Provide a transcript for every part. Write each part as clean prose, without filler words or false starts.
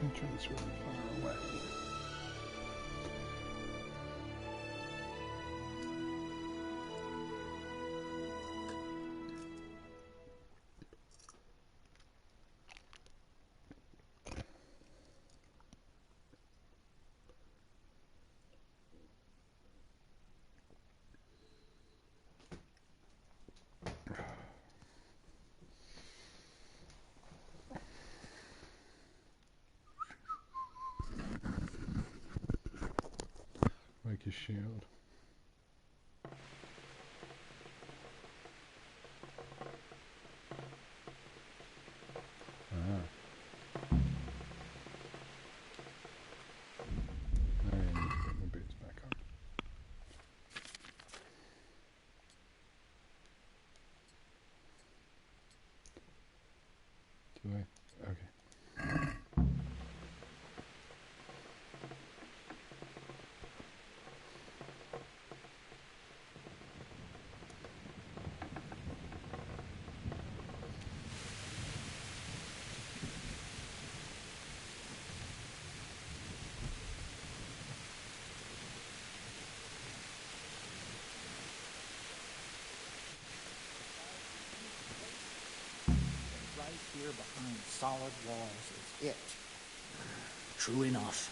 Entrance really far away. Like his shield. And put my boots back on. Do I? Okay. Here behind solid walls is it. True enough.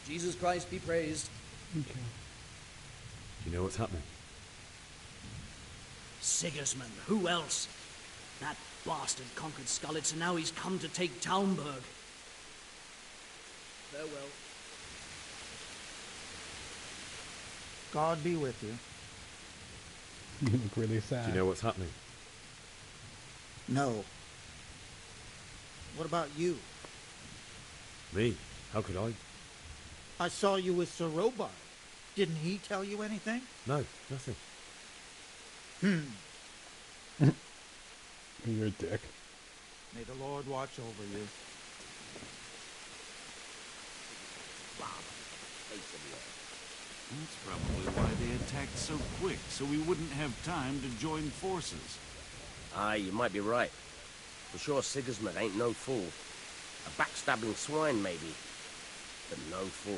Jesus Christ be praised. Okay. Do you know what's happening? Sigismund, who else? That bastard conquered Skalitz, and now he's come to take Talmberg. Farewell. God be with you. You look really sad. Do you know what's happening? No. What about you? Me? How could I? I saw you with Sir Robard. Didn't he tell you anything? No, nothing. You're a dick. May the Lord watch over you. That's probably why they attacked so quick, so we wouldn't have time to join forces. Aye, you might be right. For sure Sigismund ain't no fool. A backstabbing swine, maybe. But no fool.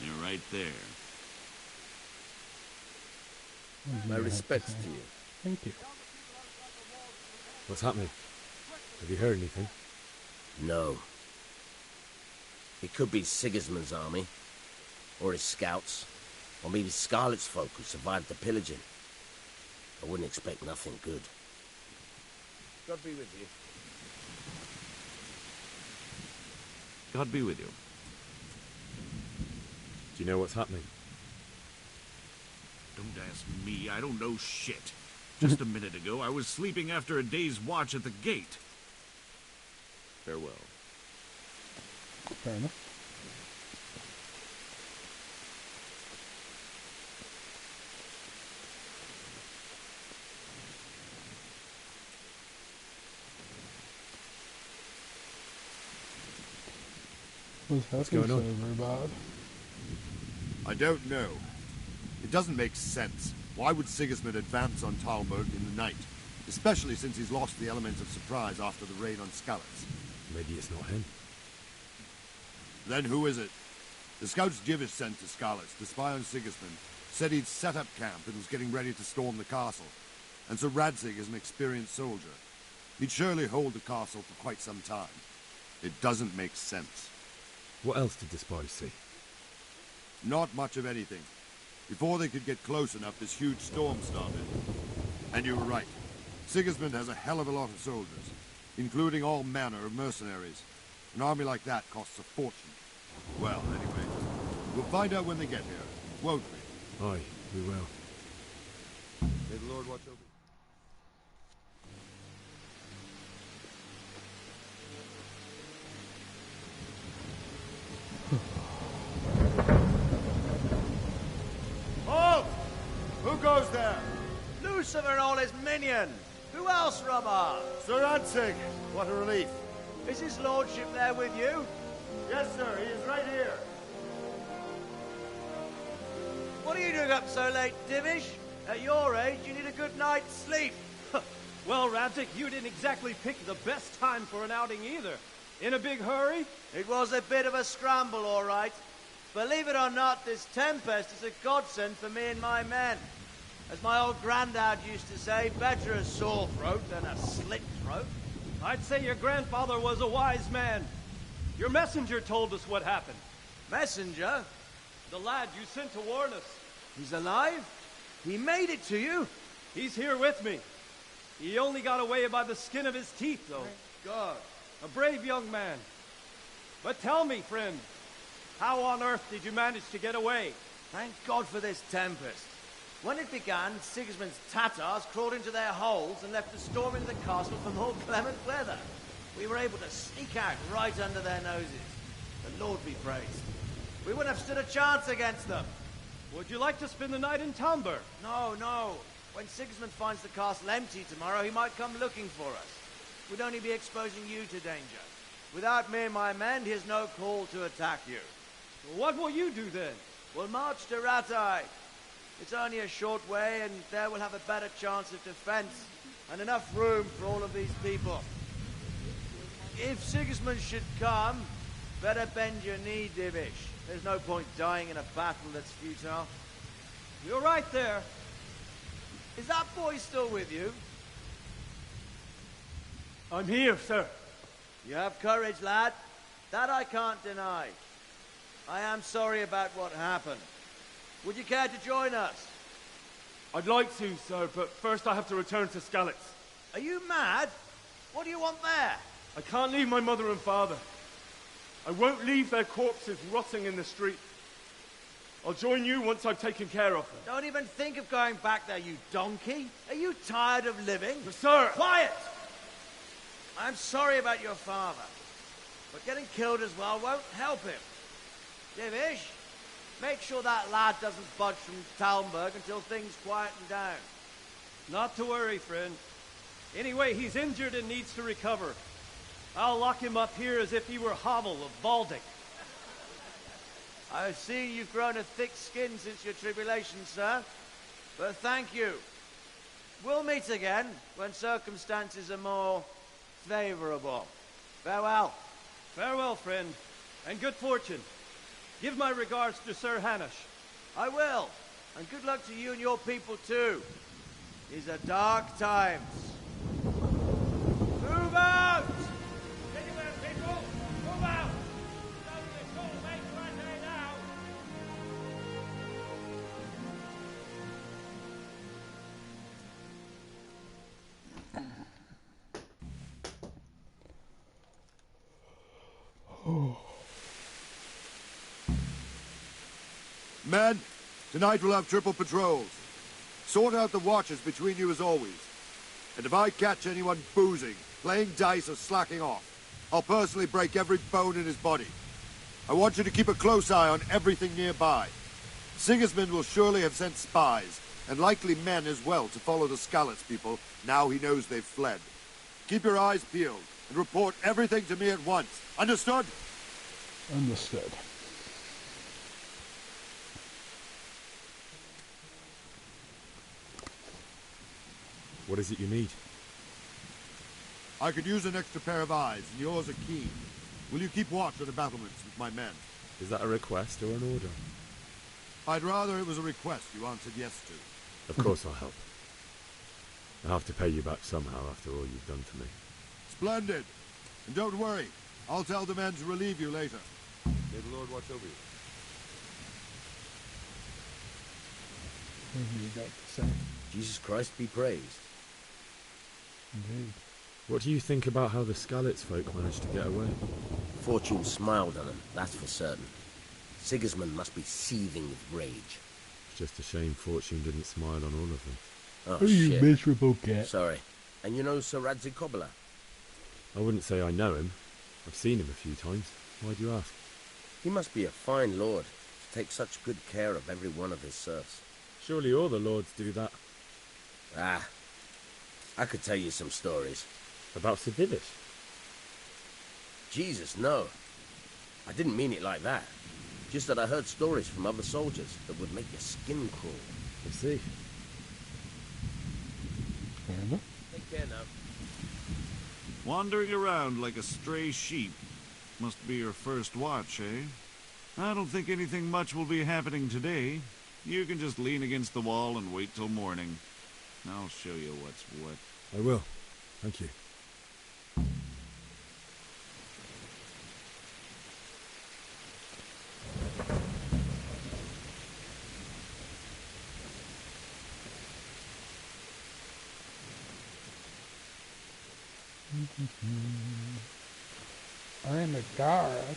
You're right there. My respects to you. Thank you. What's happening? Have you heard anything? No. It could be Sigismund's army. Or his scouts. Or maybe Scarlet's folk who survived the pillaging. I wouldn't expect nothing good. God be with you. God be with you. Do you know what's happening? Don't ask me, I don't know shit. Just a minute ago, I was sleeping after a day's watch at the gate. Farewell. Fair enough. What's going on? So, Robard? I don't know. It doesn't make sense. Why would Sigismund advance on Talmberg in the night? Especially since he's lost the element of surprise after the raid on Skalitz. Maybe it's not him. Then who is it? The scouts Jivish sent to Skalitz to spy on Sigismund said he'd set up camp and was getting ready to storm the castle. And so Radzig is an experienced soldier. He'd surely hold the castle for quite some time. It doesn't make sense. What else did the spies see? Not much of anything. Before they could get close enough, this huge storm started. And you were right. Sigismund has a hell of a lot of soldiers, including all manner of mercenaries. An army like that costs a fortune. Well, anyway, we'll find out when they get here, won't we? Aye, we will. May the Lord watch over you. Halt! Who goes there? Lucifer and all his minions. Who else, Robert? Sir Radzig! What a relief. Is his lordship there with you? Yes, sir, he is right here. What are you doing up so late, Dimish? At your age, you need a good night's sleep. Well, Radzik, you didn't exactly pick the best time for an outing either. In a big hurry? It was a bit of a scramble, all right. Believe it or not, this tempest is a godsend for me and my men. As my old granddad used to say, better a sore throat than a slit throat. I'd say your grandfather was a wise man. Your messenger told us what happened. Messenger? The lad you sent to warn us. He's alive? He made it to you? He's here with me. He only got away by the skin of his teeth, though. Thank God. A brave young man. But tell me, friend, how on earth did you manage to get away? Thank God for this tempest. When it began, Sigismund's Tatars crawled into their holes and left the storm in the castle for more clement weather. We were able to sneak out right under their noses. The Lord be praised. We wouldn't have stood a chance against them. Would you like to spend the night in Tomber? No, no. When Sigismund finds the castle empty tomorrow, he might come looking for us. We'd only be exposing you to danger. Without me and my men, he has no call to attack you. What will you do then? We'll march to Ratai. It's only a short way, and there we'll have a better chance of defense and enough room for all of these people. If Sigismund should come, better bend your knee, Divish. There's no point dying in a battle that's futile. You're right there. Is that boy still with you? I'm here, sir. You have courage, lad. That I can't deny. I am sorry about what happened. Would you care to join us? I'd like to, sir, but first I have to return to Skalitz. Are you mad? What do you want there? I can't leave my mother and father. I won't leave their corpses rotting in the street. I'll join you once I've taken care of them. Don't even think of going back there, you donkey. Are you tired of living? But sir! Quiet! I'm sorry about your father, but getting killed as well won't help him. Divish, make sure that lad doesn't budge from Talmberg until things quieten down. Not to worry, friend. Anyway, he's injured and needs to recover. I'll lock him up here as if he were Havel of Baldic. I see you've grown a thick skin since your tribulation, sir. But thank you. We'll meet again when circumstances are more favorable. Farewell. Farewell, friend, and good fortune. Give my regards to Sir Hanush. I will. And good luck to you and your people, too. These are dark times. Move out! Anywhere, people! Move out! Don't all make Rattay now! Men, tonight we'll have triple patrols. Sort out the watches between you as always. And if I catch anyone boozing, playing dice or slacking off, I'll personally break every bone in his body. I want you to keep a close eye on everything nearby. Sigismund will surely have sent spies, and likely men as well, to follow the Skalitz people now he knows they've fled. Keep your eyes peeled, and report everything to me at once. Understood? Understood. What is it you need? I could use an extra pair of eyes, and yours are keen. Will you keep watch at the battlements with my men? Is that a request or an order? I'd rather it was a request you answered yes to. Of course I'll help. I have to pay you back somehow after all you've done to me. Splendid. And don't worry, I'll tell the men to relieve you later. May the Lord watch over you. What have you got to say? Jesus Christ be praised. Indeed. What do you think about how the Skalitz folk managed to get away? Fortune smiled on him, that's for certain. Sigismund must be seething with rage. It's just a shame Fortune didn't smile on all of them. Oh, Oh, you shit. miserable cat. Sorry. And you know Sir Radzig Kobyla? I wouldn't say I know him. I've seen him a few times. Why do you ask? He must be a fine lord to take such good care of every one of his serfs. Surely all the lords do that. Ah, I could tell you some stories. About Sir Divish? Jesus, no. I didn't mean it like that. Just that I heard stories from other soldiers that would make your skin crawl. I see. Fair enough. Take care now. Wandering around like a stray sheep. Must be your first watch, eh? I don't think anything much will be happening today. You can just lean against the wall and wait till morning. I'll show you what's what. I will. Thank you. I'm a guard.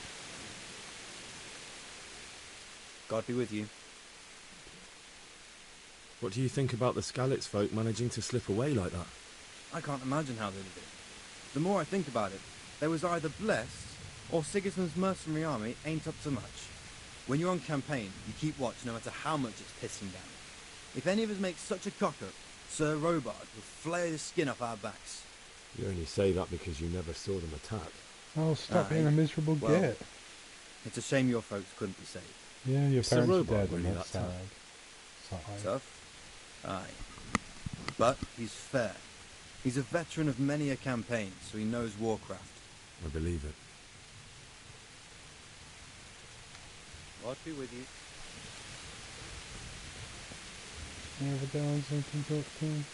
God be with you. What do you think about the Skalitz folk managing to slip away like that? I can't imagine how they did it. The more I think about it, they was either blessed, or Sigismund's mercenary army ain't up to much. When you're on campaign, you keep watch no matter how much it's pissing down. If any of us make such a cock-up, Sir Robard will flay the skin off our backs. You only say that because you never saw them attack. Oh, stop being a miserable well, git. It's a shame your folks couldn't be saved. Yeah, your Sir parents are Robard dead, really and that's that sad. tough? Sorry. Tough? Aye. But he's fair. He's a veteran of many a campaign, so he knows warcraft. I believe it. God be with you. Any other downs I can talk to?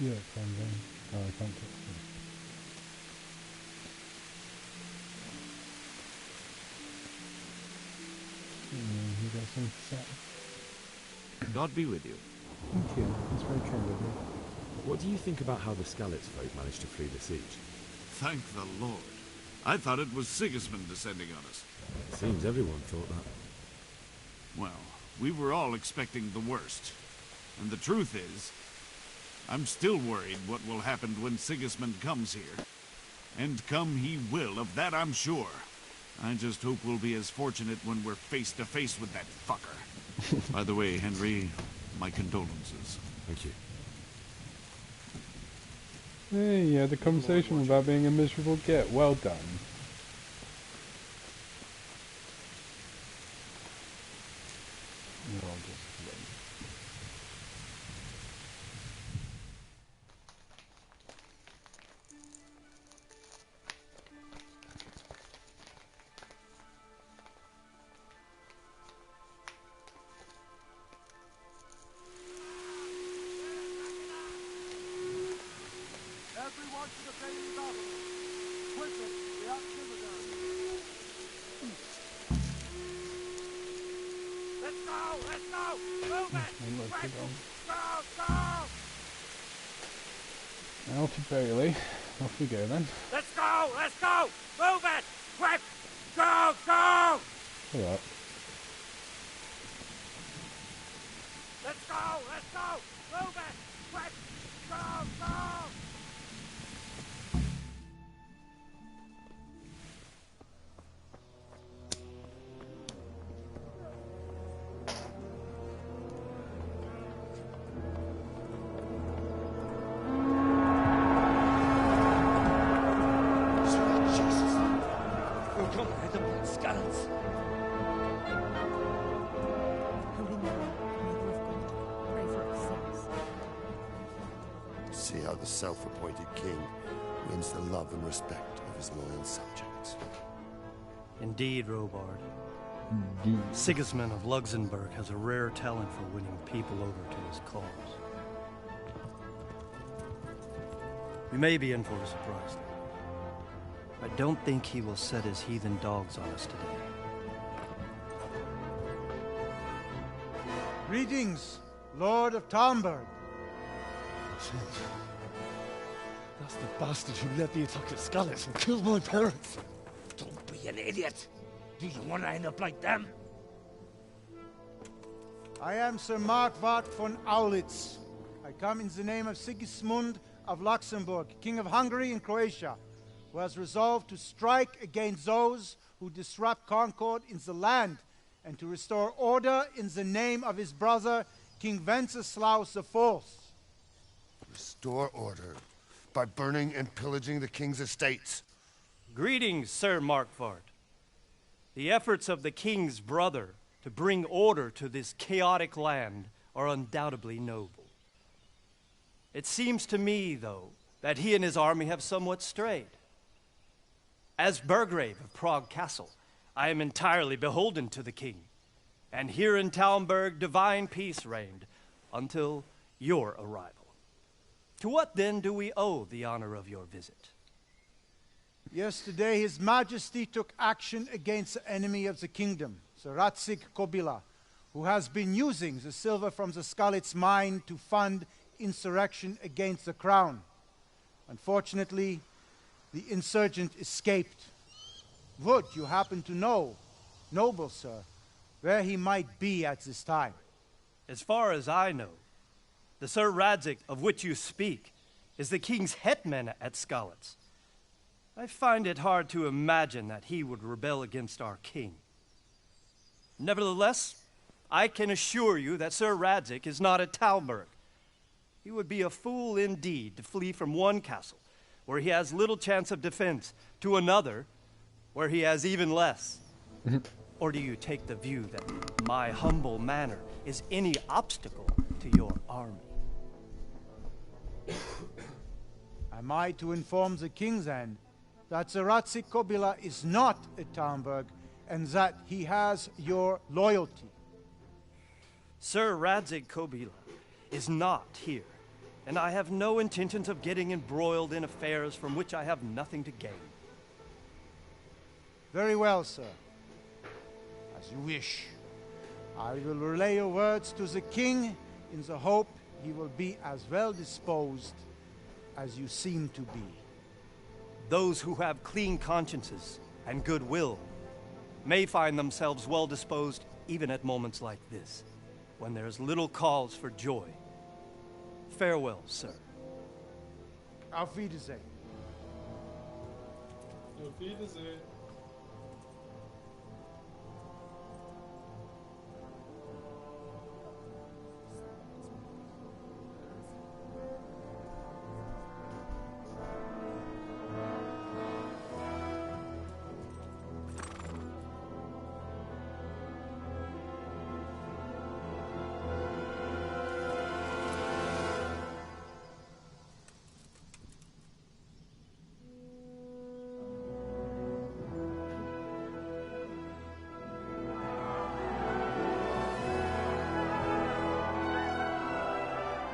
Yeah, it comes in. Oh, I can't touch it. You got something to say? God be with you. Thank you. That's very kind of you. What do you think about how the Skalitz folk managed to flee the siege? Thank the Lord. I thought it was Sigismund descending on us. It seems everyone thought that. Well, we were all expecting the worst. And the truth is, I'm still worried what will happen when Sigismund comes here. And come he will, of that I'm sure. I just hope we'll be as fortunate when we're face to face with that fucker. By the way, Henry, my condolences. Thank you. Hey, you had the conversation about being a miserable git. Well done. You're all just late. Everyone to the Bailey battle. Quickly, the action began. Let's go! Let's go! Move it! Quick! Go! Go! Out to Bailey. Off we go then. Let's go! Let's go! Move it! Quick! Go! Go! Hold up. Let's go! Let's go! Move it! Quick! Go! Go! See how the self-appointed king wins the love and respect of his loyal subjects. Indeed, Robard. Sigismund of Luxembourg has a rare talent for winning people over to his cause. We may be in for a surprise, though. I don't think he will set his heathen dogs on us today. Greetings, Lord of Talmberg. That's the bastard who led the attack at Skalitz and killed my parents. Don't be an idiot. Do you want to end up like them? I am Sir Markwart von Aulitz. I come in the name of Sigismund of Luxembourg, King of Hungary and Croatia, who has resolved to strike against those who disrupt concord in the land and to restore order in the name of his brother, King Wenceslaus IV. Restore order by burning and pillaging the king's estates. Greetings, Sir Markwart. The efforts of the king's brother to bring order to this chaotic land are undoubtedly noble. It seems to me, though, that he and his army have somewhat strayed. As Burgrave of Prague Castle, I am entirely beholden to the king, and here in Talmberg divine peace reigned until your arrival. To what then do we owe the honor of your visit? Yesterday, His Majesty took action against the enemy of the kingdom, Sir Radzig Kobyla, who has been using the silver from the Skalitz mine to fund insurrection against the crown. Unfortunately, the insurgent escaped. Would you happen to know, noble sir, where he might be at this time? As far as I know, the Sir Radzig of which you speak is the king's hetman at Skalitz. I find it hard to imagine that he would rebel against our king. Nevertheless, I can assure you that Sir Radzig is not at Talmberg. He would be a fool indeed to flee from one castle, where he has little chance of defense, to another, where he has even less. Or do you take the view that my humble manner is any obstacle to your army? Am I to inform the king's end that Sir Radzig Kobyla is not at Talmberg and that he has your loyalty? Sir Radzig Kobyla is not here, and I have no intentions of getting embroiled in affairs from which I have nothing to gain. Very well, sir. As you wish. I will relay your words to the king in the hope he will be as well disposed as you seem to be. Those who have clean consciences and goodwill may find themselves well disposed even at moments like this, when there is little cause for joy. Farewell, sir. Auf Wiedersehen. Auf Wiedersehen.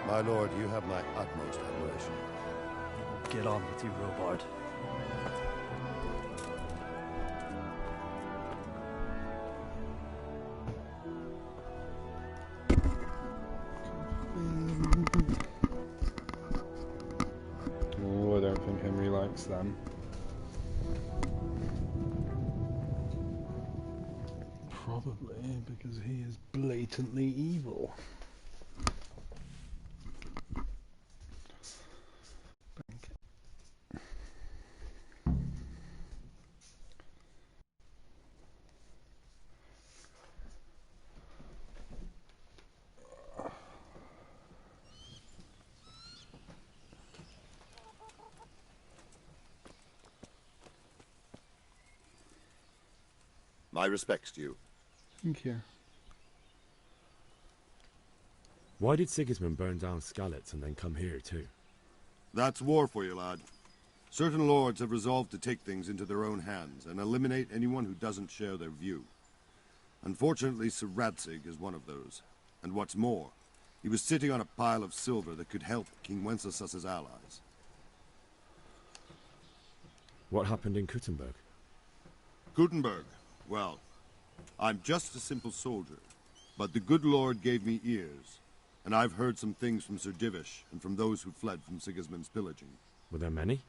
My lord, you have my utmost admiration. Get on with you, Robard. Oh, I don't think Henry likes them. Probably because he is blatantly evil. My respects to you. Thank you. Why did Sigismund burn down Skalitz and then come here too? That's war for you, lad. Certain lords have resolved to take things into their own hands and eliminate anyone who doesn't share their view. Unfortunately, Sir Radzig is one of those. And what's more, he was sitting on a pile of silver that could help King Wenceslas's allies. What happened in Kuttenberg? Gutenberg. Well, I'm just a simple soldier, but the good Lord gave me ears, And I've heard some things from Sir Divish and from those who fled from Sigismund's pillaging. Were there many?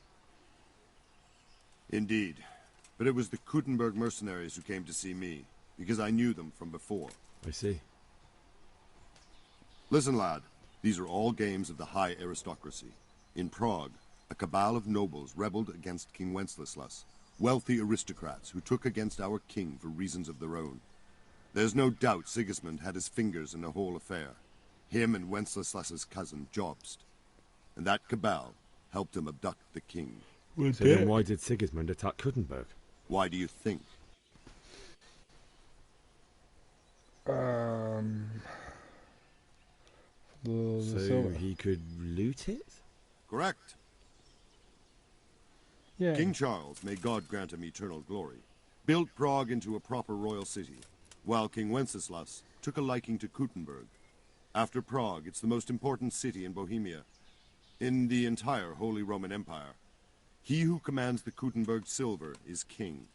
Indeed. But it was the Kuttenberg mercenaries who came to see me, because I knew them from before. I see. Listen, lad. These are all games of the high aristocracy. In Prague, a cabal of nobles rebelled against King Wenceslas, wealthy aristocrats who took against our king for reasons of their own. There's no doubt Sigismund had his fingers in the whole affair. Him and Wenceslas's cousin, Jobst. And that cabal helped him abduct the king. So then why did Sigismund attack Kuttenberg? Why do you think? So he could loot it? Correct. Yeah. King Charles, may God grant him eternal glory, built Prague into a proper royal city, while King Wenceslas took a liking to Kuttenberg. After Prague, it's the most important city in Bohemia, in the entire Holy Roman Empire. He who commands the Kuttenberg silver is king.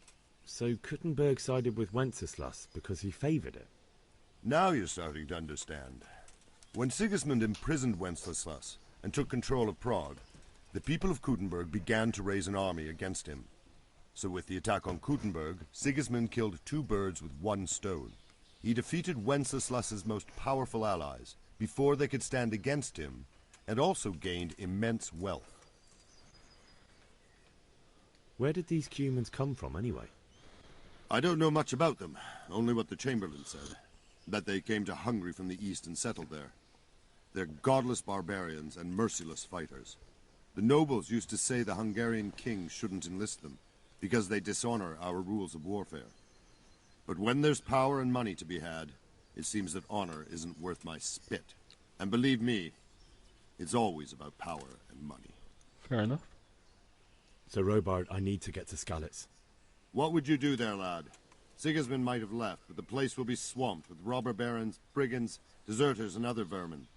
So Kuttenberg sided with Wenceslas because he favoured it? Now you're starting to understand. When Sigismund imprisoned Wenceslas and took control of Prague, the people of Kuttenberg began to raise an army against him. So with the attack on Kuttenberg, Sigismund killed 2 birds with 1 stone. He defeated Wenceslas's most powerful allies before they could stand against him, and also gained immense wealth. Where did these Cumans come from, anyway? I don't know much about them, only what the Chamberlain said. That they came to Hungary from the east and settled there. They're godless barbarians and merciless fighters. The nobles used to say the Hungarian king shouldn't enlist them, because they dishonor our rules of warfare. But when there's power and money to be had, it seems that honor isn't worth my spit. And believe me, it's always about power and money. Fair enough. So Robard, I need to get to Skalitz. What would you do there, lad? Sigismund might have left, but the place will be swamped with robber barons, brigands, deserters, and other vermin.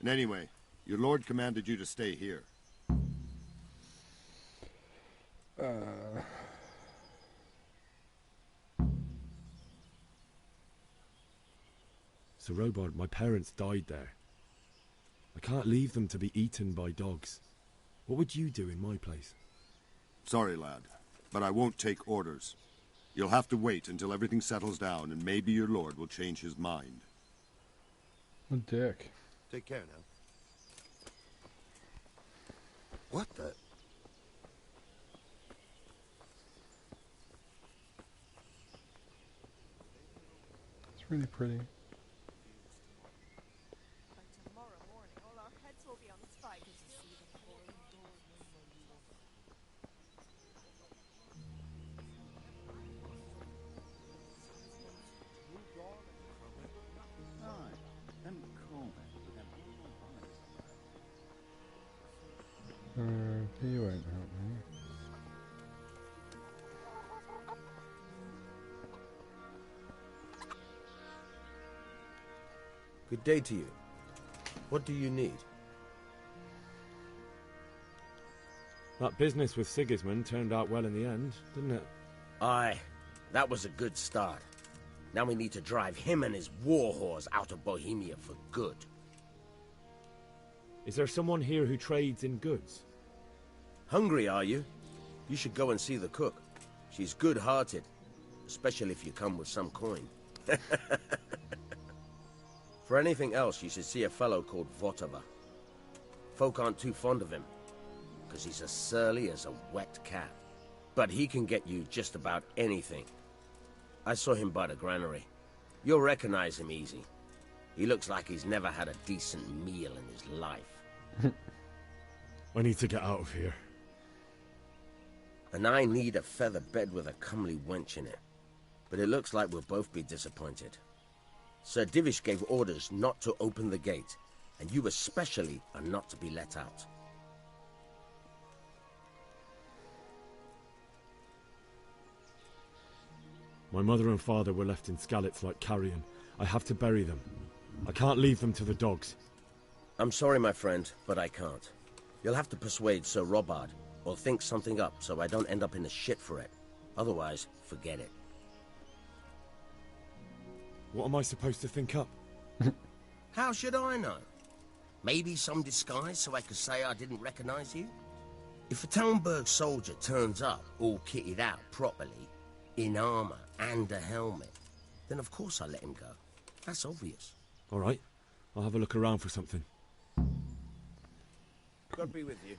And anyway, your lord commanded you to stay here. So Robard, my parents died there. I can't leave them to be eaten by dogs. What would you do in my place? Sorry, lad, but I won't take orders. You'll have to wait until everything settles down, and maybe your lord will change his mind. A dick. Take care now. What the? It's really pretty. He won't help me. Good day to you. What do you need? That business with Sigismund turned out well in the end, didn't it? Aye, that was a good start. Now we need to drive him and his war whores out of Bohemia for good. Is there someone here who trades in goods? Hungry, are you? You should go and see the cook. She's good-hearted, especially if you come with some coin. For anything else, you should see a fellow called Votava. Folk aren't too fond of him, because he's as surly as a wet cat. But he can get you just about anything. I saw him by the granary. You'll recognize him easy. He looks like he's never had a decent meal in his life. I need to get out of here. And I need a feather bed with a comely wench in it. But it looks like we'll both be disappointed. Sir Divish gave orders not to open the gate, and you especially are not to be let out. My mother and father were left in Skalitz like carrion. I have to bury them. I can't leave them to the dogs. I'm sorry, my friend, but I can't. You'll have to persuade Sir Robard, or think something up so I don't end up in the shit for it. Otherwise, forget it. What am I supposed to think up? How should I know? Maybe some disguise so I could say I didn't recognize you? If a Talmberg soldier turns up all kitted out properly, in armor and a helmet, then of course I let him go. That's obvious. All right. I'll have a look around for something. God be with you.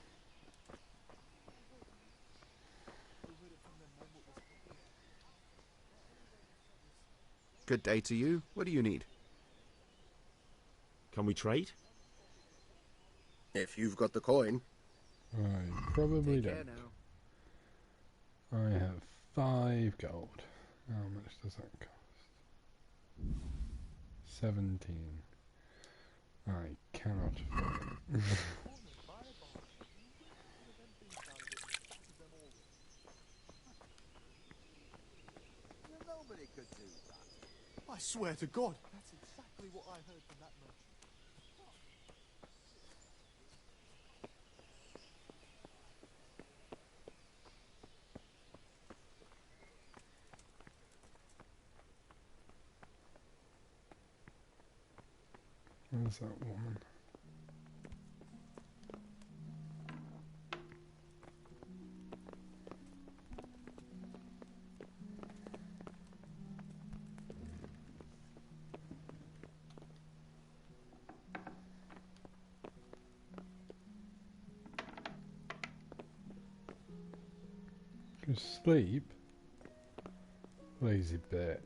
Good day to you. What do you need? Can we trade? If you've got the coin. I probably don't. I have 5 gold. How much does that cost? 17. I cannot afford it. Nobody could do that. I swear to God, that's exactly what I heard from that merchant. Where's that woman? Go sleep? Lazy bitch.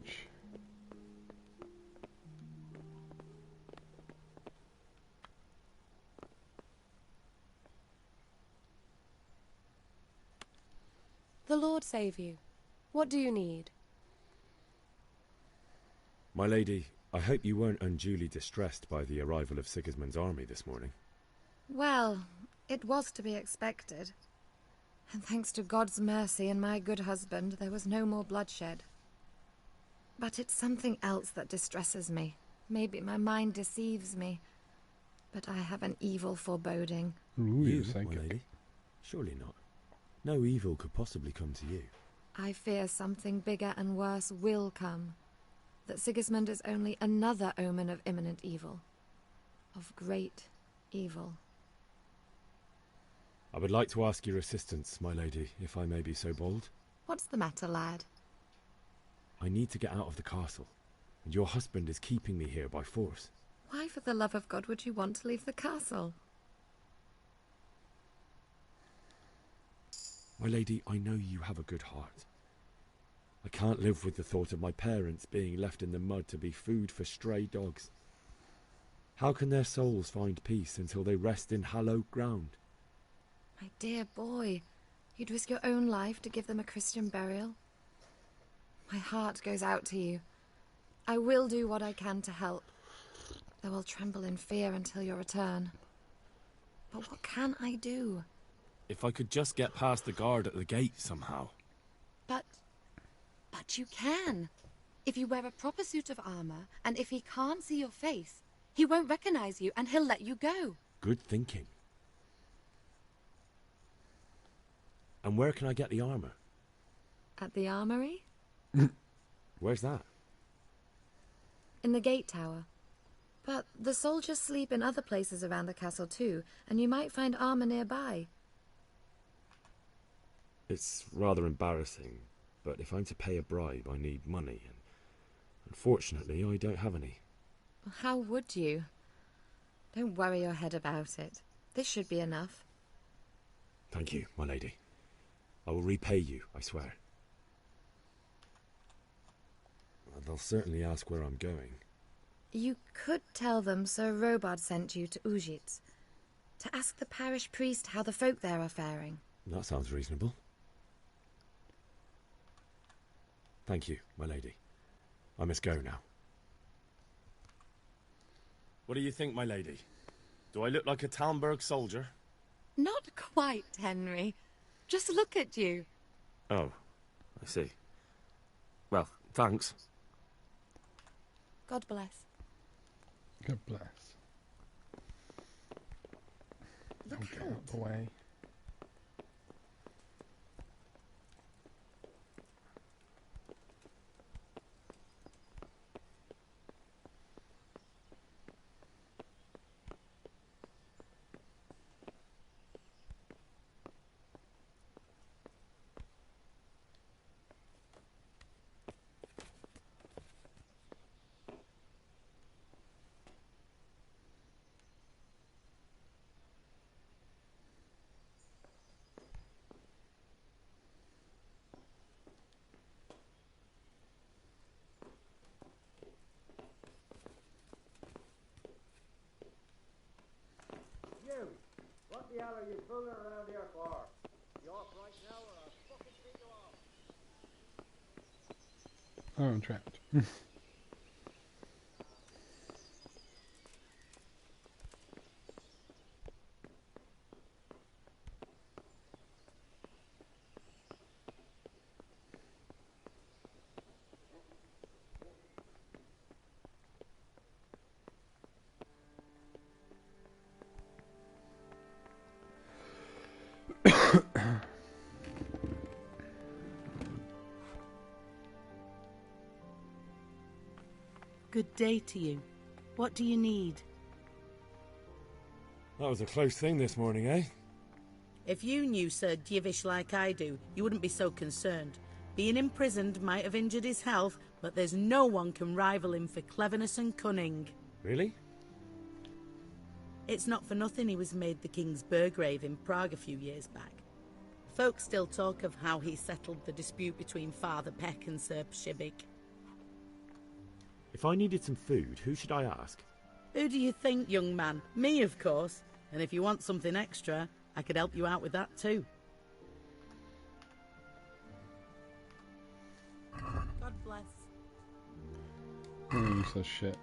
The Lord save you. What do you need? My lady, I hope you weren't unduly distressed by the arrival of Sigismund's army this morning. Well, it was to be expected. And thanks to God's mercy and my good husband, there was no more bloodshed. But it's something else that distresses me. Maybe my mind deceives me. But I have an evil foreboding. Ooh, you, my lady? Surely not. No evil could possibly come to you. I fear something bigger and worse will come. That Sigismund is only another omen of imminent evil. Of great evil. I would like to ask your assistance, my lady, if I may be so bold. What's the matter, lad? I need to get out of the castle, and your husband is keeping me here by force. Why, for the love of God, would you want to leave the castle? My lady, I know you have a good heart. I can't live with the thought of my parents being left in the mud to be food for stray dogs. How can their souls find peace until they rest in hallowed ground? My dear boy, you'd risk your own life to give them a Christian burial? My heart goes out to you. I will do what I can to help, though I'll tremble in fear until your return. But what can I do? If I could just get past the guard at the gate somehow. But you can. If you wear a proper suit of armor, and if he can't see your face, he won't recognize you and he'll let you go. Good thinking. And where can I get the armor? At the armory? Where's that? In the gate tower. But the soldiers sleep in other places around the castle too, and you might find armor nearby. It's rather embarrassing, but if I'm to pay a bribe, I need money, and unfortunately, I don't have any. How would you? Don't worry your head about it. This should be enough. Thank you, my lady. I will repay you, I swear. They'll certainly ask where I'm going. You could tell them Sir Robard sent you to Ujitz, to ask the parish priest how the folk there are faring. That sounds reasonable. Thank you, my lady. I must go now. What do you think, my lady? Do I look like a Talmberg soldier? Not quite, Henry. Just look at you. Oh, I see. Well, thanks. God bless. God bless. Look Get out the way. the hell are you fooling around here for? You off right now or I'll fucking take you off. Oh, I'm trapped. Good day to you. What do you need? That was a close thing this morning, eh? If you knew Sir Divish like I do, you wouldn't be so concerned. Being imprisoned might have injured his health, but there's no one can rival him for cleverness and cunning. Really? It's not for nothing he was made the King's Burgrave in Prague a few years back. Folk still talk of how he settled the dispute between Father Peck and Sir Pshibik. If I needed some food, who should I ask? Who do you think, young man? Me, of course. And if you want something extra, I could help you out with that too. God bless. Oh, so shit.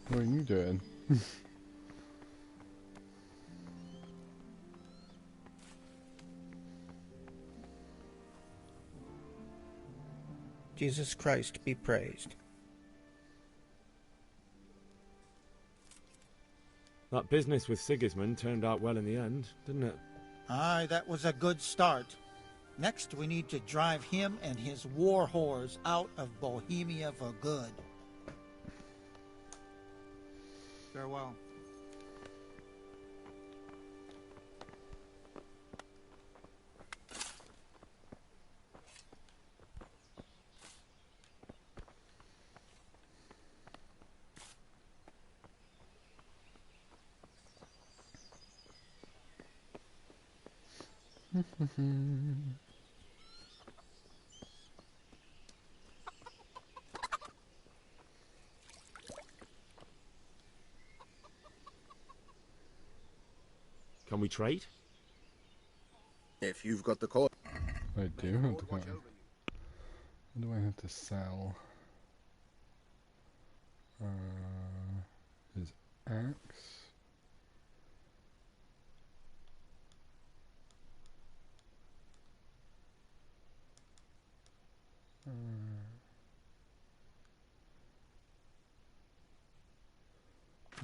What are you doing? Jesus Christ be praised. That business with Sigismund turned out well in the end, didn't it? Aye, that was a good start. Next, we need to drive him and his war whores out of Bohemia for good. Farewell. Can we trade? If you've got the coin. I do have to go. What do I have to sell? His axe.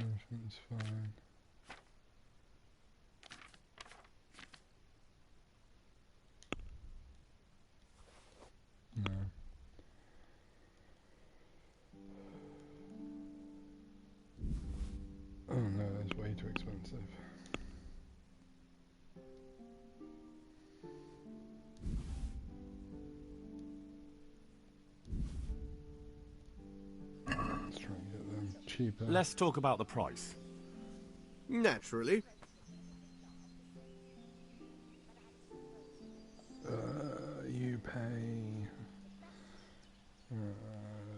Everything's fine. No. Oh no, that's way too expensive. Let's try and get them cheaper. Let's talk about the price. Naturally. You pay,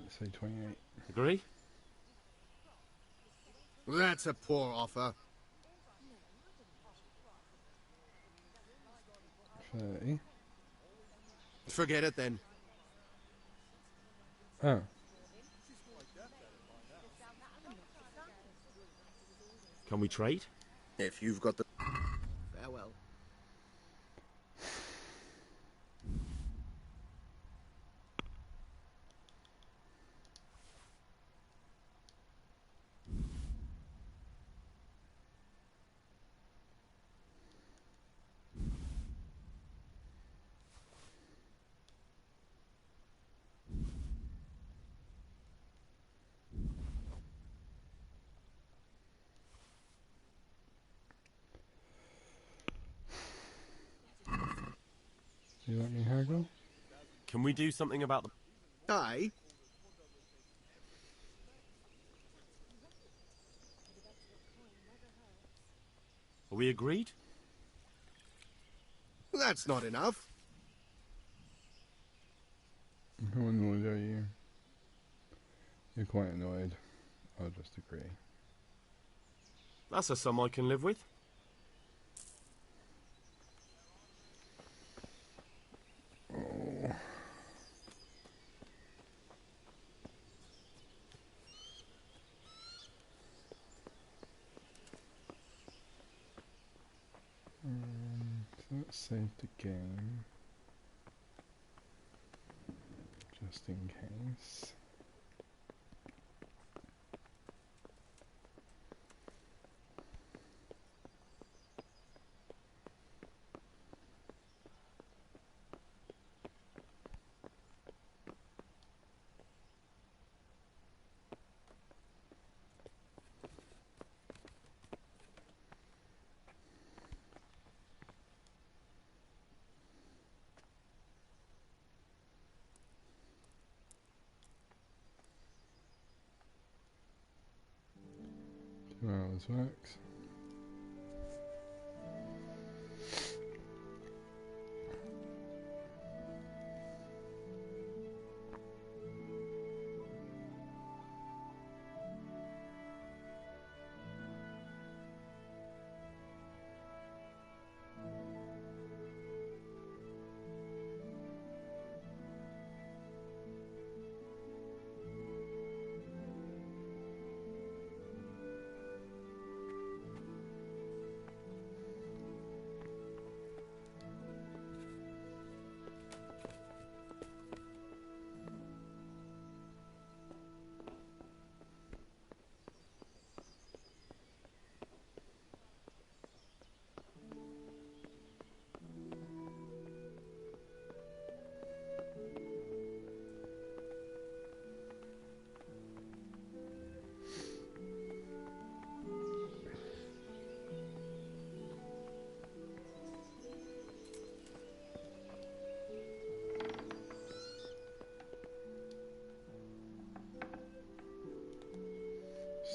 let's say 28. Agree? That's a poor offer. 30. Forget it then. Oh. Can we trade? If you've got the... Farewell. You let me haggle? Can we do something about the... Aye. Are we agreed? That's not enough. How annoyed are you? You're quite annoyed. I'll just agree. That's a sum I can live with. Oh. So let's save the game. Just in case. Hours works.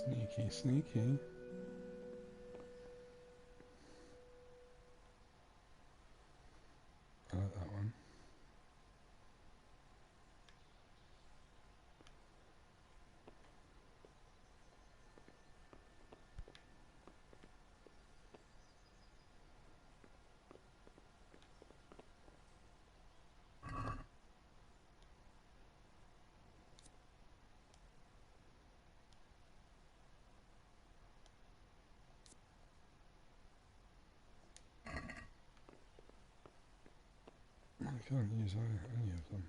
Sneaky, sneaky. I like that one. I can't use any of them.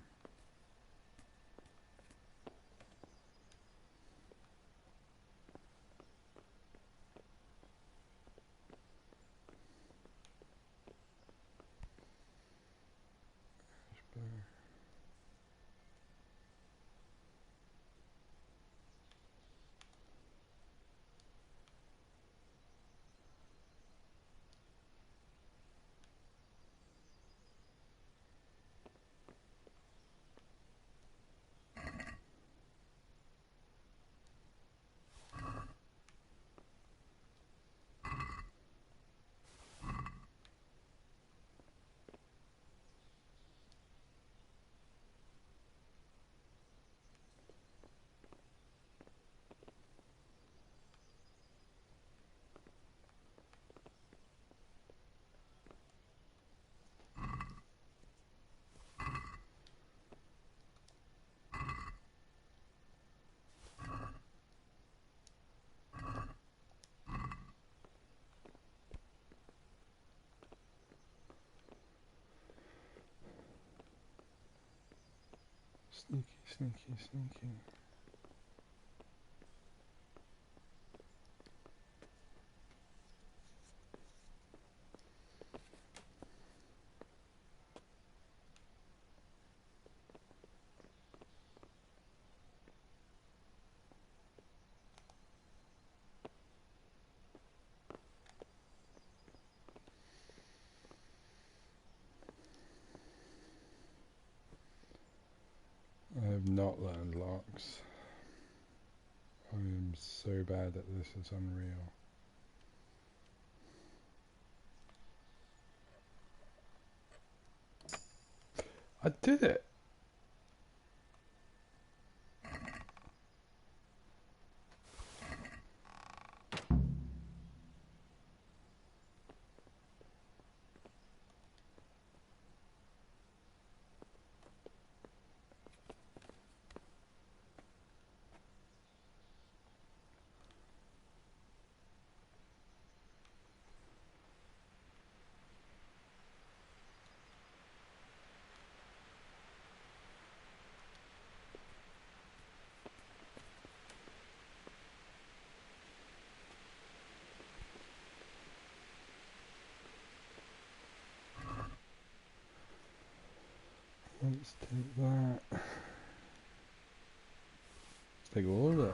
Sneaky, sneaky, sneaky. not learned locks. I'm so bad at this, it's unreal. I did it! Let's take that. Let's take all of it.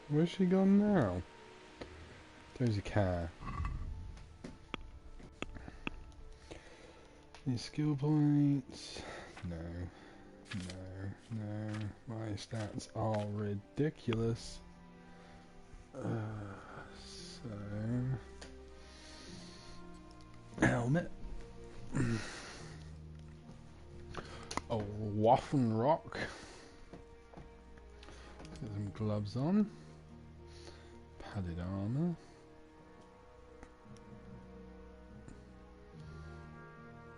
Where's she gone now? There's a car. Any skill points? No. No. No. My stats are ridiculous. So... helmet. A waffen rock. Get some gloves on. Padded armor.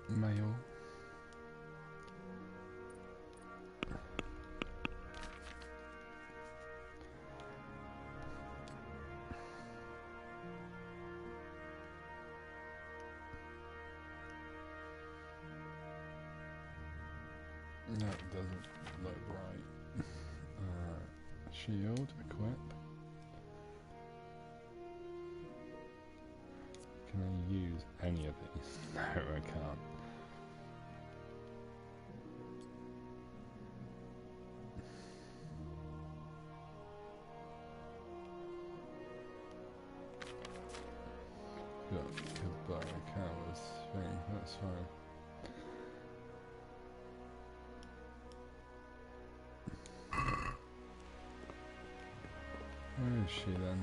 Mail. That doesn't look right. Shield, equip. Can I use any of these? No, I can't. Got goodbye cowards thing, that's fine. Where is she then?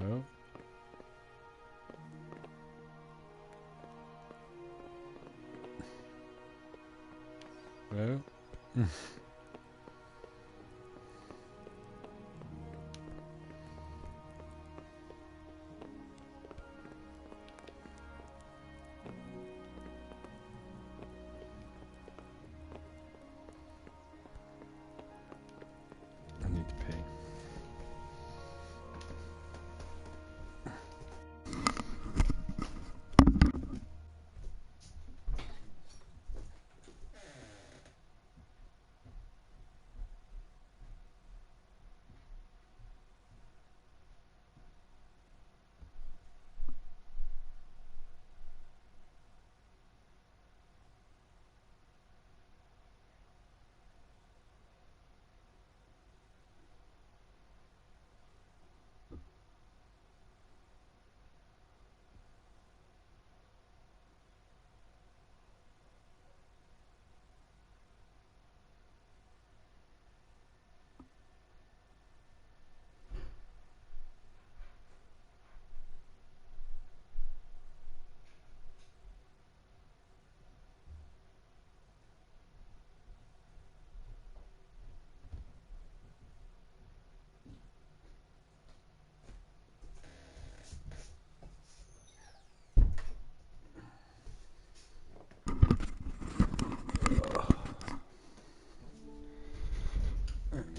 Oh. Oh. I need to pee.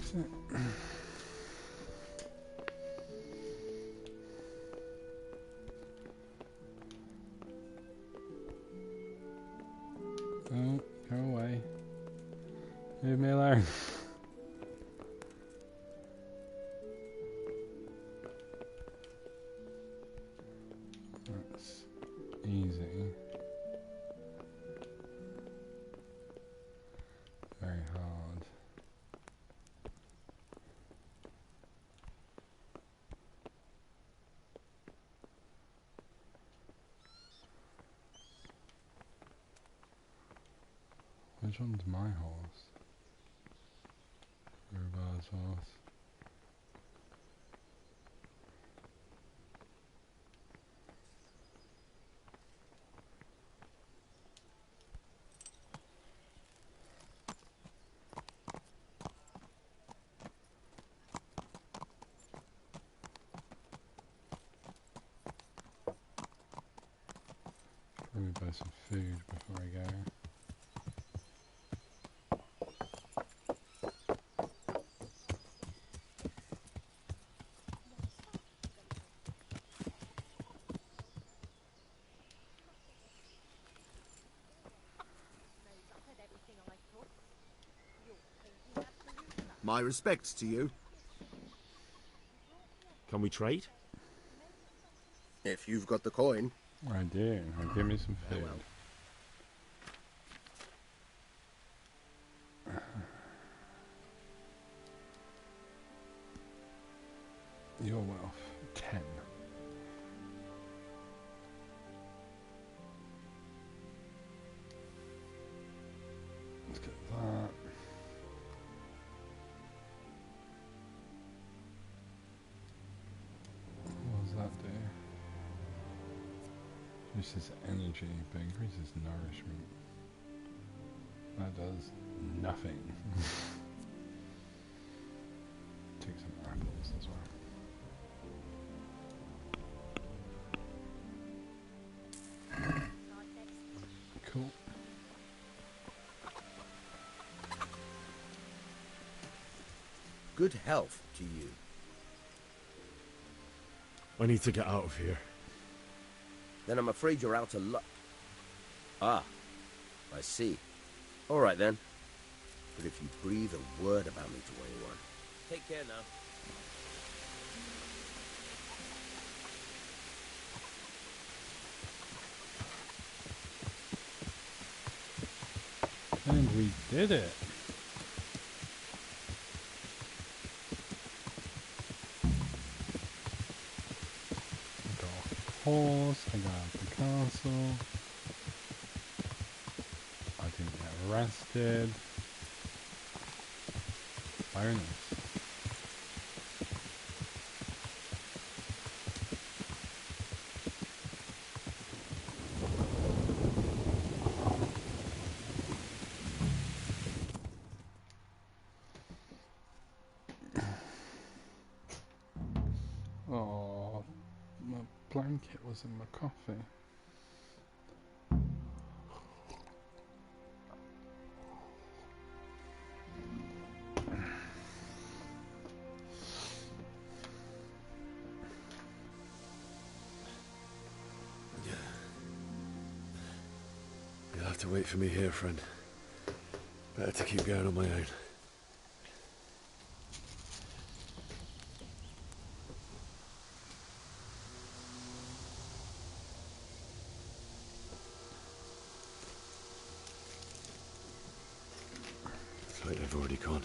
Is it? Oh, go away. Leave me alone. That's easy. Very hard. Which one's my horse? Rubar's horse. Probably buy some food before I go. My respects to you. Can we trade? If you've got the coin. I do. Now give me some food. Your wealth, 10. Let's get that. What does that do? Reduces energy, but increases nourishment. That does nothing. Take some apples as well. Cool. Good health to you. I need to get out of here. Then I'm afraid you're out of luck. Ah, I see. All right then. But if you breathe a word about me to anyone, take care now. And we did it. I got a horse, I got out of the castle. I didn't get arrested. Bonus. Oh, my blanket was in my coffee. You'll have to wait for me here, friend. Better to keep going on my own. Looks like they've already gone.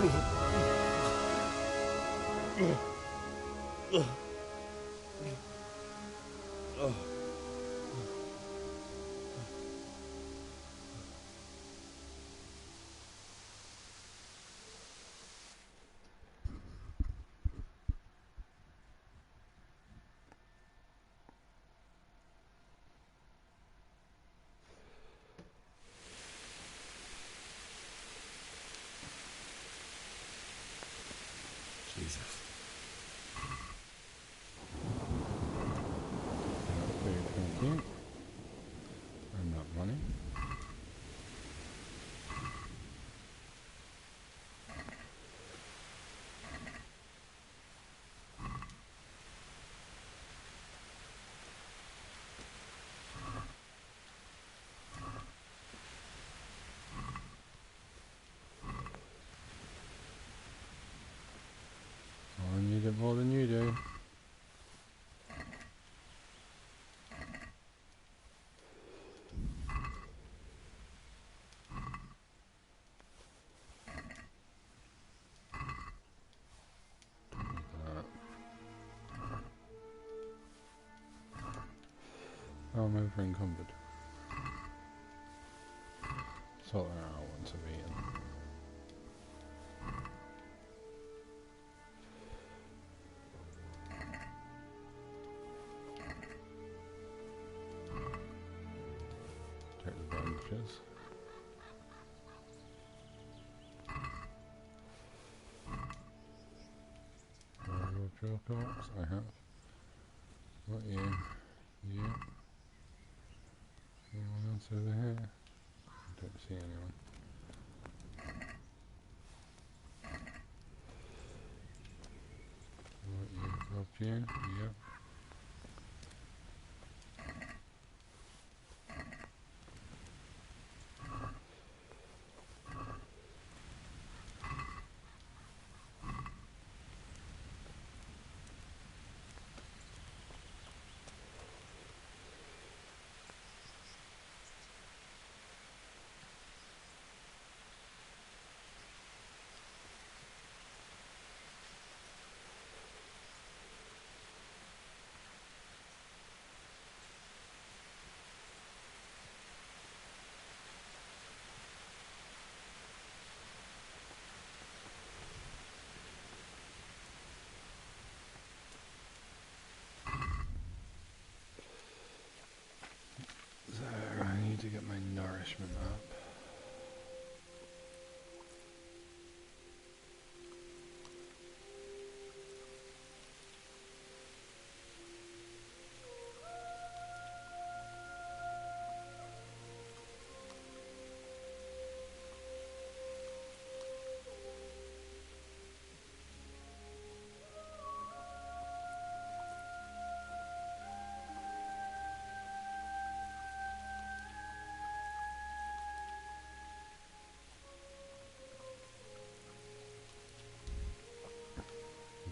Jesus. Thank you. And that money. I need it more than you do. I'm over encumbered. Sort that out once I've eaten. Take the bandages. Drill corks, I have. What you? Yeah. Anyone else over here? I don't see anyone. What you? Up you? Yep. So I need to get my nourishment up.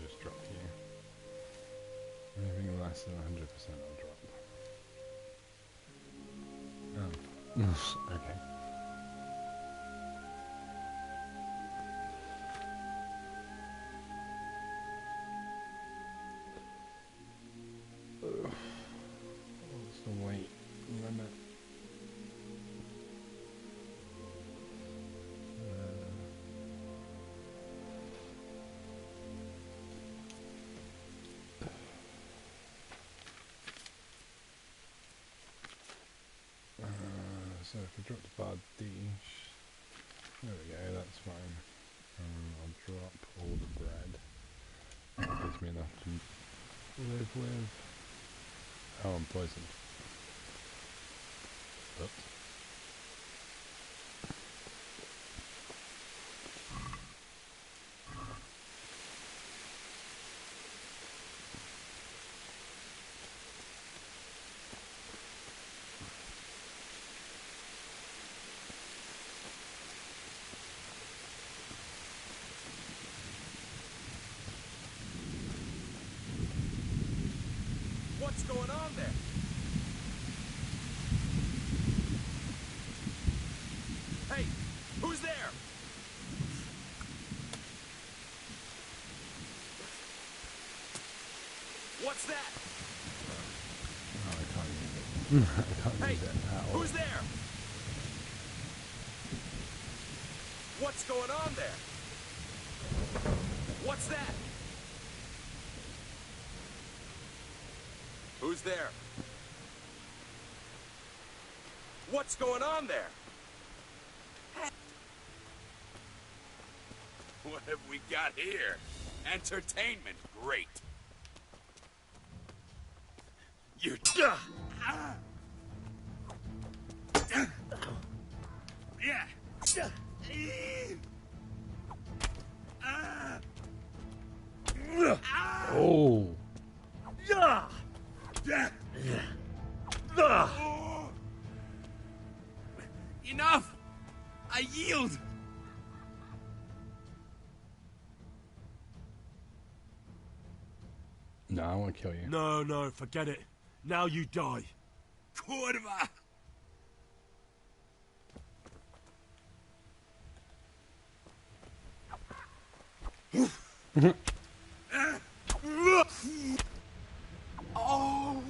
Just drop you. Anything less than 100% I'll drop. Oh. Okay. What's the weight limit? So if I drop the bad dish, there we go, that's fine. I'll drop all the bread. That gives me enough to live with. Oh, I'm poisoned. Oops. What's going on there? Hey, who's there? What's that? Oh, I can't use it. I can't use it at all. Who's there? What's going on there? What's that? Who's there? What's going on there? What have we got here? Entertainment, great. You. Yeah. Oh. Enough! I yield! No, I want to kill you. No, no, forget it. Now you die. Kurva! Oh!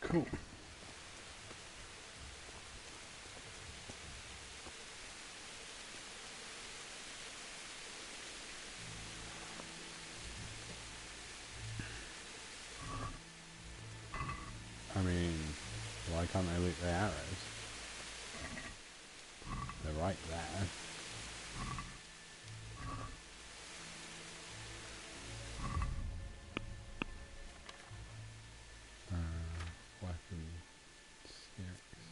Cool. I mean, why can't I loot the arrows? They're right there. Weapon sticks.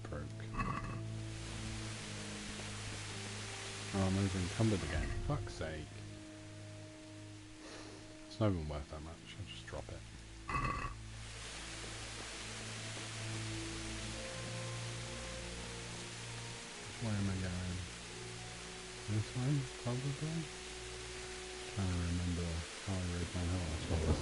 Broke. Oh, I'm over encumbered again. Fuck's sake. It's not even worth that much. I'll just drop it. Where am I going? This one, probably? Trying to remember how I rode my horse.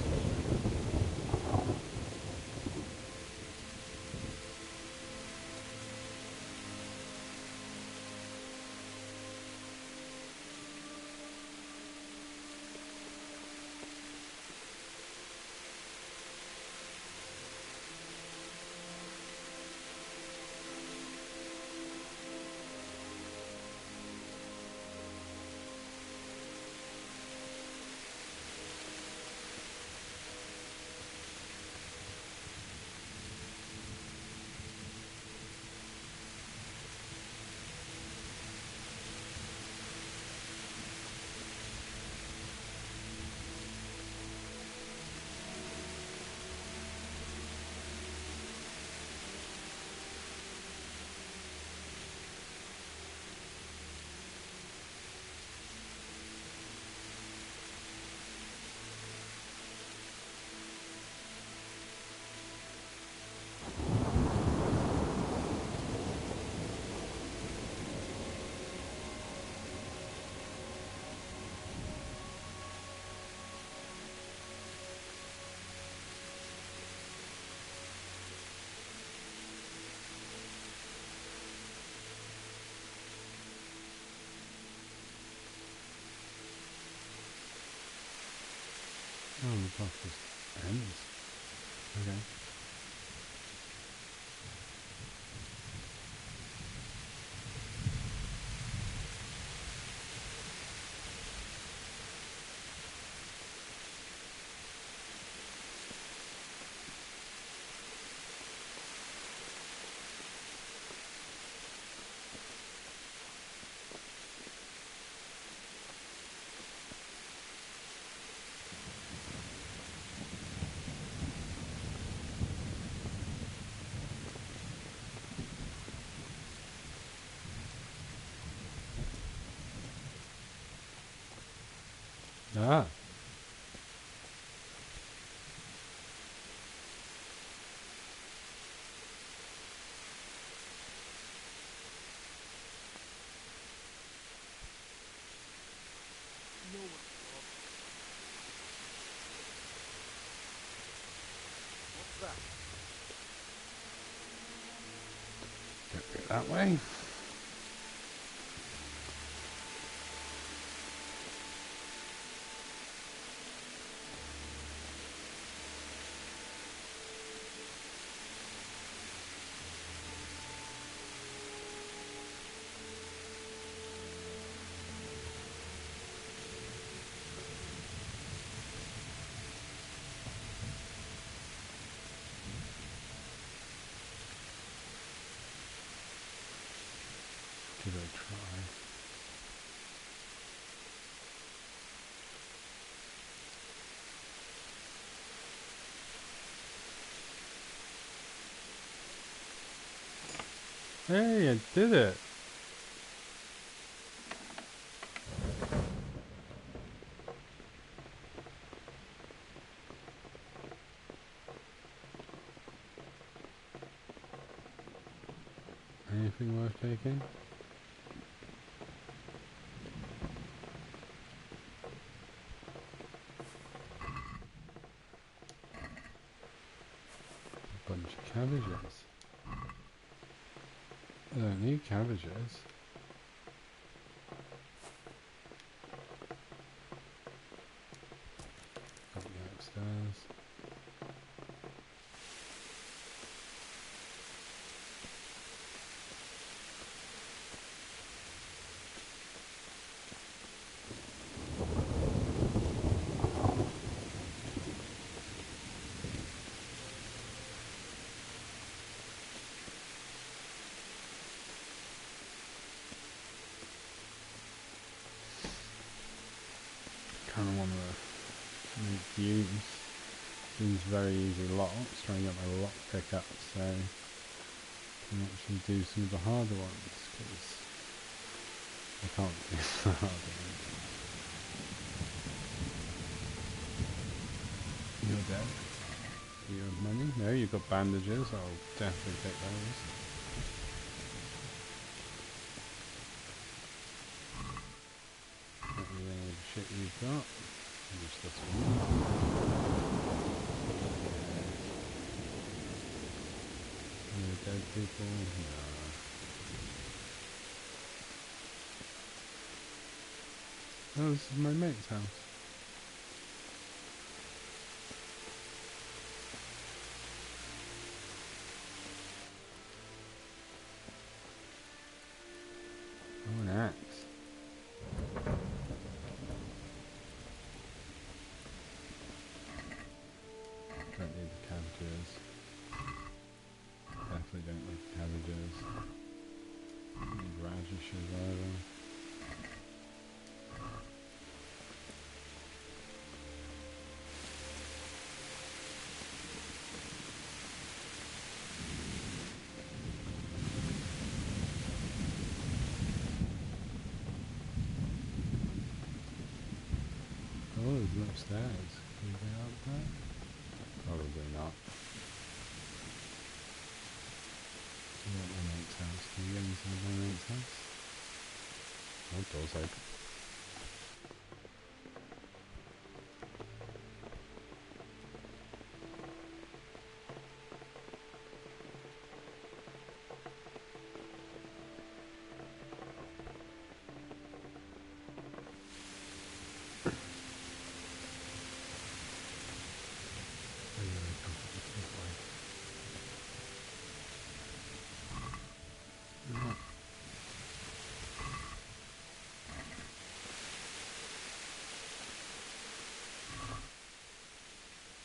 Oh, the path just ends. Okay. Ah. that way. Give it a try. Hey, I did it! Anything worth taking? A bunch of cabbages. I don't need cabbages. Got me upstairs. Kind of want to make use. These very easy locks, trying to get my lock pick up, so I can actually do some of the harder ones, because I can't do the harder ones. You're dead. Do you have money? No, you've got bandages. I'll definitely take those. Everything with the shit you've got. Use this one. No dead people? No. Oh, this is my mate's house. Oh, an axe. Don't need the cabbages. Definitely don't need the cabbages. Don't need radishes either. Oh, there's an upstairs. Can you go up there? Probably not. You want my mate's house? Can you get inside my mate's house? Oh, door's open.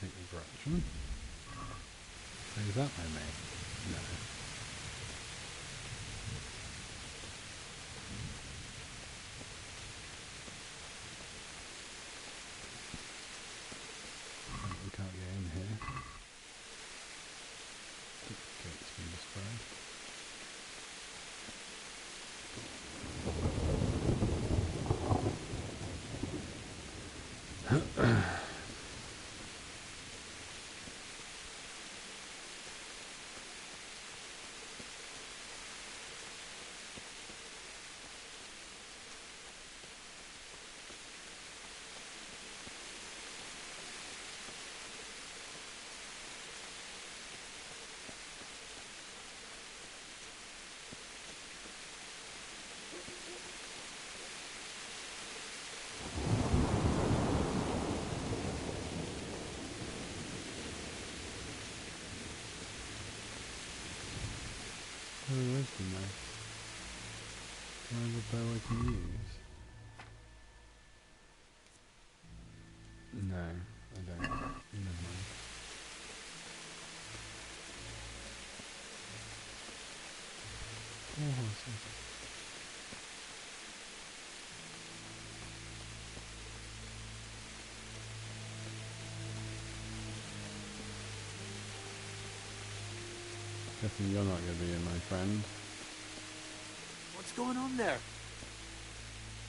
Take the direction. Is that my mate? No. We can't get in here. Gates been destroyed. have a bow I can use? No, I don't. Never mind. Oh, guessing you're not going to be in, my friend. What's going on there?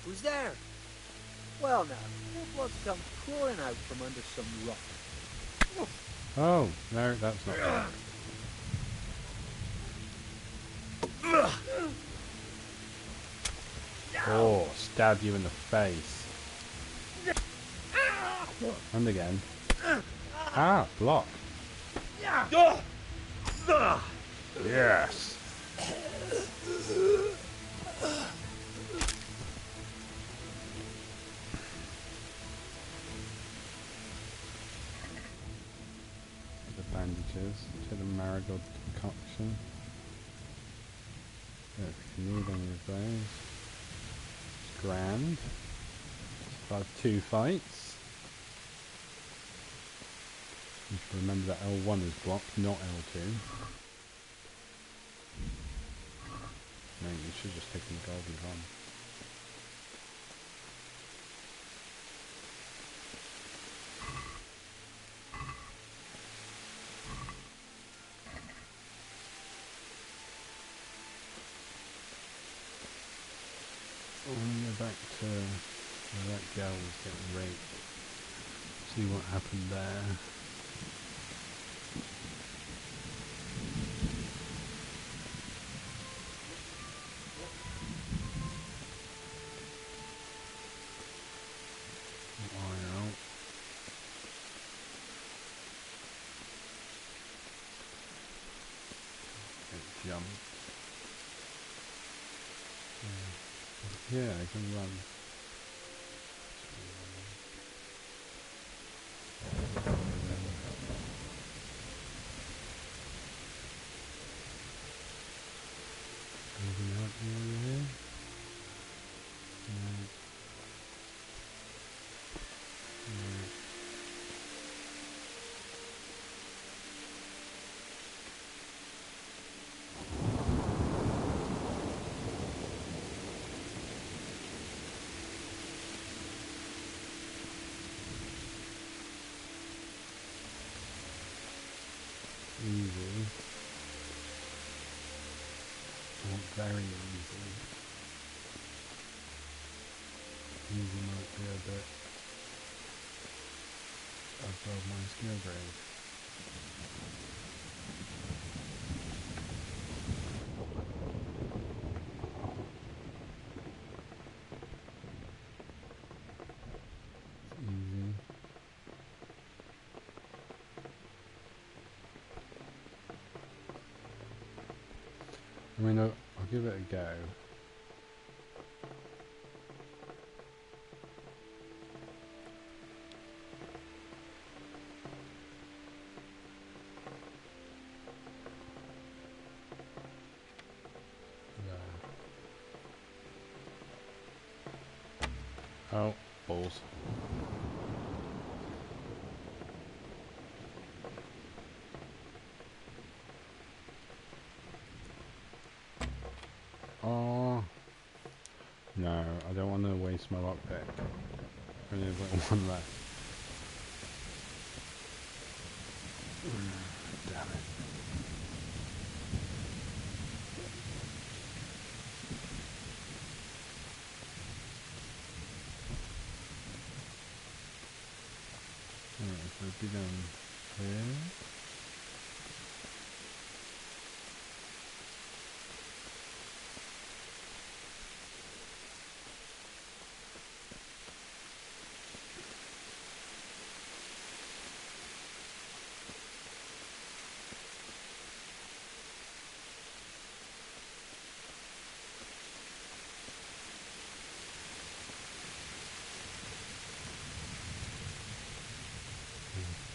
Who's there? Well now, what's come crawling out from under some rock? Oh, no, that's not right. Oh, stab you in the face. And again. Ah, block. Yes. The bandages to the marigold concoction. If you need any of those. It's grand. Survived 2 fights. You should remember that L1 is blocked, not L2. No, you should just take the golden gun. I'm gonna go back to where that gal was getting raped. See what happened there. Jump. Yeah, I can run. Anything happening over here? No. No. Easy. Not very easy. Easy might be a bit above my skill grade. Easy. I mean, I'll give it a go. Oh, balls. Oh. No, I don't want to waste my lockpick. Only have one left. Damn it. Alright, so it'd be down here.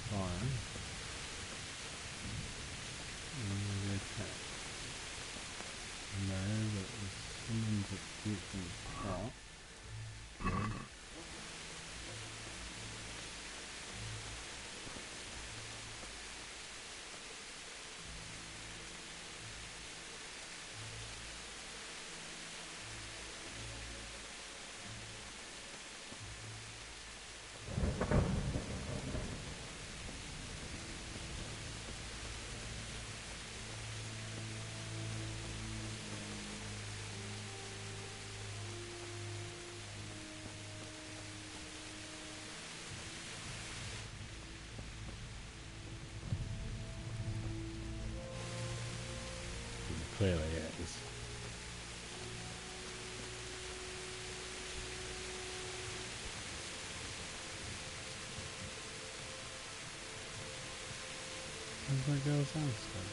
Fine. beautiful part. Good. Clearly it is. Where's that girl's house then?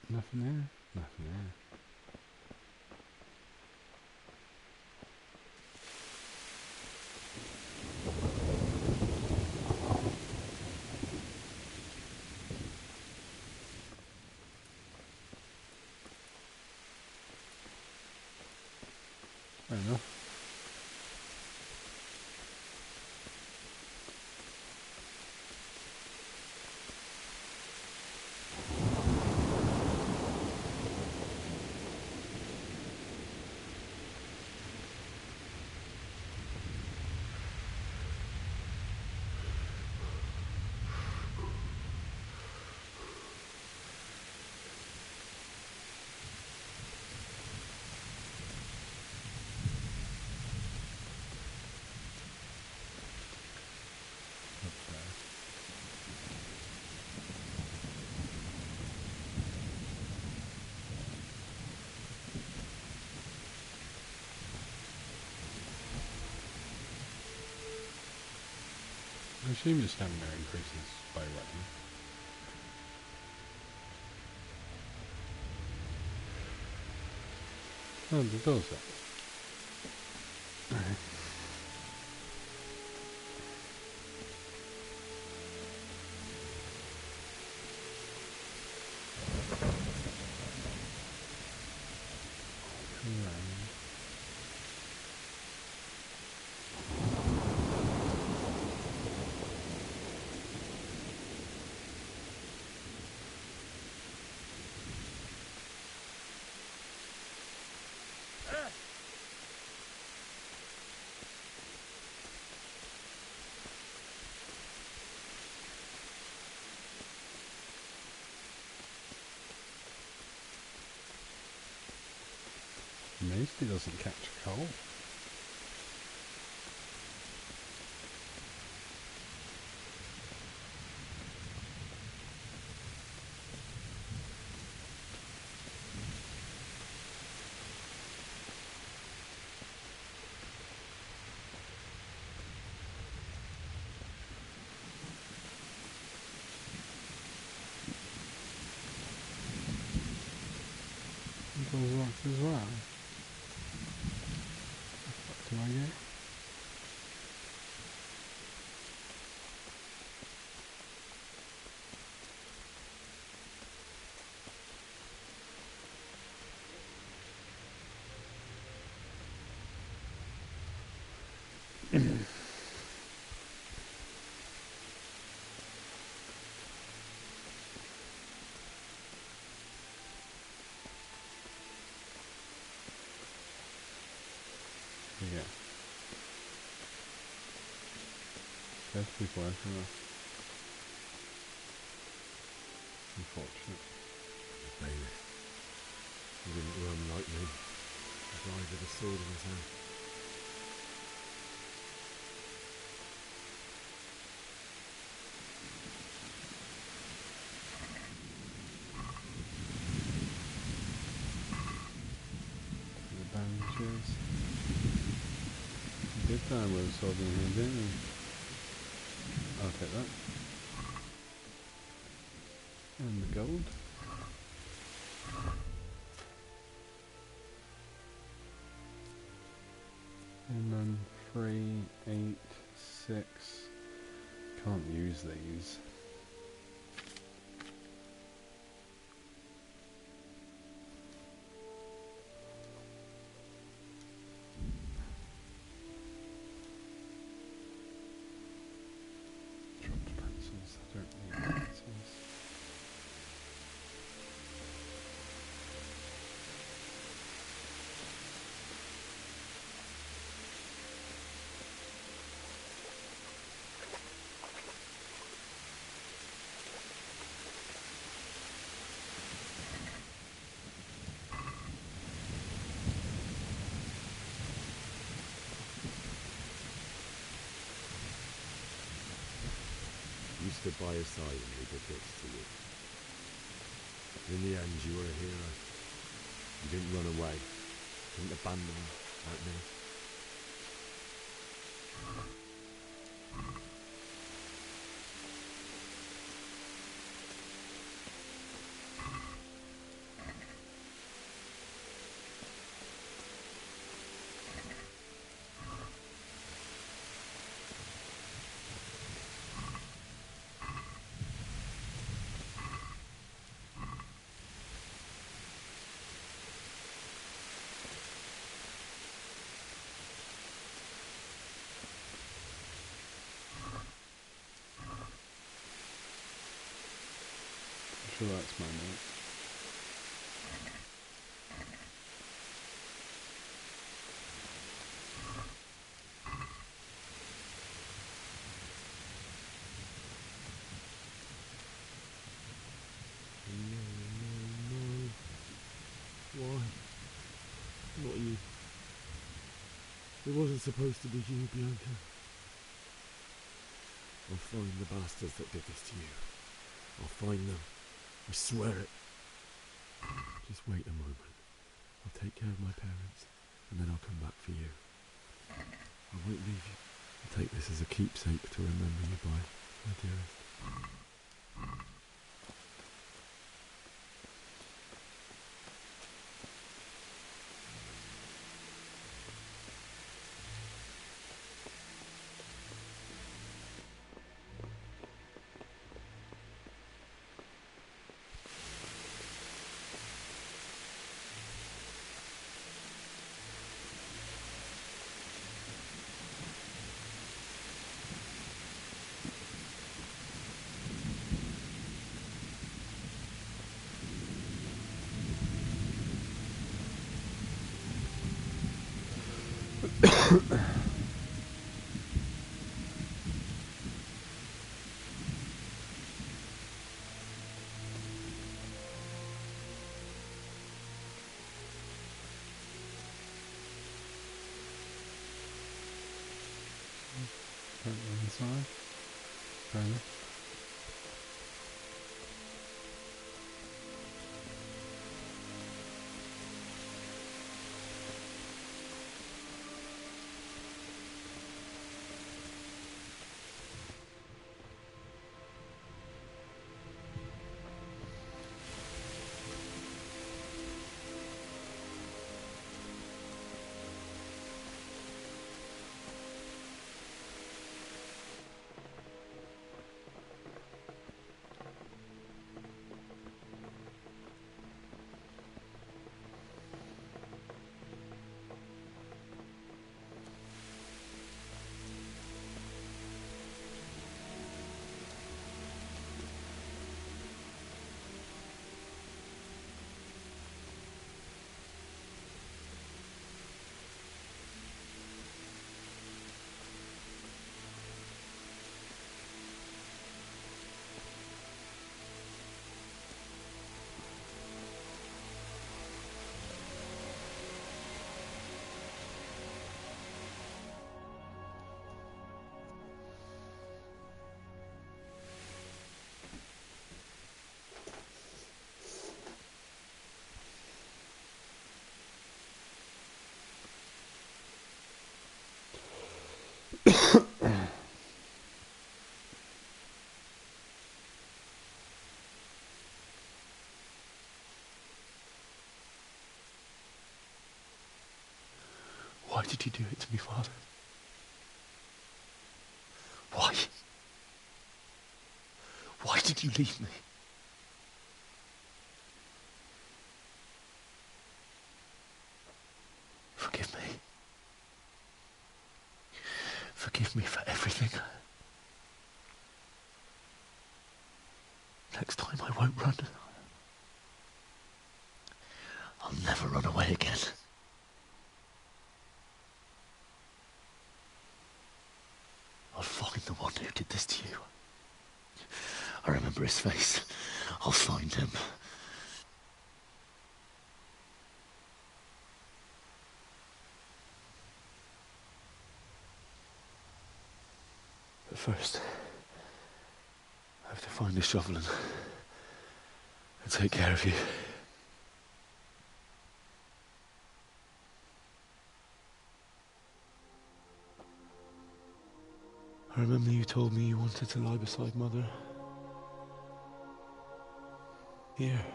Nothing there? Nothing there. Fair enough. I assume your stamina increases by running. Oh, the door's up. Alright. Amazed he doesn't catch a cold. Doors locked as well. What do I get? Yeah. There's people everywhere. Unfortunate. Bailiff. He didn't run like me. He died with a sword in his hand. The bandages. Good time with a sword in hand, didn't he? I'll take that. And the gold. And then 3, 8, 6. Can't use these. Dropped pencils. I don't need pencils. You stood by his side and he did this to you. In the end, you were a hero. You didn't run away. Didn't abandon him like me. I'm sure that's my note. No. Why? Not you. It wasn't supposed to be you, Bianca. I'll find the bastards that did this to you. I'll find them. I swear it. Just wait a moment. I'll take care of my parents, and then I'll come back for you. I won't leave you. I'll take this as a keepsake to remember you by, my dearest. Inside. Fair enough. did you do it to me, Father? Why? Why did you leave me? Forgive me. Forgive me for everything. Next time I won't run. I'll never run away again. I'll find the one who did this to you. I remember his face. I'll find him. But first, I have to find a shovel and take care of you. I remember you told me you wanted to lie beside Mother. Here.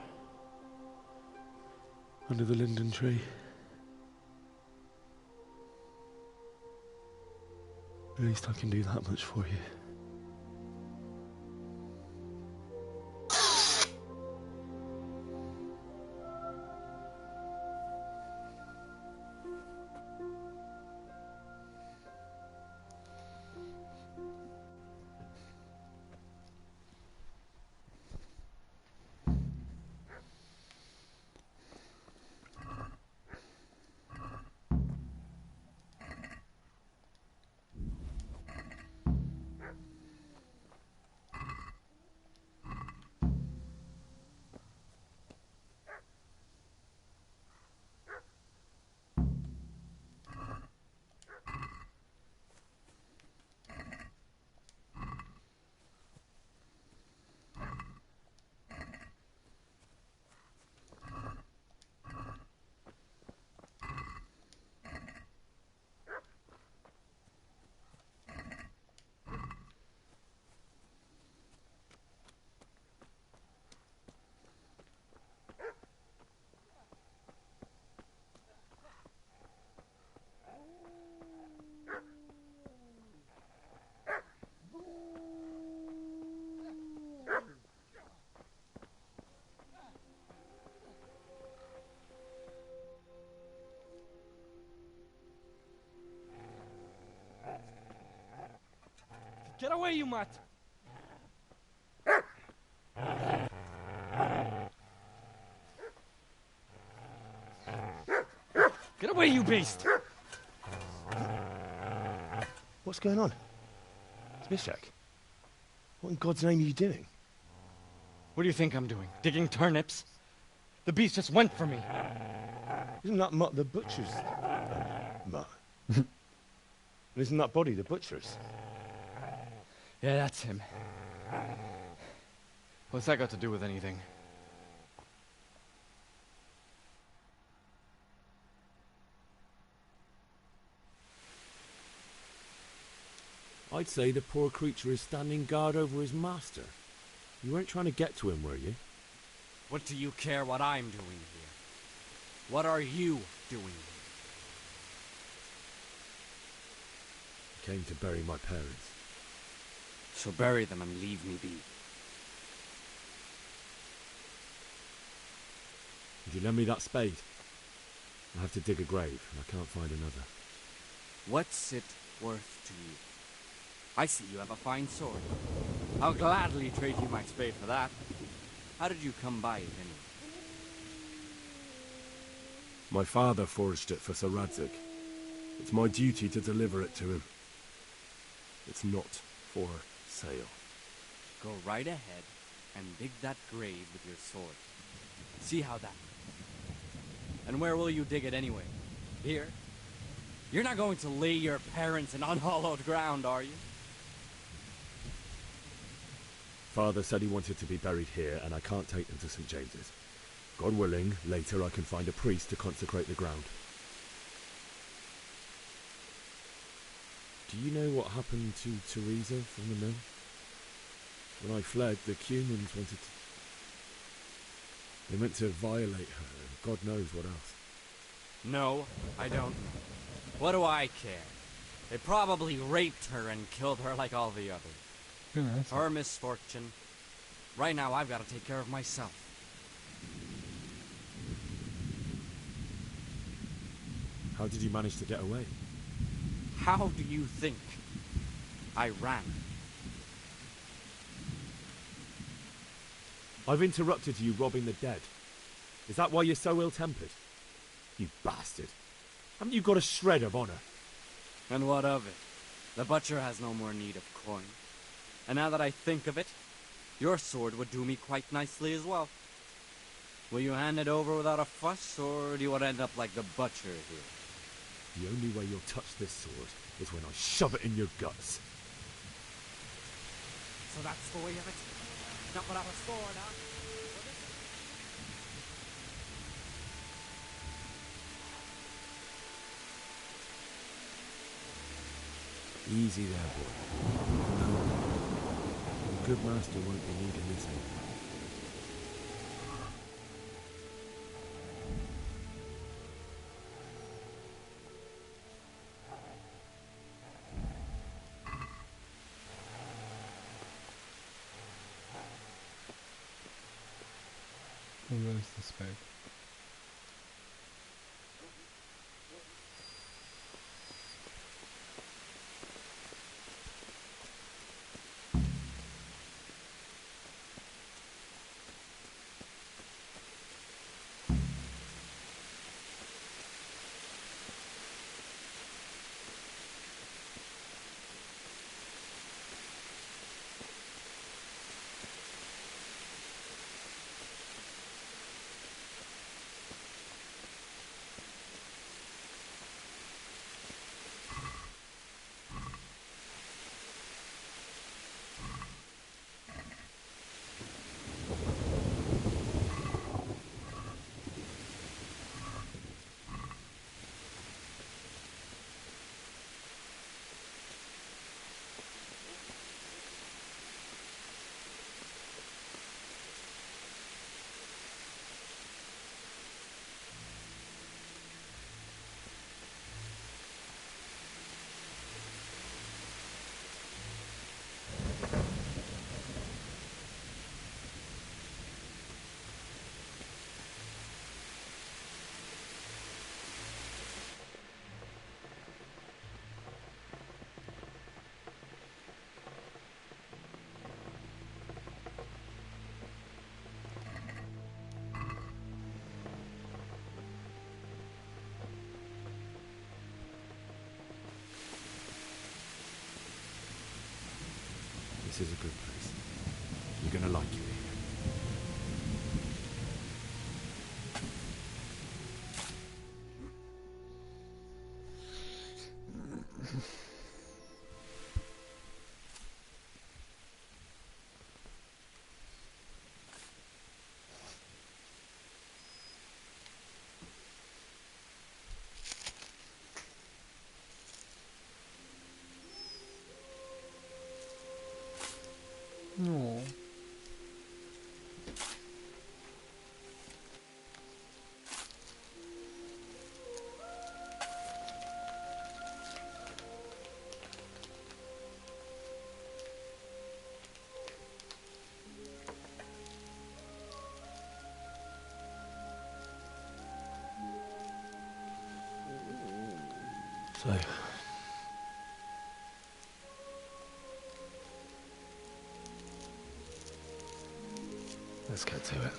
Under the linden tree. At least I can do that much for you. Get away, you mutt! Get away, you beast! What's going on? Smithjack? What in God's name are you doing? What do you think I'm doing? Digging turnips? The beast just went for me. Isn't that Mutt the butcher's? Mutt. Isn't that body the butcher's? Yeah, that's him. What's that got to do with anything? I'd say the poor creature is standing guard over his master. You weren't trying to get to him, were you? What do you care what I'm doing here? What are you doing here? I came to bury my parents. So bury them and leave me be. Would you lend me that spade? I have to dig a grave, and I can't find another. What's it worth to you? I see you have a fine sword. I'll gladly trade you my spade for that. How did you come by it anyway? My father forged it for Sir Radzig. It's my duty to deliver it to him. It's not for sale. Go right ahead and dig that grave with your sword. See how that... And where will you dig it anyway? Here? You're not going to lay your parents in unhallowed ground, are you? Father said he wanted to be buried here, and I can't take them to St. James's. God willing, later I can find a priest to consecrate the ground. Do you know what happened to Teresa from the mill? When I fled, the Cumans wanted to... They meant to violate her, and God knows what else. No, I don't know. What do I care? They probably raped her and killed her like all the others. Goodness. Her misfortune. Right now, I've got to take care of myself. How did you manage to get away? How do you think? I ran. I've interrupted you robbing the dead. Is that why you're so ill-tempered? You bastard. Haven't you got a shred of honor? And what of it? The butcher has no more need of coin. And now that I think of it, your sword would do me quite nicely as well. Will you hand it over without a fuss, or do you want to end up like the butcher here? The only way you'll touch this sword is when I shove it in your guts. So that's the way of it? Not without a sword, huh? Easy there, boy. No. A good master won't be needing this anymore. Oh, there's the spec. This is a good place. You're gonna like it here. No. So, let's get to it.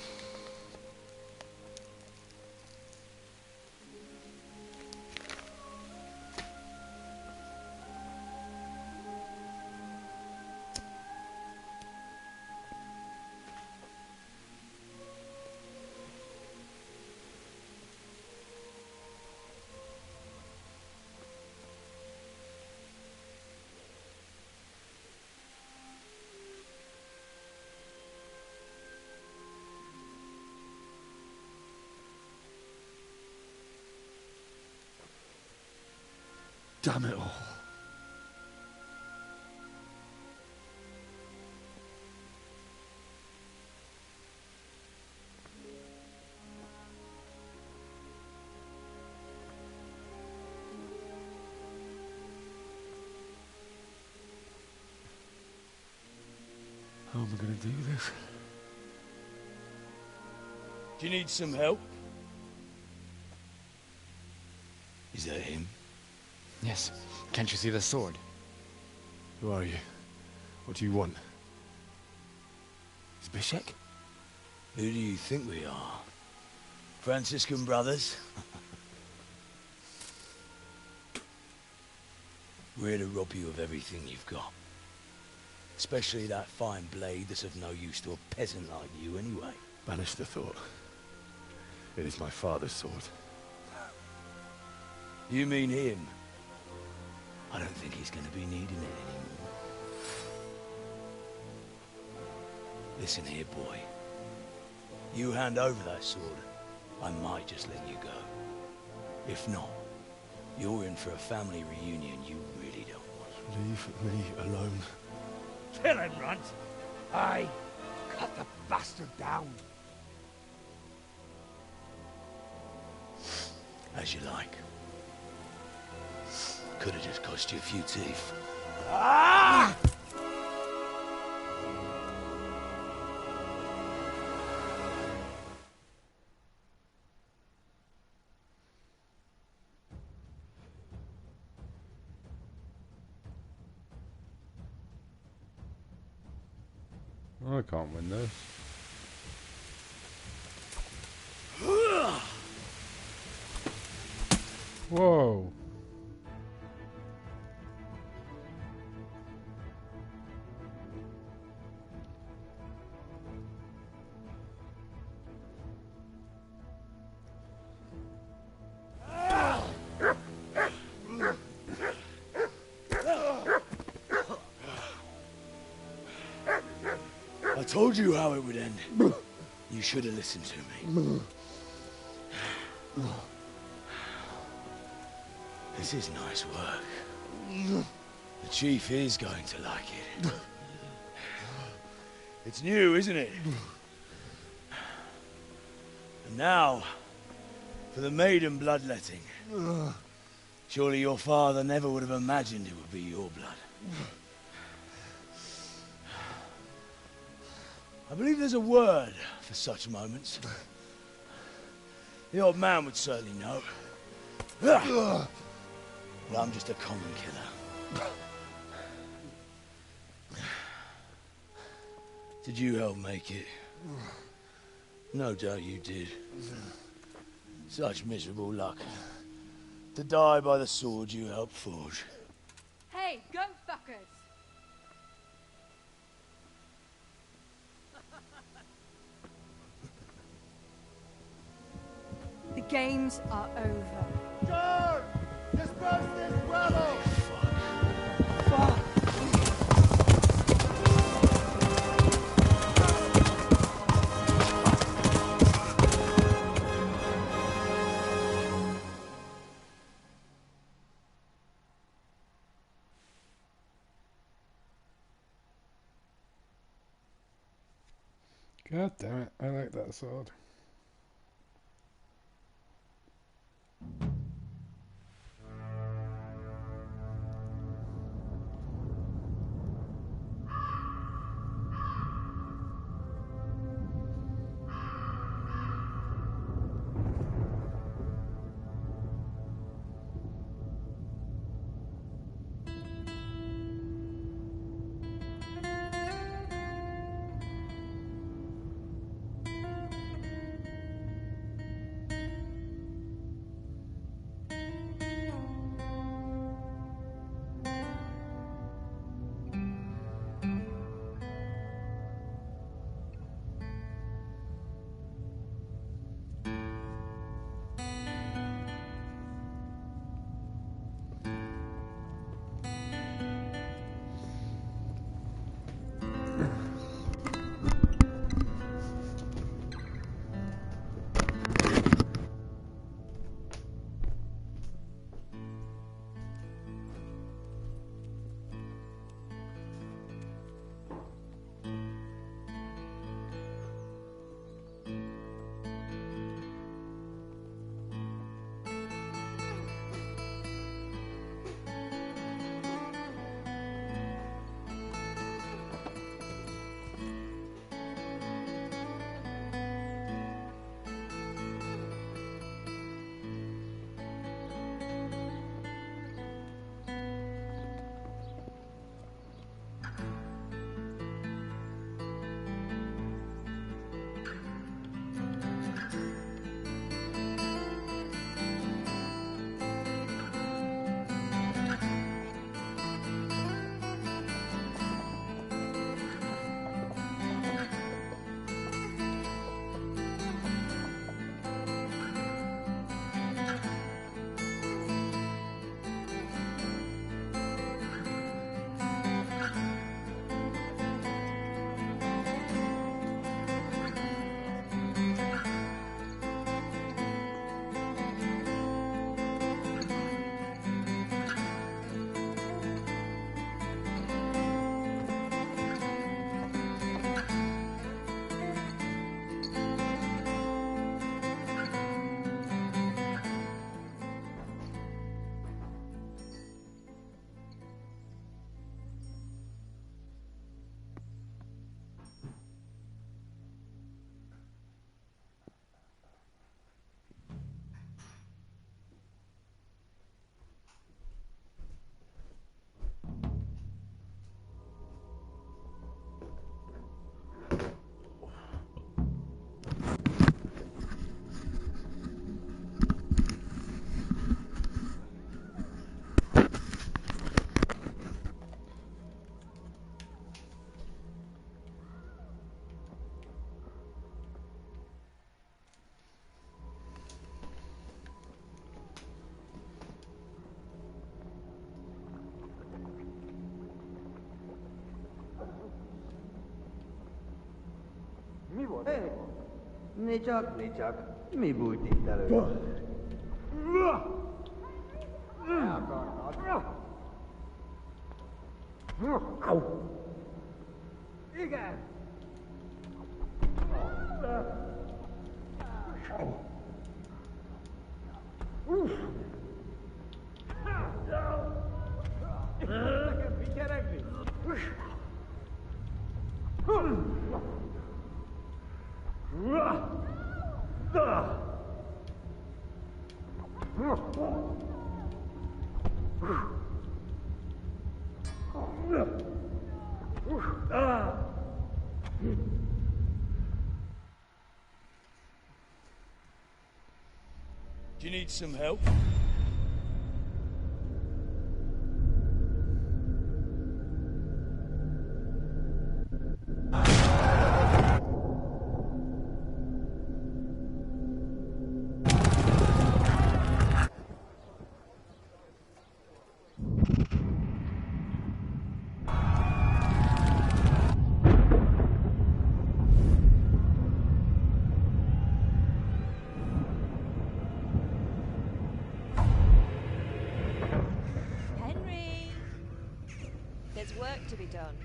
Damn it all. am I going to do this? Do you need some help? Is that him? Yes. Can't you see the sword? Who are you? What do you want? Is Bishek? Who do you think we are? Franciscan brothers? We're here to rob you of everything you've got. Especially that fine blade that's of no use to a peasant like you anyway. Banish the thought. It is my father's sword. You mean him? I don't think he's going to be needing it anymore. Listen here, boy. You hand over that sword, I might just let you go. If not, you're in for a family reunion you really don't want. Leave me alone. Kill him, Runt. Aye. Cut the bastard down. As you like. Could have just cost you a few teeth. Ah! Oh, I can't win this. Whoa. I told you how it would end. You should have listened to me. This is nice work. The chief is going to like it. It's new, isn't it? And now, for the maiden bloodletting. Surely your father never would have imagined it would be your blood. I believe there's a word for such moments. The old man would certainly know. Well, I'm just a common killer. Did you help make it? No doubt you did. Such miserable luck. To die by the sword you helped forge. Hey, go fuckers! The games are over. George! Disperse this rebel! God damn it, I like that sword. Nichak, mi booty tell Igen! Nekem pikeregni! Do you need some help? Henry! There's work to be done.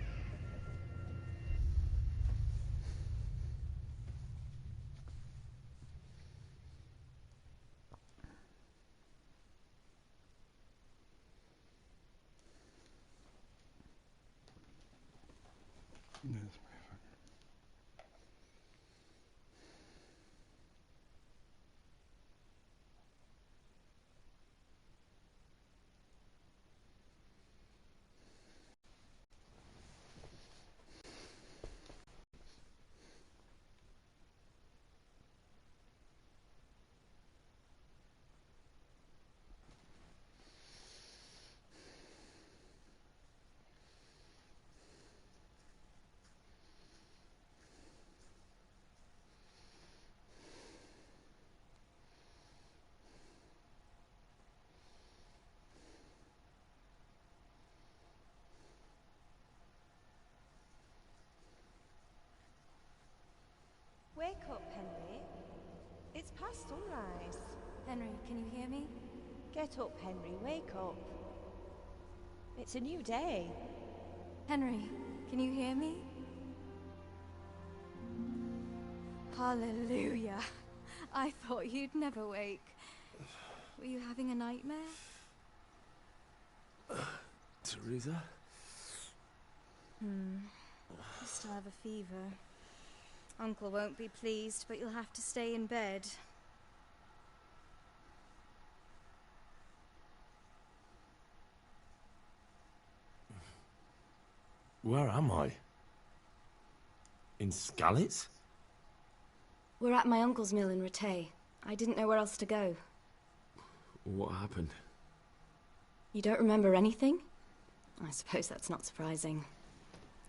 Yes. Wake up, Henry. It's past sunrise. Henry, can you hear me? Get up, Henry. Wake up. It's a new day. Henry, can you hear me? Hallelujah. I thought you'd never wake. Were you having a nightmare? Teresa? You still have a fever. Uncle won't be pleased, but you'll have to stay in bed. Where am I? In Skalitz? We're at my uncle's mill in Rattay. I didn't know where else to go. What happened? You don't remember anything? I suppose that's not surprising.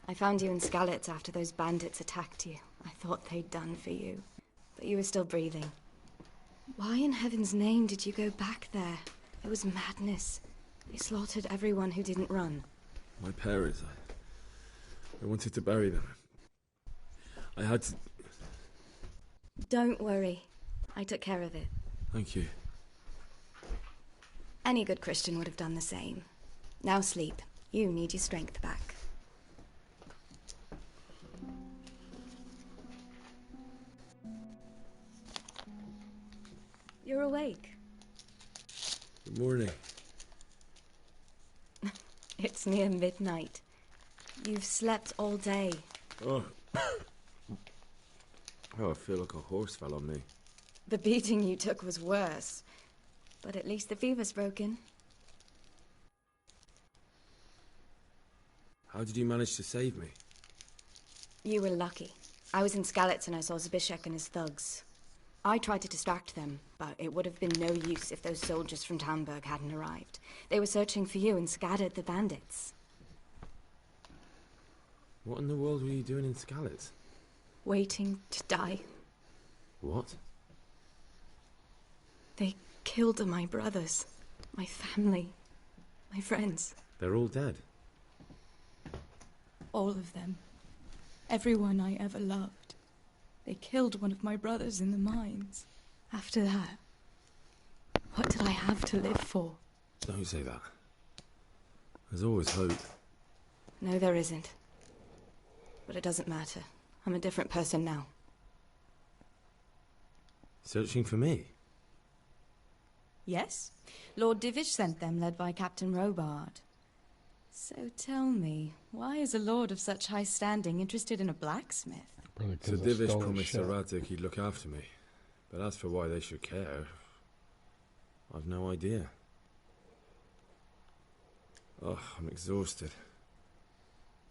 I found you in Skalitz after those bandits attacked you. I thought they'd done for you, but you were still breathing. Why in heaven's name did you go back there? It was madness. They slaughtered everyone who didn't run. My parents, I wanted to bury them. I had to... Don't worry. I took care of it. Thank you. Any good Christian would have done the same. Now sleep. You need your strength back. You're awake. Good morning. It's near midnight. You've slept all day. Oh. Oh, I feel like a horse fell on me. The beating you took was worse. But at least the fever's broken. How did you manage to save me? You were lucky. I was in Skalitz and I saw Zbyszek and his thugs. I tried to distract them, but it would have been no use if those soldiers from Tamburg hadn't arrived. They were searching for you and scattered the bandits. What in the world were you doing in Skalitz? Waiting to die. What? They killed my brothers, my family, my friends. They're all dead. All of them. Everyone I ever loved. They killed one of my brothers in the mines. After that, what did I have to live for? Don't say that. There's always hope. No, there isn't. But it doesn't matter. I'm a different person now. Searching for me? Yes. Lord Divish sent them, led by Captain Robard. So tell me, why is a lord of such high standing interested in a blacksmith? So Divish promised Sir Radzig he'd look after me. But as for why they should care, I've no idea. Oh, I'm exhausted.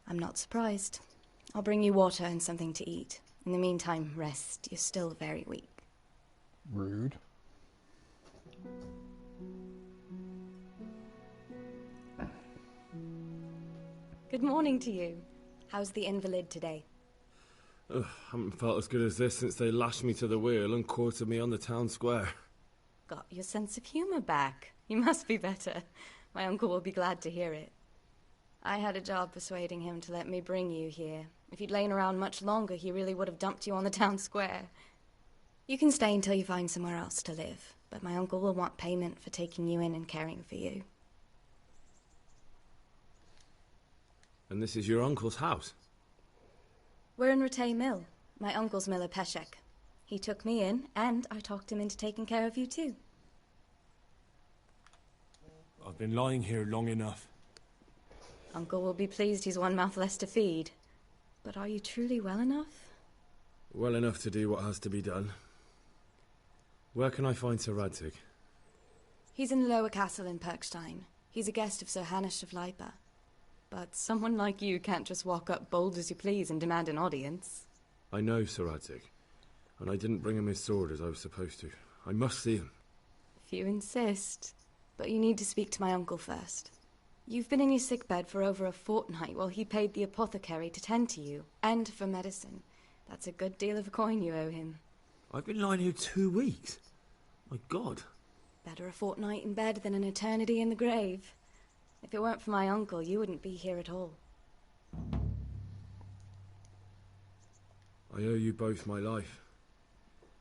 I'm not surprised. I'll bring you water and something to eat. In the meantime, rest. You're still very weak. Rude. Good morning to you. How's the invalid today? Ugh, haven't felt as good as this since they lashed me to the wheel and quartered me on the town square. Got your sense of humor back. You must be better. My uncle will be glad to hear it. I had a job persuading him to let me bring you here. If you'd lain around much longer, he really would have dumped you on the town square. You can stay until you find somewhere else to live, but my uncle will want payment for taking you in and caring for you. And this is your uncle's house? We're in Rattay Mill. My uncle's miller Peshek. He took me in, and I talked him into taking care of you too. I've been lying here long enough. Uncle will be pleased he's one mouth less to feed. But are you truly well enough? Well enough to do what has to be done. Where can I find Sir Radzig? He's in the lower castle in Perkstein. He's a guest of Sir Hanush of Leipa. But someone like you can't just walk up bold as you please and demand an audience. I know Sir Radzig, and I didn't bring him his sword as I was supposed to. I must see him. If you insist. But you need to speak to my uncle first. You've been in your sickbed for over a fortnight while he paid the apothecary to tend to you, and for medicine. That's a good deal of coin you owe him. I've been lying here 2 weeks. My God. Better a fortnight in bed than an eternity in the grave. If it weren't for my uncle, you wouldn't be here at all. I owe you both my life,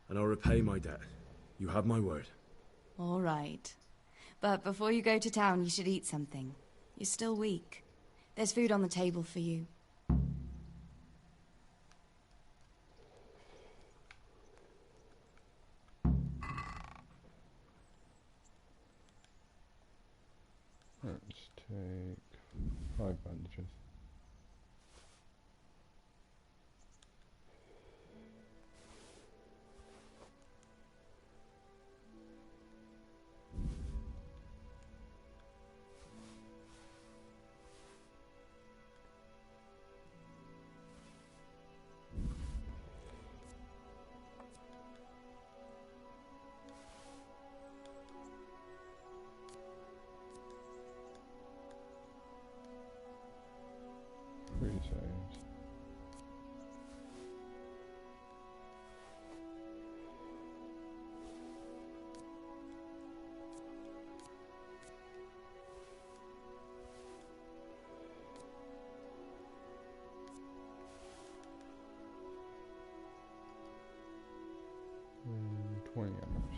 and I'll repay my debt. You have my word. All right. But before you go to town, you should eat something. You're still weak. There's food on the table for you. Let's take 5 bandages. Saves. And 20 hours.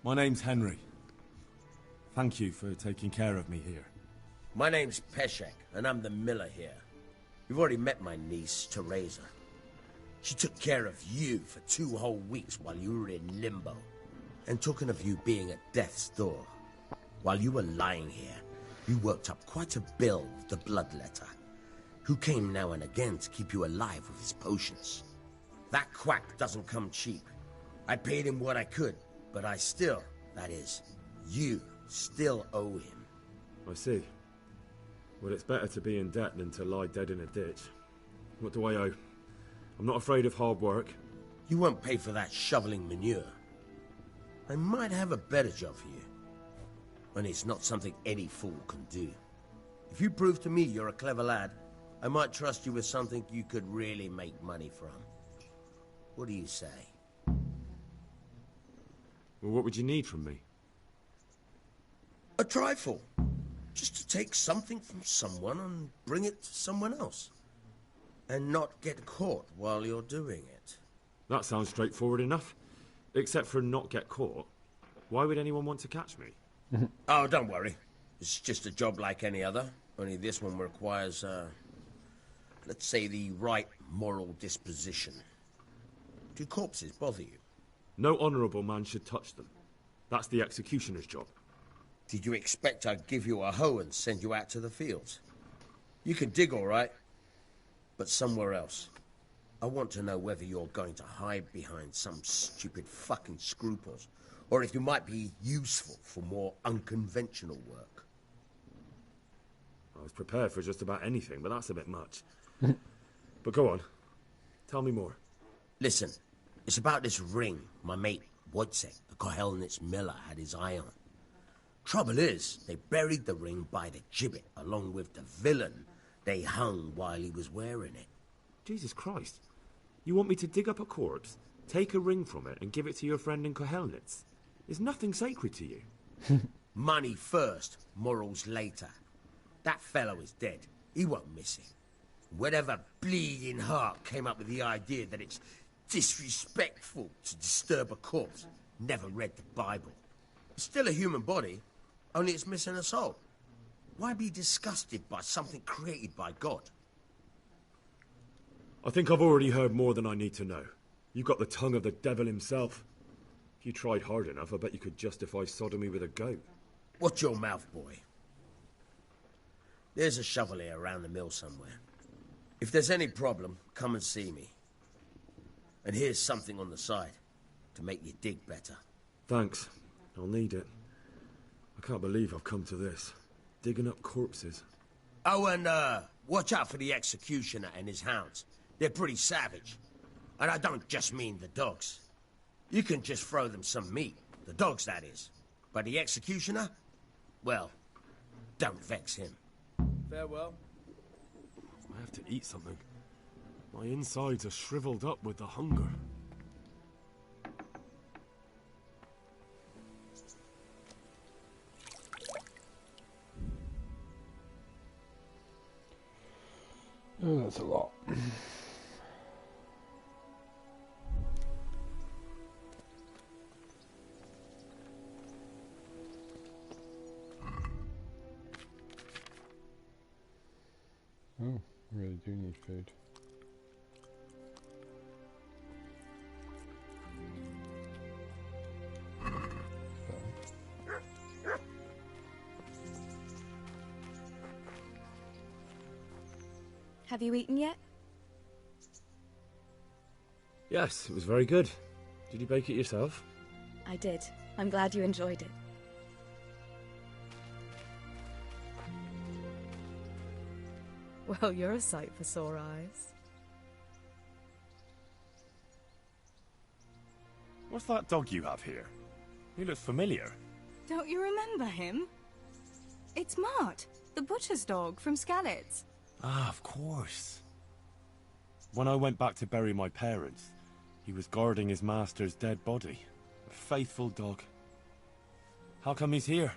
My name's Henry. Thank you for taking care of me here. My name's Peshek, and I'm the miller here. You've already met my niece, Teresa. She took care of you for 2 whole weeks while you were in limbo. And talking of you being at death's door, while you were lying here, you worked up quite a bill with the bloodletter, who came now and again to keep you alive with his potions. That quack doesn't come cheap. I paid him what I could, but I still, that is, you still owe him. I see. Well, it's better to be in debt than to lie dead in a ditch. What do I owe? I'm not afraid of hard work. You won't pay for that shoveling manure. I might have a better job for you. And it's not something any fool can do. If you prove to me you're a clever lad, I might trust you with something you could really make money from. What do you say? Well, what would you need from me? A trifle. Just to take something from someone and bring it to someone else. And not get caught while you're doing it. That sounds straightforward enough. Except for not get caught. Why would anyone want to catch me? Oh, don't worry. It's just a job like any other. Only this one requires, let's say, the right moral disposition. Do corpses bother you? No honourable man should touch them. That's the executioner's job. Did you expect I'd give you a hoe and send you out to the fields? You can dig all right, but somewhere else. I want to know whether you're going to hide behind some stupid fucking scruples, or if you might be useful for more unconventional work. I was prepared for just about anything, but that's a bit much. But go on. Tell me more. Listen, it's about this ring my mate, Wojciech, the Kohelnitz miller, had his eye on. Trouble is, they buried the ring by the gibbet, along with the villain they hung while he was wearing it. Jesus Christ. You want me to dig up a corpse, take a ring from it, and give it to your friend in Kohelnitz? Is nothing sacred to you? Money first, morals later. That fellow is dead. He won't miss it. Whatever bleeding heart came up with the idea that it's disrespectful to disturb a corpse never read the Bible. It's still a human body, only it's missing a soul. Why be disgusted by something created by God? I think I've already heard more than I need to know. You've got the tongue of the devil himself. If you tried hard enough, I bet you could justify sodomy with a goat. Watch your mouth, boy. There's a shovel here around the mill somewhere. If there's any problem, come and see me. And here's something on the side to make you dig better. Thanks. I'll need it. I can't believe I've come to this. Digging up corpses. Oh, and watch out for the executioner and his hounds. They're pretty savage. And I don't just mean the dogs. You can just throw them some meat. The dogs, that is. But the executioner? Well, don't vex him. Farewell. I have to eat something. My insides are shriveled up with the hunger. Oh, that's a lot. Oh, I really do need food. Have you eaten yet? Yes, it was very good. Did you bake it yourself? I did. I'm glad you enjoyed it. Well, you're a sight for sore eyes. What's that dog you have here? He looks familiar. Don't you remember him? It's Mart, the butcher's dog from Skalitz. Ah, of course. When I went back to bury my parents, he was guarding his master's dead body. A faithful dog. How come he's here?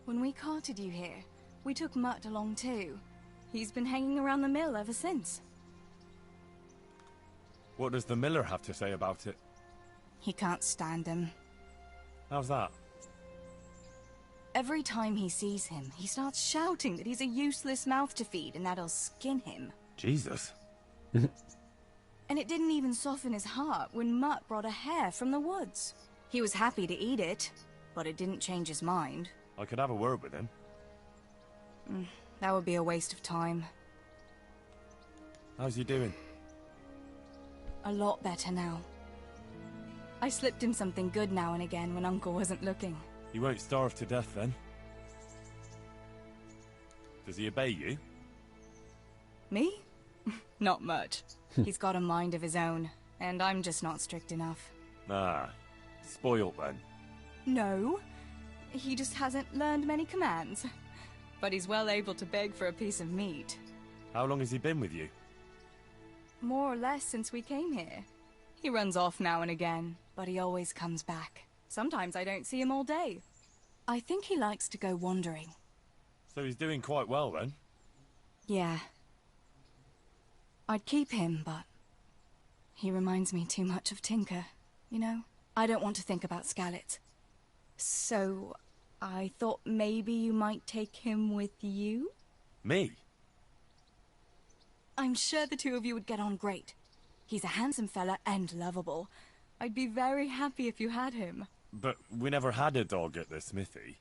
When we carted you here, we took Mutt along too. He's been hanging around the mill ever since. What does the miller have to say about it? He can't stand him. How's that? Every time he sees him, he starts shouting that he's a useless mouth to feed and that he'll skin him. Jesus. And it didn't even soften his heart when Mutt brought a hare from the woods. He was happy to eat it, but it didn't change his mind. I could have a word with him. That would be a waste of time. How's he doing? A lot better now. I slipped him something good now and again when Uncle wasn't looking. He won't starve to death then. Does he obey you? Me? Not much. He's got a mind of his own, and I'm just not strict enough. Ah, spoilt then. No, he just hasn't learned many commands. But he's well able to beg for a piece of meat. How long has he been with you? More or less since we came here. He runs off now and again, but he always comes back. Sometimes I don't see him all day. I think he likes to go wandering. So he's doing quite well then? Yeah. I'd keep him, but he reminds me too much of Tinker, you know? I don't want to think about Skalitz. So I thought maybe you might take him with you? Me? I'm sure the two of you would get on great. He's a handsome fella and lovable. I'd be very happy if you had him. But we never had a dog at the smithy.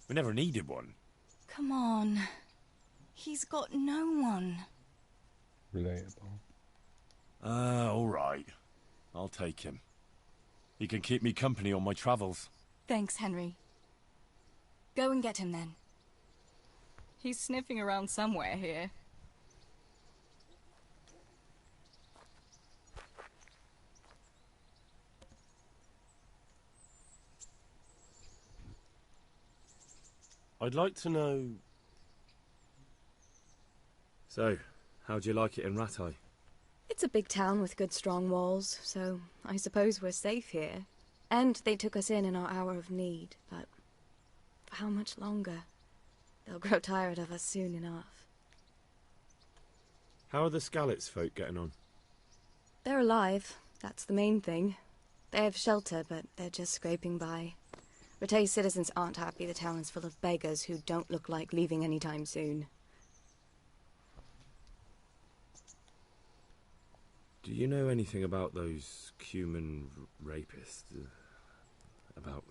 We never needed one. Come on. He's got no one. Relatable. All right. I'll take him. He can keep me company on my travels. Thanks, Henry. Go and get him then. He's sniffing around somewhere here. I'd like to know... So, how'd you like it in Rattay? It's a big town with good strong walls, so I suppose we're safe here. And they took us in our hour of need, but for how much longer? They'll grow tired of us soon enough. How are the Skalitz folk getting on? They're alive, that's the main thing. They have shelter, but they're just scraping by. Rattay's citizens aren't happy the town is full of beggars who don't look like leaving anytime soon. Do you know anything about those human rapists? About...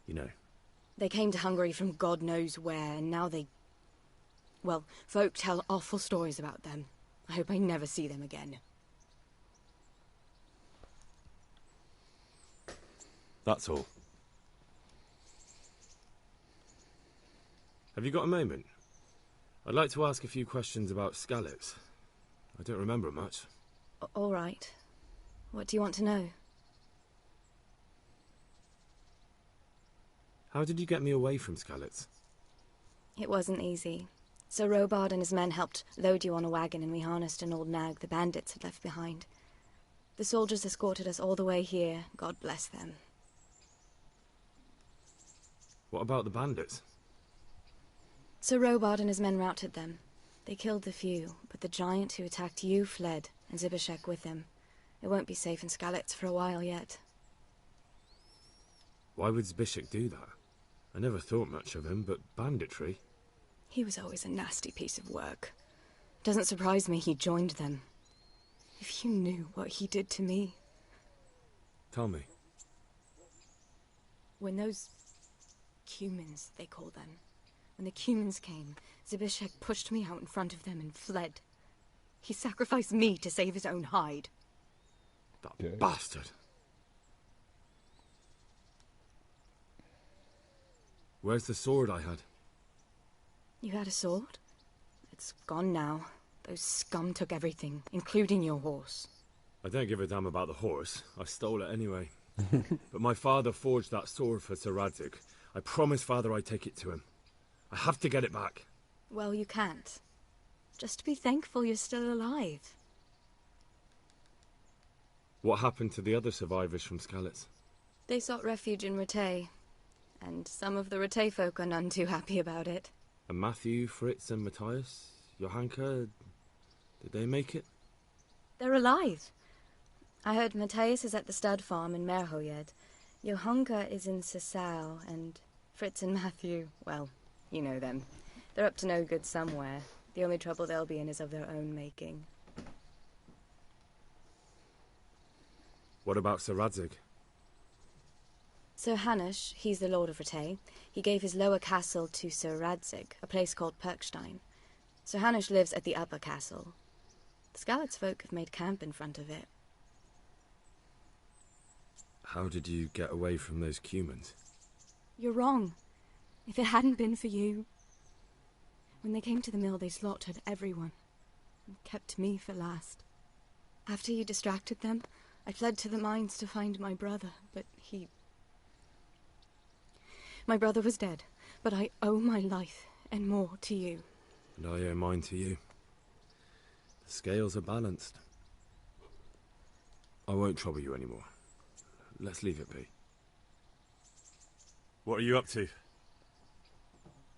you know. They came to Hungary from God knows where, and now they... Well, folk tell awful stories about them. I hope I never see them again. That's all. Have you got a moment? I'd like to ask a few questions about Skalitz. I don't remember much. All right. What do you want to know? How did you get me away from Skalitz? It wasn't easy. Sir Robard and his men helped load you on a wagon and we harnessed an old nag the bandits had left behind. The soldiers escorted us all the way here, God bless them. What about the bandits? Sir Robard and his men routed them. They killed the few, but the giant who attacked you fled, and Zibishek with him. It won't be safe in Skalitz for a while yet. Why would Zbyszek do that? I never thought much of him, but banditry? He was always a nasty piece of work. Doesn't surprise me he joined them. If you knew what he did to me. Tell me. When those... Cumans, they call them. When the Cumans came, Zbyszek pushed me out in front of them and fled. He sacrificed me to save his own hide. That bastard. Where's the sword I had? You had a sword? It's gone now. Those scum took everything, including your horse. I don't give a damn about the horse. I stole it anyway. But my father forged that sword for Sir Radzik. I promised Father I'd take it to him. I have to get it back. Well, you can't. Just be thankful you're still alive. What happened to the other survivors from Skalitz? They sought refuge in Rattay, and some of the Rattay folk are none too happy about it. And Matthew, Fritz and Matthias? Johanka? Did they make it? They're alive. I heard Matthias is at the stud farm in Merhojed. Johanka is in Sasau, and Fritz and Matthew, well, you know them. They're up to no good somewhere. The only trouble they'll be in is of their own making. What about Sir Radzig? Sir Hanush, he's the Lord of Rattay. He gave his lower castle to Sir Radzig, a place called Perkstein. Sir Hanush lives at the upper castle. The Skalitz folk have made camp in front of it. How did you get away from those Cumans? You're wrong. If it hadn't been for you... When they came to the mill, they slaughtered everyone. And kept me for last. After you distracted them, I fled to the mines to find my brother, but he... My brother was dead, but I owe my life and more to you. And I owe mine to you. The scales are balanced. I won't trouble you anymore. Let's leave it be. What are you up to?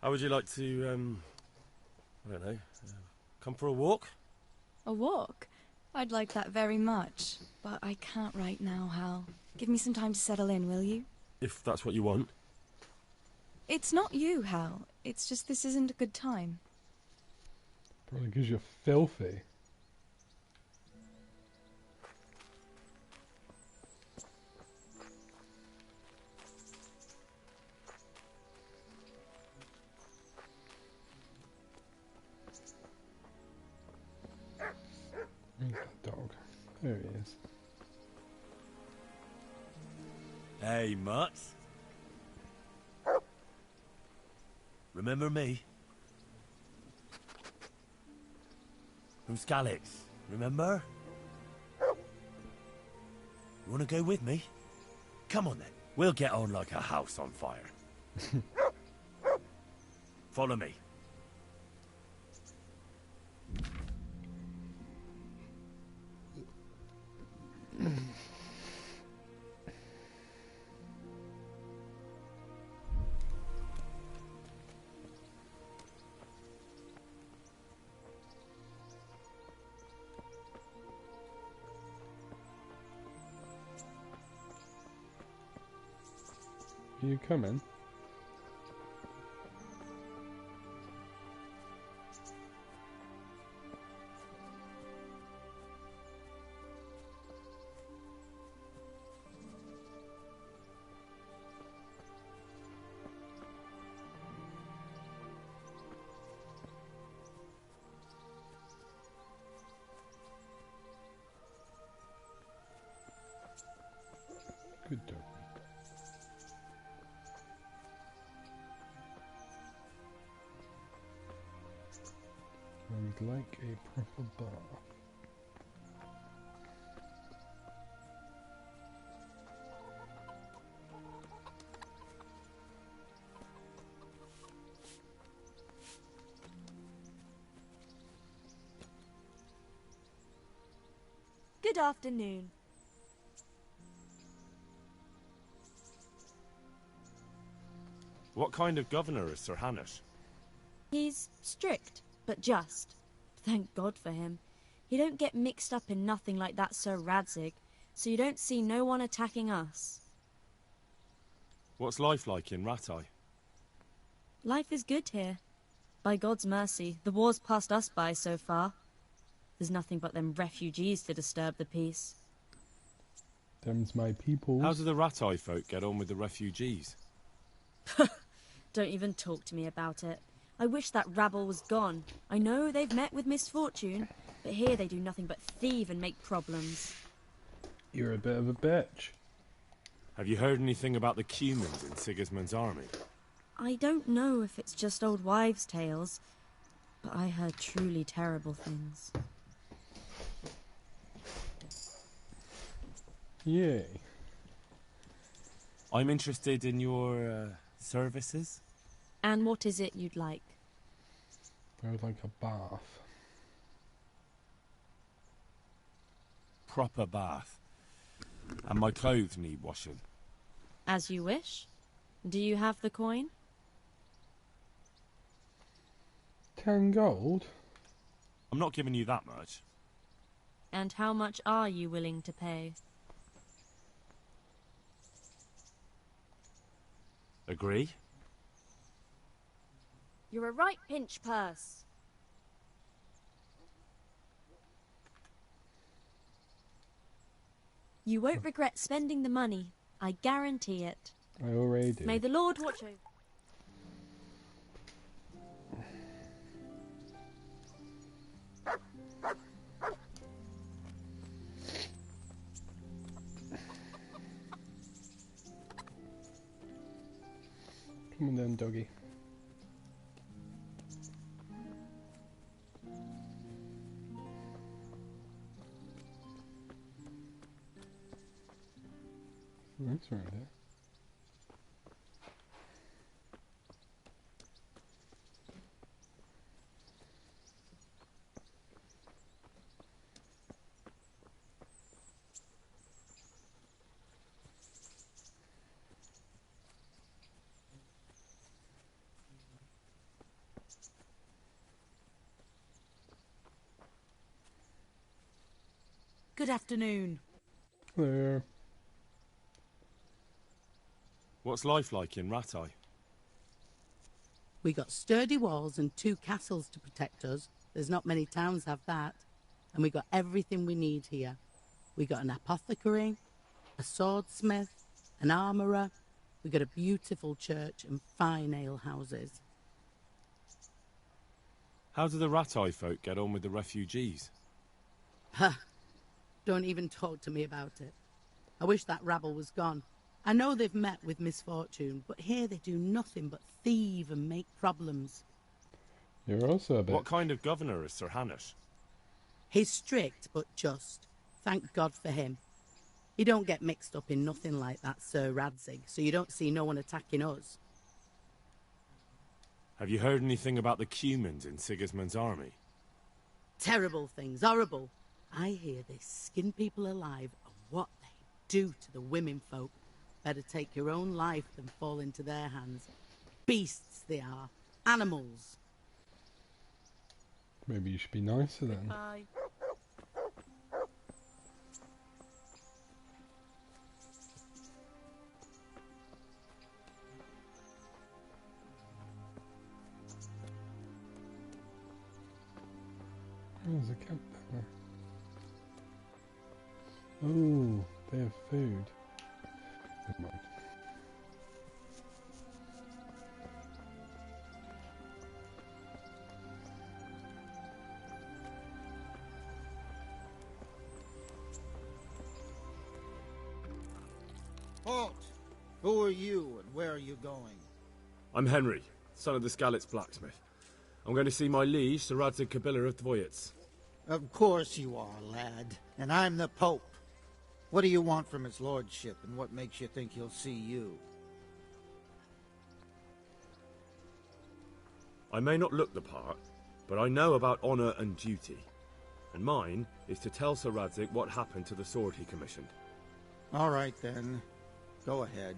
How would you like to, I don't know, come for a walk? A walk? I'd like that very much, but I can't right now, Hal. Give me some time to settle in, will you? If that's what you want. It's not you, Hal. It's just this isn't a good time. Probably because you're filthy. Where's that dog? There he is. Hey, Mutt. Remember me? From Skalitz, remember? You wanna go with me? Come on then, we'll get on like a house on fire. Follow me. Are you coming? Good dog. I would like a proper bath. Good afternoon. What kind of governor is Sir Hanush? He's strict, but just. Thank God for him. He don't get mixed up in nothing like that Sir Radzig, so you don't see no one attacking us. What's life like in Rattay? Life is good here. By God's mercy, the war's passed us by so far. There's nothing but them refugees to disturb the peace. Them's my people. How do the Rattay folk get on with the refugees? Don't even talk to me about it. I wish that rabble was gone. I know they've met with misfortune, but here they do nothing but thieve and make problems. You're a bit of a bitch. Have you heard anything about the Cumans in Sigismund's army? I don't know if it's just old wives' tales, but I heard truly terrible things. Yay. I'm interested in your services. And what is it you'd like? I would like a bath. Proper bath. And my clothes need washing. As you wish. Do you have the coin? 10 gold? I'm not giving you that much. And how much are you willing to pay? Agree? You're a right pinch purse. You won't regret spending the money. I guarantee it. I already do. May the Lord watch over. Come on then, doggy. That's right there. Good afternoon. There. What's life like in Rattay? We got sturdy walls and 2 castles to protect us. There's not many towns have that. And we got everything we need here. We got an apothecary, a swordsmith, an armourer. We got a beautiful church and fine ale houses. How do the Rattay folk get on with the refugees? Ha! Don't even talk to me about it. I wish that rabble was gone. I know they've met with misfortune, but here they do nothing but thieve and make problems. You're also a bit... What kind of governor is Sir Hanush? He's strict, but just. Thank God for him. He don't get mixed up in nothing like that Sir Radzig, so you don't see no one attacking us. Have you heard anything about the Cumans in Sigismund's army? Terrible things, horrible. I hear they skin people alive, and what they do to the women folk. Better take your own life than fall into their hands. Beasts they are. Animals. Maybe you should be nicer then. Bye. There's a camp there. Oh, they have food. Never mind. Halt! Who are you and where are you going? I'm Henry, son of the Skalitz blacksmith. I'm going to see my liege, Sir Radzig Kabiller of Dvoyets. Of course you are, lad. And I'm the Pope. What do you want from his lordship, and what makes you think he'll see you? I may not look the part, but I know about honour and duty. And mine is to tell Sir Radzig what happened to the sword he commissioned. All right, then. Go ahead.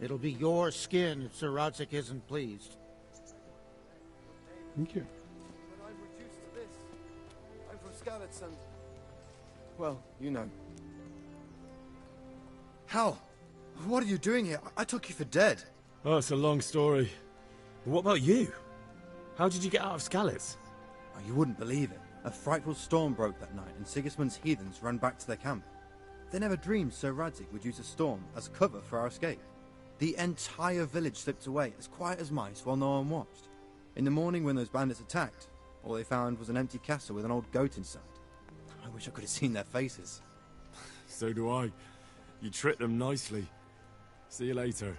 It'll be your skin if Sir Radzig isn't pleased. Thank you. But I'm reduced to this. I'm from Skalitz and... well, you know. Hal! What are you doing here? I took you for dead. Oh, it's a long story. But what about you? How did you get out of Skalitz? Oh, you wouldn't believe it. A frightful storm broke that night and Sigismund's heathens ran back to their camp. They never dreamed Sir Radzig would use a storm as cover for our escape. The entire village slipped away as quiet as mice while no one watched. In the morning when those bandits attacked, all they found was an empty castle with an old goat inside. I wish I could have seen their faces. So do I. You tricked them nicely. See you later.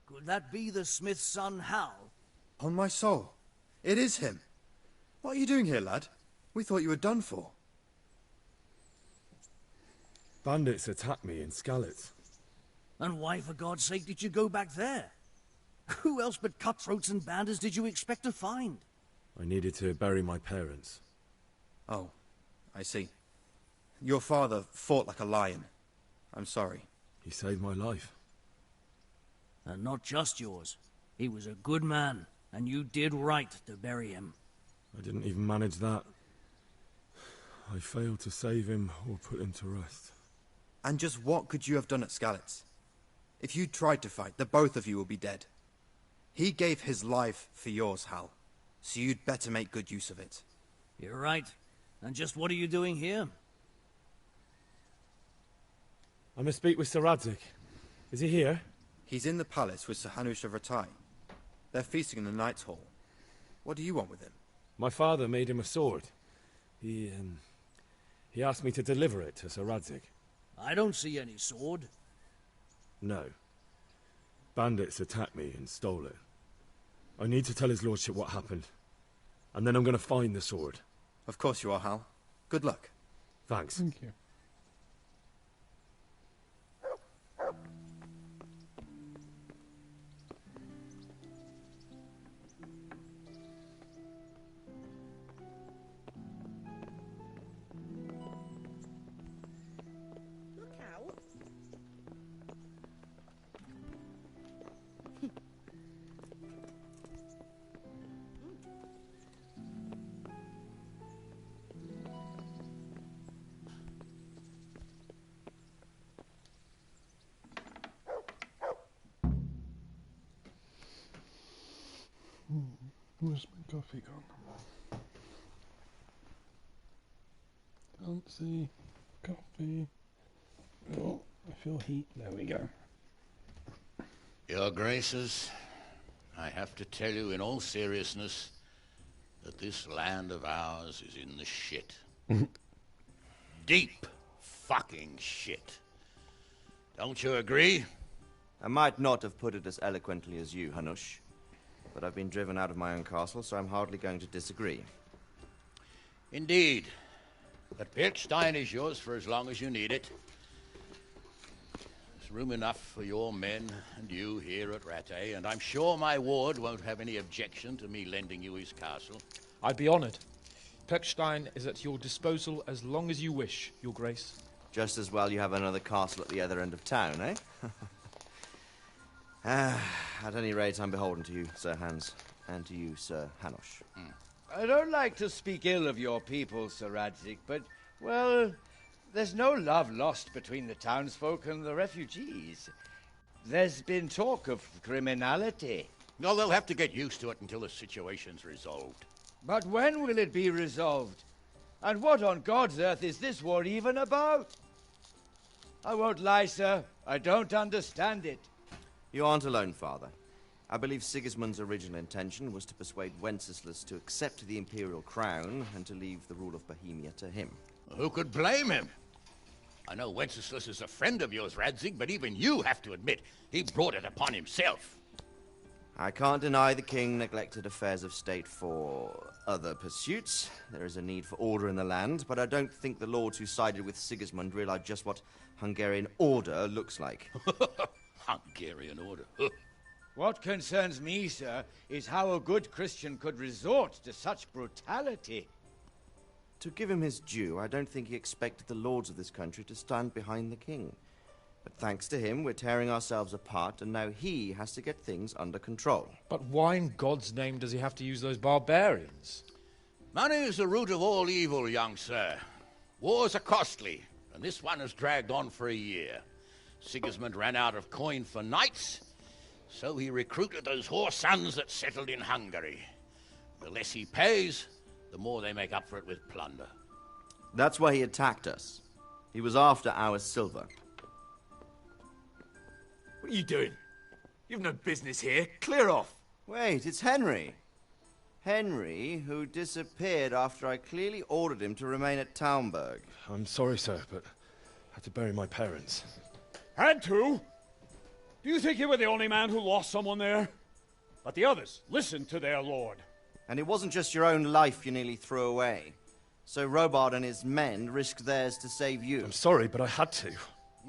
Could that be the smith's son, Hal? On my soul. It is him. What are you doing here, lad? We thought you were done for. Bandits attacked me in Skalitz. And why, for God's sake, did you go back there? Who else but cutthroats and bandits did you expect to find? I needed to bury my parents. Oh, I see. Your father fought like a lion. I'm sorry. He saved my life. And not just yours. He was a good man, and you did right to bury him. I didn't even manage that. I failed to save him or put him to rest. And just what could you have done at Skalitz? If you tried to fight, the both of you will be dead. He gave his life for yours, Hal. So you'd better make good use of it. You're right. And just what are you doing here? I must speak with Sir Radzig. Is he here? He's in the palace with Sir Hanush of Rattay. They're feasting in the Knight's Hall. What do you want with him? My father made him a sword. He asked me to deliver it to Sir Radzig. I don't see any sword. No. Bandits attacked me and stole it. I need to tell his lordship what happened. And then I'm going to find the sword. Of course you are, Hal. Good luck. Thanks. Thank you. Where's my coffee gone? Don't see coffee. Oh, I feel heat. There we go. Your Graces, I have to tell you in all seriousness that this land of ours is in the shit. Deep fucking shit. Don't you agree? I might not have put it as eloquently as you, Hanush, but I've been driven out of my own castle, so I'm hardly going to disagree. Indeed. But Pilchstein is yours for as long as you need it. There's room enough for your men and you here at Rattay, and I'm sure my ward won't have any objection to me lending you his castle. I'd be honored. Pechstein is at your disposal as long as you wish, Your Grace. Just as well you have another castle at the other end of town, eh? At any rate, I'm beholden to you, Sir Hans, and to you, Sir Hanush. I don't like to speak ill of your people, Sir Radzig, but, well, there's no love lost between the townsfolk and the refugees. There's been talk of criminality. No, they'll have to get used to it until the situation's resolved. But when will it be resolved? And what on God's earth is this war even about? I won't lie, sir. I don't understand it. You aren't alone, Father. I believe Sigismund's original intention was to persuade Wenceslas to accept the imperial crown and to leave the rule of Bohemia to him. Who could blame him? I know Wenceslas is a friend of yours, Radzig, but even you have to admit he brought it upon himself. I can't deny the king neglected affairs of state for other pursuits. There is a need for order in the land, but I don't think the lords who sided with Sigismund realized just what Hungarian order looks like. Hungarian order? What concerns me, sir, is how a good Christian could resort to such brutality. To give him his due, I don't think he expected the lords of this country to stand behind the king. But thanks to him, we're tearing ourselves apart, and now he has to get things under control. But why in God's name does he have to use those barbarians? Money is the root of all evil, young sir. Wars are costly, and this one has dragged on for a year. Sigismund ran out of coin for knights, so he recruited those whore sons that settled in Hungary. The less he pays, the more they make up for it with plunder. That's why he attacked us. He was after our silver. What are you doing? You've no business here. Clear off. Wait, it's Henry. Henry, who disappeared after I clearly ordered him to remain at Taumberg. I'm sorry, sir, but I had to bury my parents. Had to? Do you think you were the only man who lost someone there? But the others listened to their lord. And it wasn't just your own life you nearly threw away. So Robard and his men risked theirs to save you. I'm sorry, but I had to.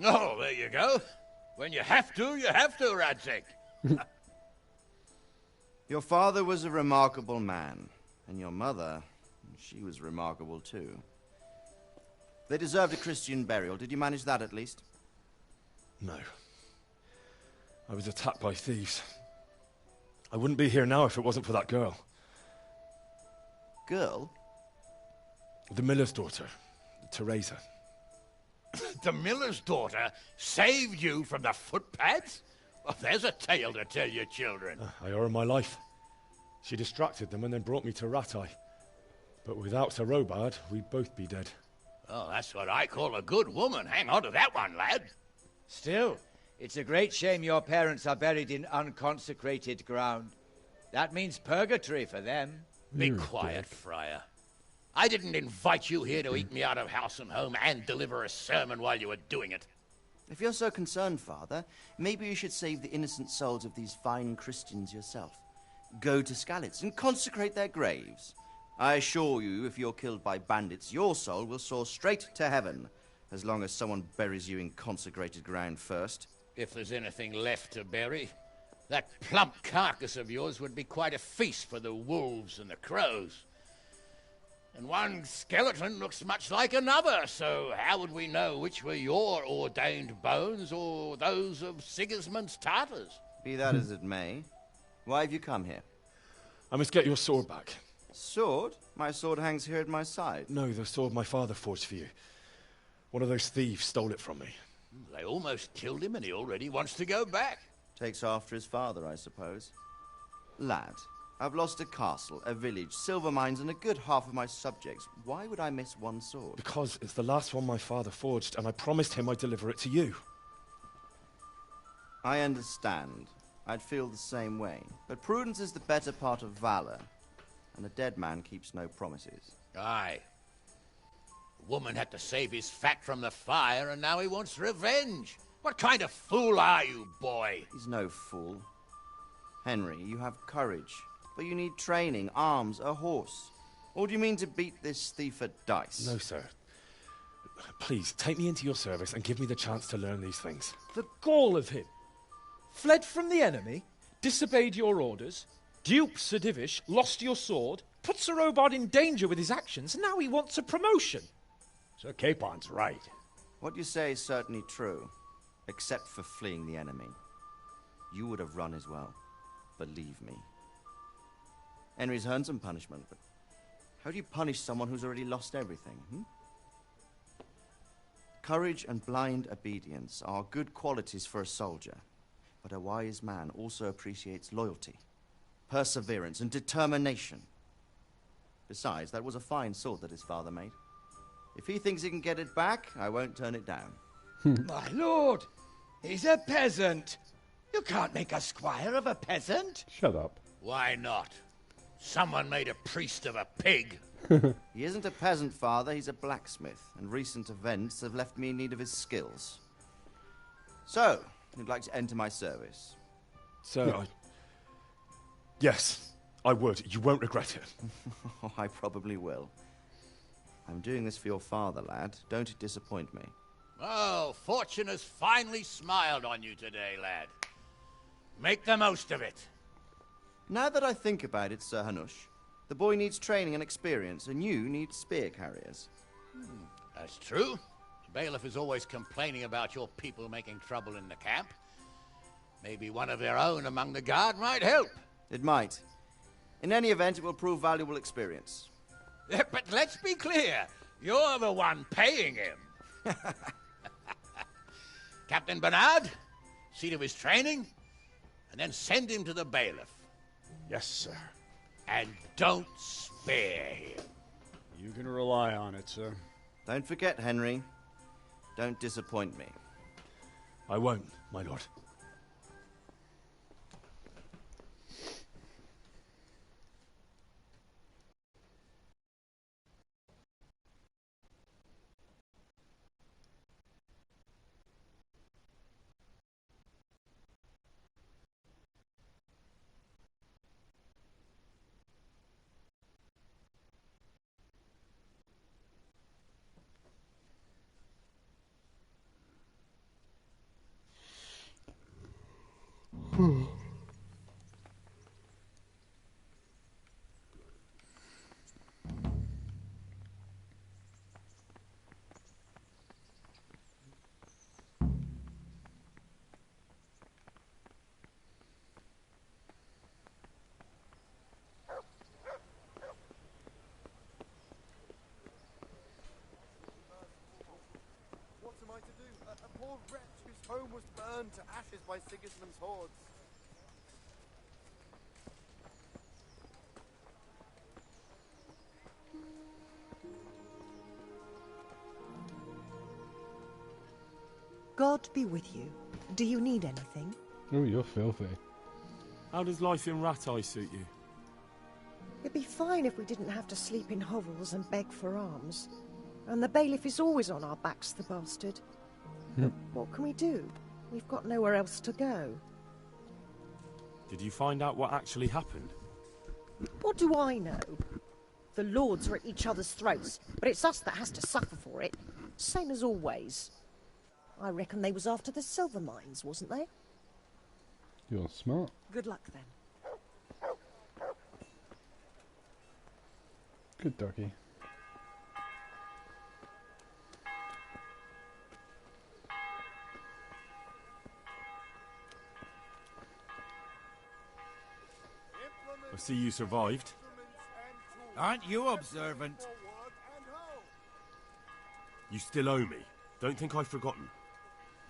Oh, there you go. When you have to, Radzig. Your father was a remarkable man, and your mother, she was remarkable too. They deserved a Christian burial. Did you manage that at least? No. I was attacked by thieves. I wouldn't be here now if it wasn't for that girl. Girl? The miller's daughter, Teresa. The miller's daughter saved you from the footpads? Well, there's a tale to tell your children. I owe her my life. She distracted them and then brought me to Rattay. But without Sir Robard, we'd both be dead. Oh, that's what I call a good woman. Hang on to that one, lad. Still, it's a great shame your parents are buried in unconsecrated ground. That means purgatory for them. Be quiet, Friar. I didn't invite you here to eat me out of house and home and deliver a sermon while you were doing it. If you're so concerned, Father, maybe you should save the innocent souls of these fine Christians yourself. Go to Skalitz and consecrate their graves. I assure you, if you're killed by bandits, your soul will soar straight to heaven, as long as someone buries you in consecrated ground first. If there's anything left to bury, that plump carcass of yours would be quite a feast for the wolves and the crows. And one skeleton looks much like another, so how would we know which were your ordained bones or those of Sigismund's Tartars? Be that as it may, why have you come here? I must get your sword back. Sword? My sword hangs here at my side. No, the sword my father forged for you. One of those thieves stole it from me. They almost killed him and he already wants to go back. Takes after his father, I suppose. Lad, I've lost a castle, a village, silver mines, and a good half of my subjects. Why would I miss one sword? Because it's the last one my father forged, and I promised him I'd deliver it to you. I understand. I'd feel the same way. But prudence is the better part of valor, and a dead man keeps no promises. Aye. The woman had to save his fat from the fire, and now he wants revenge. What kind of fool are you, boy? He's no fool. Henry, you have courage, but you need training, arms, a horse. Or do you mean to beat this thief at dice? No, sir. Please, take me into your service and give me the chance to learn these things. The gall of him. Fled from the enemy, disobeyed your orders, duped Sir Divish, lost your sword, put Sir Robard in danger with his actions, and now he wants a promotion. Sir Capon's right. What you say is certainly true, except for fleeing the enemy. You would have run as well, believe me. Henry's earned some punishment, but how do you punish someone who's already lost everything, Courage and blind obedience are good qualities for a soldier, but a wise man also appreciates loyalty, perseverance, and determination. Besides, that was a fine sword that his father made. If he thinks he can get it back, I won't turn it down. My lord, he's a peasant. You can't make a squire of a peasant. Shut up. Why not? Someone made a priest of a pig. He isn't a peasant, father, he's a blacksmith, and recent events have left me in need of his skills. So, you'd like to enter my service? Sir, Yes, I would. You won't regret it. Oh, I probably will. I'm doing this for your father, lad. Don't disappoint me. Oh, fortune has finally smiled on you today, lad. Make the most of it. Now that I think about it, Sir Hanush, the boy needs training and experience, and you need spear carriers. That's true. The bailiff is always complaining about your people making trouble in the camp. Maybe one of their own among the guard might help. It might. In any event, it will prove valuable experience. But let's be clear. You're the one paying him. Captain Bernard, see to his training, and then send him to the bailiff. Yes, sir. And don't spare him. You can rely on it, sir. Don't forget, Henry. Don't disappoint me. I won't, my lord. wretch whose home was burned to ashes by Sigismund's hordes. God be with you. Do you need anything? Oh, you're filthy. How does life in Ratai suit you? It'd be fine if we didn't have to sleep in hovels and beg for alms. And the bailiff is always on our backs, the bastard. But what can we do? We've got nowhere else to go. Did you find out what actually happened? What do I know? The lords are at each other's throats, but it's us that has to suffer for it. Same as always. I reckon they was after the silver mines, wasn't they? You're smart. Good luck then. Good doggy. I see you survived. Aren't you observant? You still owe me. Don't think I've forgotten.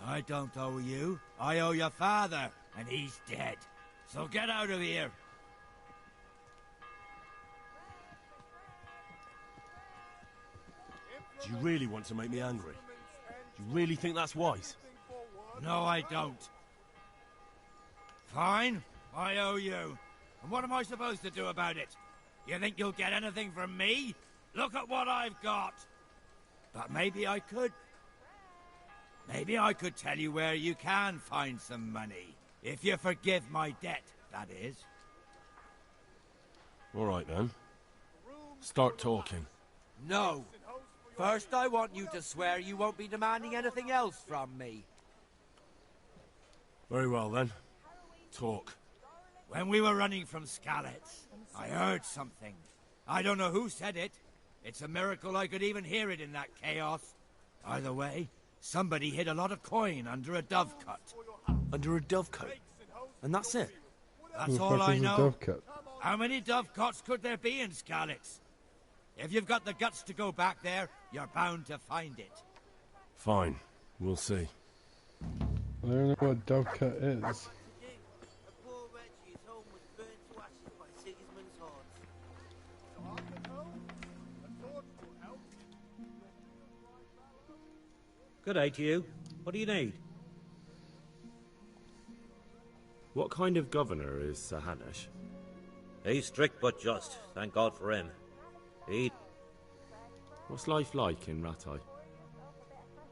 I don't owe you. I owe your father, and he's dead. So get out of here. Do you really want to make me angry? Do you really think that's wise? No, I don't. Fine, I owe you. And what am I supposed to do about it? You think you'll get anything from me? Look at what I've got. But maybe I could. Maybe I could tell you where you can find some money. If you forgive my debt, that is. All right, then. Start talking. No. First, I want you to swear you won't be demanding anything else from me. Very well, then. Talk. When we were running from Skalitz, I heard something. I don't know who said it. It's a miracle I could even hear it in that chaos. Either way, somebody hid a lot of coin under a dovecote. Under a dovecote? And that's it? That's all I know. How many dovecotes could there be in Skalitz? If you've got the guts to go back there, you're bound to find it. Fine. We'll see. I don't know what dovecote is. Good day to you. What do you need? What kind of governor is Sir Hanush? He's strict but just. Thank God for him. What's life like in Ratai?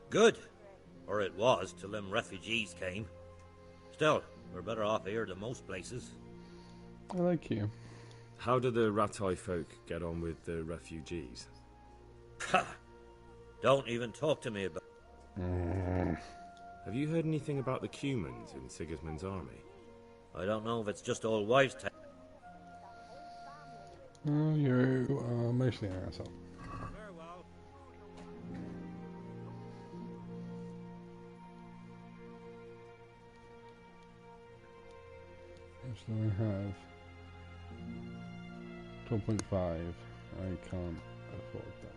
Good. Or it was, till them refugees came. Still, we're better off here than most places. I like you. How do the Ratai folk get on with the refugees? Don't even talk to me about... Have you heard anything about the Cumans in Sigismund's army? I don't know if it's just old wives' tale. Oh, you are mostly an asshole. So I have 12.5. I can't afford that.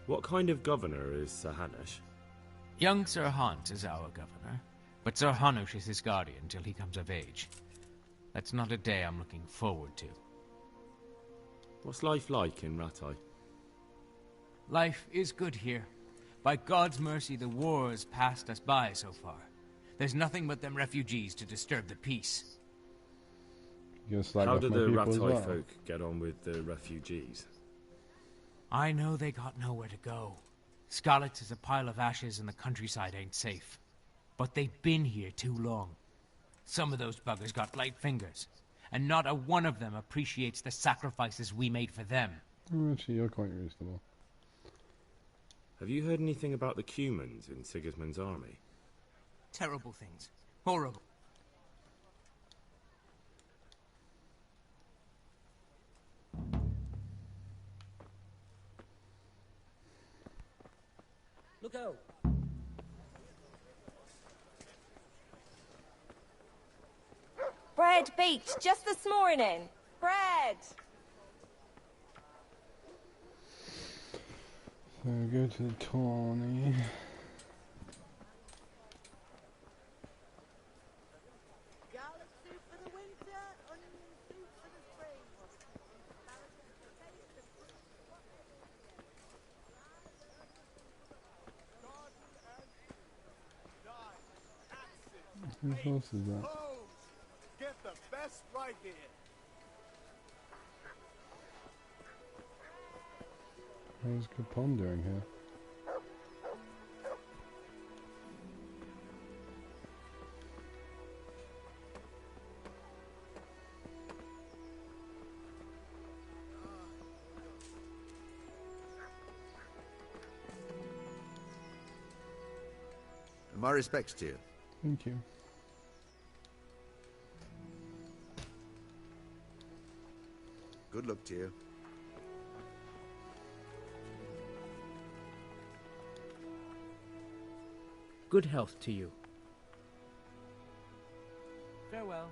What kind of governor is Sir Hanush? Young Sir Hunt is our governor, but Sir Hanush is his guardian till he comes of age. That's not a day I'm looking forward to. What's life like in Ratai? Life is good here. By God's mercy, the war has passed us by so far. There's nothing but them refugees to disturb the peace. How do the Ratai folk get on with the refugees? I know they got nowhere to go. Skalitz is a pile of ashes and the countryside ain't safe. But they've been here too long. Some of those buggers got light fingers, and not a one of them appreciates the sacrifices we made for them. Oh, actually, you're quite reasonable. Have you heard anything about the Cumans in Sigismund's army? Terrible things. Horrible. Look out! Bread baked just this morning. Bread! ahead. So go to the tawny. Whose horse is that? Get the best right here. What's Capon doing here? My respects to you. Thank you. Good luck to you. Good health to you. Farewell.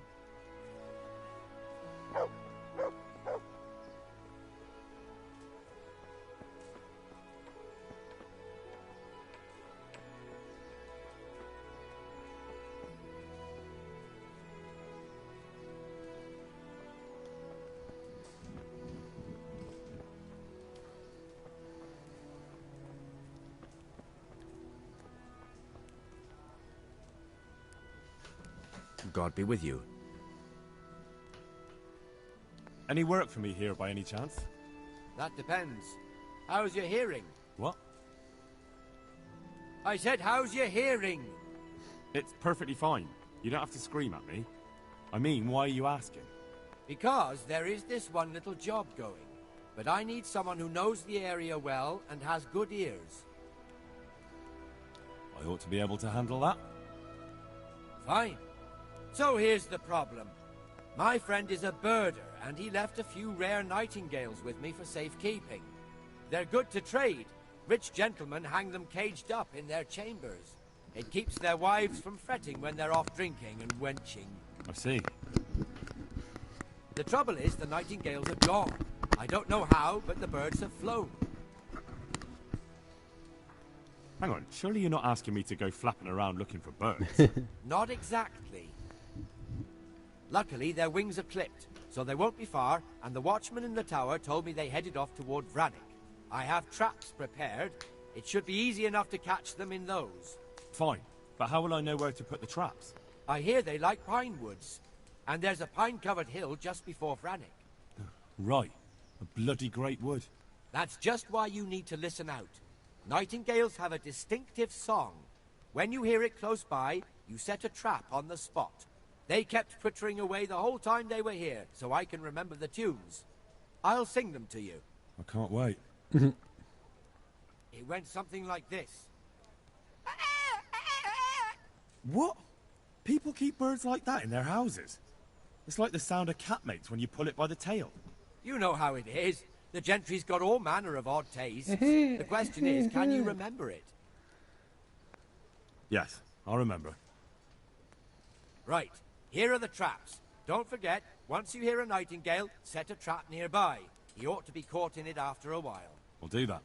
God be with you. Any work for me here by any chance? That depends. How's your hearing? What? I said, how's your hearing? It's perfectly fine. You don't have to scream at me. I mean, why are you asking? Because there is this one little job going. But I need someone who knows the area well and has good ears. I ought to be able to handle that. Fine. So here's the problem. My friend is a birder, and he left a few rare nightingales with me for safekeeping. They're good to trade. Rich gentlemen hang them caged up in their chambers. It keeps their wives from fretting when they're off drinking and wenching. I see. The trouble is, the nightingales are gone. I don't know how, but the birds have flown. Hang on, surely you're not asking me to go flapping around looking for birds? Not exactly. Luckily, their wings are clipped, so they won't be far, and the watchman in the tower told me they headed off toward Vranik. I have traps prepared. It should be easy enough to catch them in those. Fine, but how will I know where to put the traps? I hear they like pine woods, and there's a pine-covered hill just before Vranik. Right, a bloody great wood. That's just why you need to listen out. Nightingales have a distinctive song. When you hear it close by, you set a trap on the spot. They kept twittering away the whole time they were here, so I can remember the tunes. I'll sing them to you. I can't wait. It went something like this. What? People keep birds like that in their houses? It's like the sound of cat mates when you pull it by the tail. You know how it is. The gentry's got all manner of odd tastes. The question is, can you remember it? Yes, I'll remember. Right. Here are the traps. Don't forget, once you hear a nightingale, set a trap nearby. He ought to be caught in it after a while. I'll do that.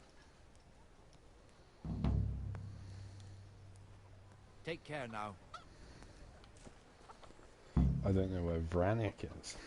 Take care now. I don't know where Vranik is.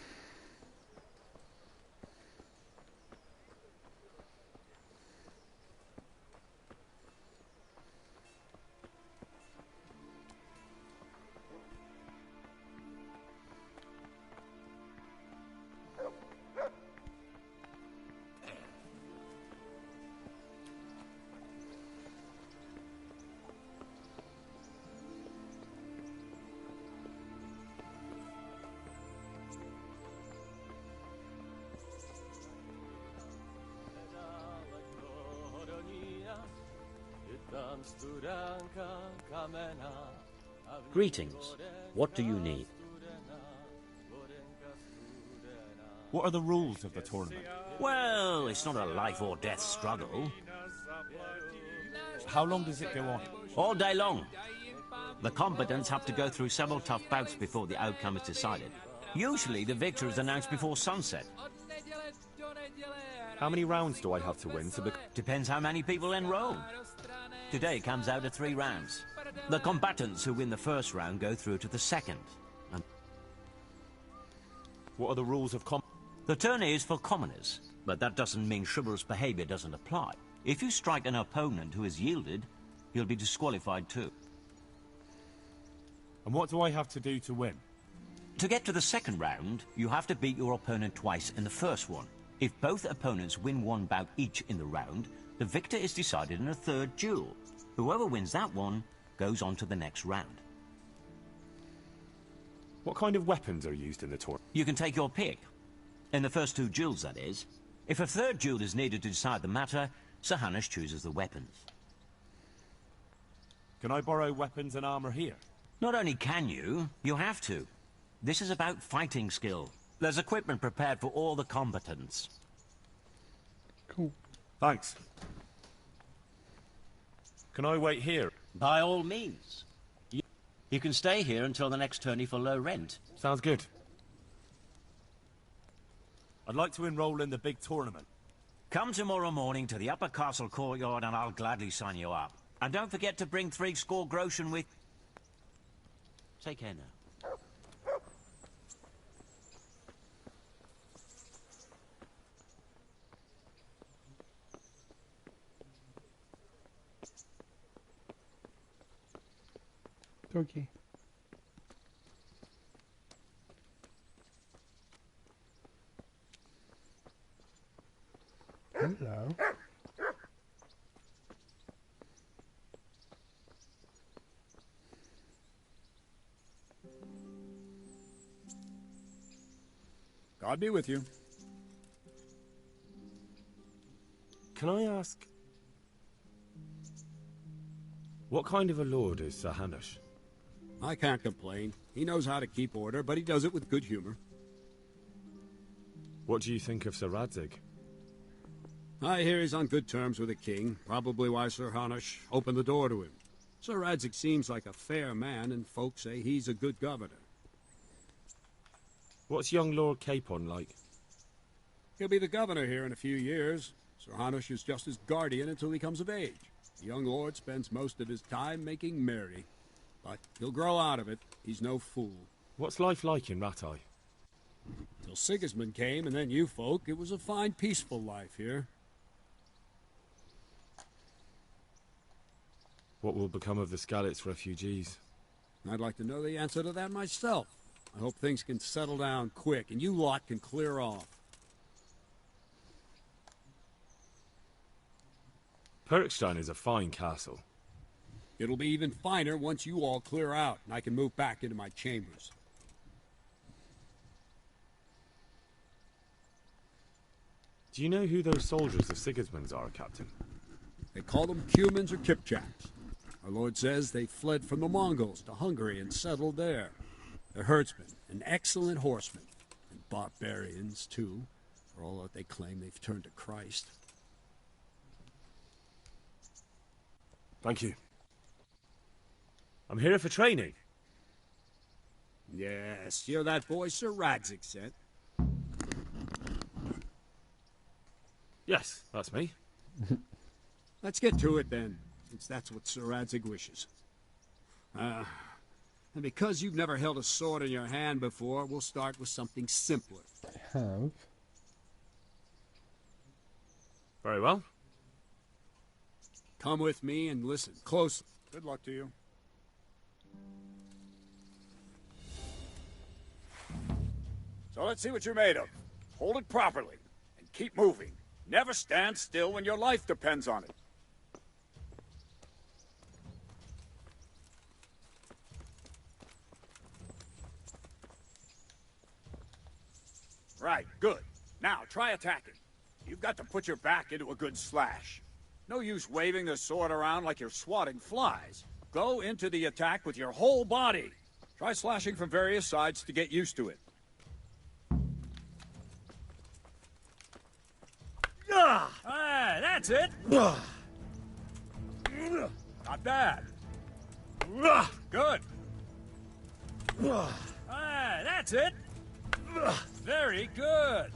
Greetings. What do you need? What are the rules of the tournament? Well, it's not a life or death struggle. How long does it go on? All day long. The combatants have to go through several tough bouts before the outcome is decided. Usually the victor is announced before sunset. How many rounds do I have to win to Depends how many people enroll. Today comes out of 3 rounds. The combatants who win the first round go through to the second. And what are the rules of The tourney is for commoners, but that doesn't mean chivalrous behavior doesn't apply. If you strike an opponent who has yielded, he'll be disqualified too. And what do I have to do to win? To get to the second round, you have to beat your opponent twice in the first one. If both opponents win 1 bout each in the round, the victor is decided in a third duel. Whoever wins that one goes on to the next round. What kind of weapons are used in the tournament? You can take your pick. In the first 2 duels, that is. If a third duel is needed to decide the matter, Sir Hanush chooses the weapons. Can I borrow weapons and armor here? Not only can you, you have to. This is about fighting skill. There's equipment prepared for all the combatants. Cool. Thanks. Can I wait here? By all means. You can stay here until the next tourney for low rent. Sounds good. I'd like to enroll in the big tournament. Come tomorrow morning to the upper castle courtyard and I'll gladly sign you up. And don't forget to bring 3 score groschen with... Take care now. Doggy. Hello. God be with you. Can I ask... what kind of a lord is Sir Hanush? I can't complain. He knows how to keep order, but he does it with good humor. What do you think of Sir Radzig? I hear he's on good terms with the king, probably why Sir Hanush opened the door to him. Sir Radzig seems like a fair man, and folks say he's a good governor. What's young Lord Capon like? He'll be the governor here in a few years. Sir Hanush is just his guardian until he comes of age. The young lord spends most of his time making merry. But he'll grow out of it. He's no fool. What's life like in Rattay? Till Sigismund came, and then you folk, it was a fine, peaceful life here. What will become of the Skalitz refugees? I'd like to know the answer to that myself. I hope things can settle down quick, and you lot can clear off. Perkstein is a fine castle. It'll be even finer once you all clear out, and I can move back into my chambers. Do you know who those soldiers of Sigismund's are, Captain? They call them Cumans or Kipchaks. Our lord says they fled from the Mongols to Hungary and settled there. They're herdsmen and excellent horsemen, and barbarians, too, for all that they claim they've turned to Christ. Thank you. I'm here for training. Yes, you're that boy Sir Radzig sent. Yes, that's me. Let's get to it then, since that's what Sir Radzig wishes. And because you've never held a sword in your hand before, we'll start with something simpler. I have. Very well. Come with me and listen closely. Good luck to you. So let's see what you're made of. Hold it properly, and keep moving. Never stand still when your life depends on it. Right, good. Now, try attacking. You've got to put your back into a good slash. No use waving the sword around like you're swatting flies. Go into the attack with your whole body. Try slashing from various sides to get used to it. That's it. Not bad. Good. That's it. Very good.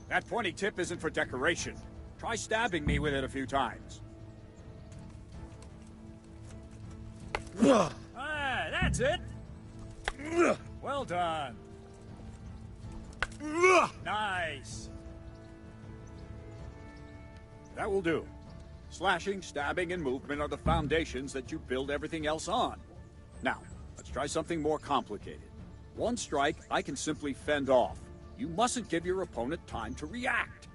That pointy tip isn't for decoration. Try stabbing me with it a few times. Ah, that's it. Well done. Nice. That will do. Slashing, stabbing, and movement are the foundations that you build everything else on. Now, let's try something more complicated. One strike, I can simply fend off. You mustn't give your opponent time to react.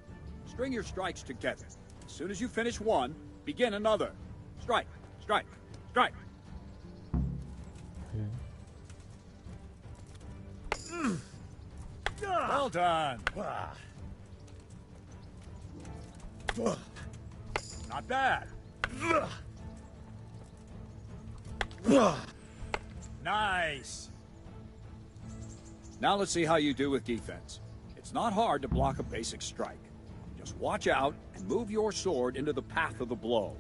String your strikes together. As soon as you finish one, begin another. Strike, strike, strike. Well done. Not bad. Nice. Now let's see how you do with defense. It's not hard to block a basic strike. Just watch out and move your sword into the path of the blow.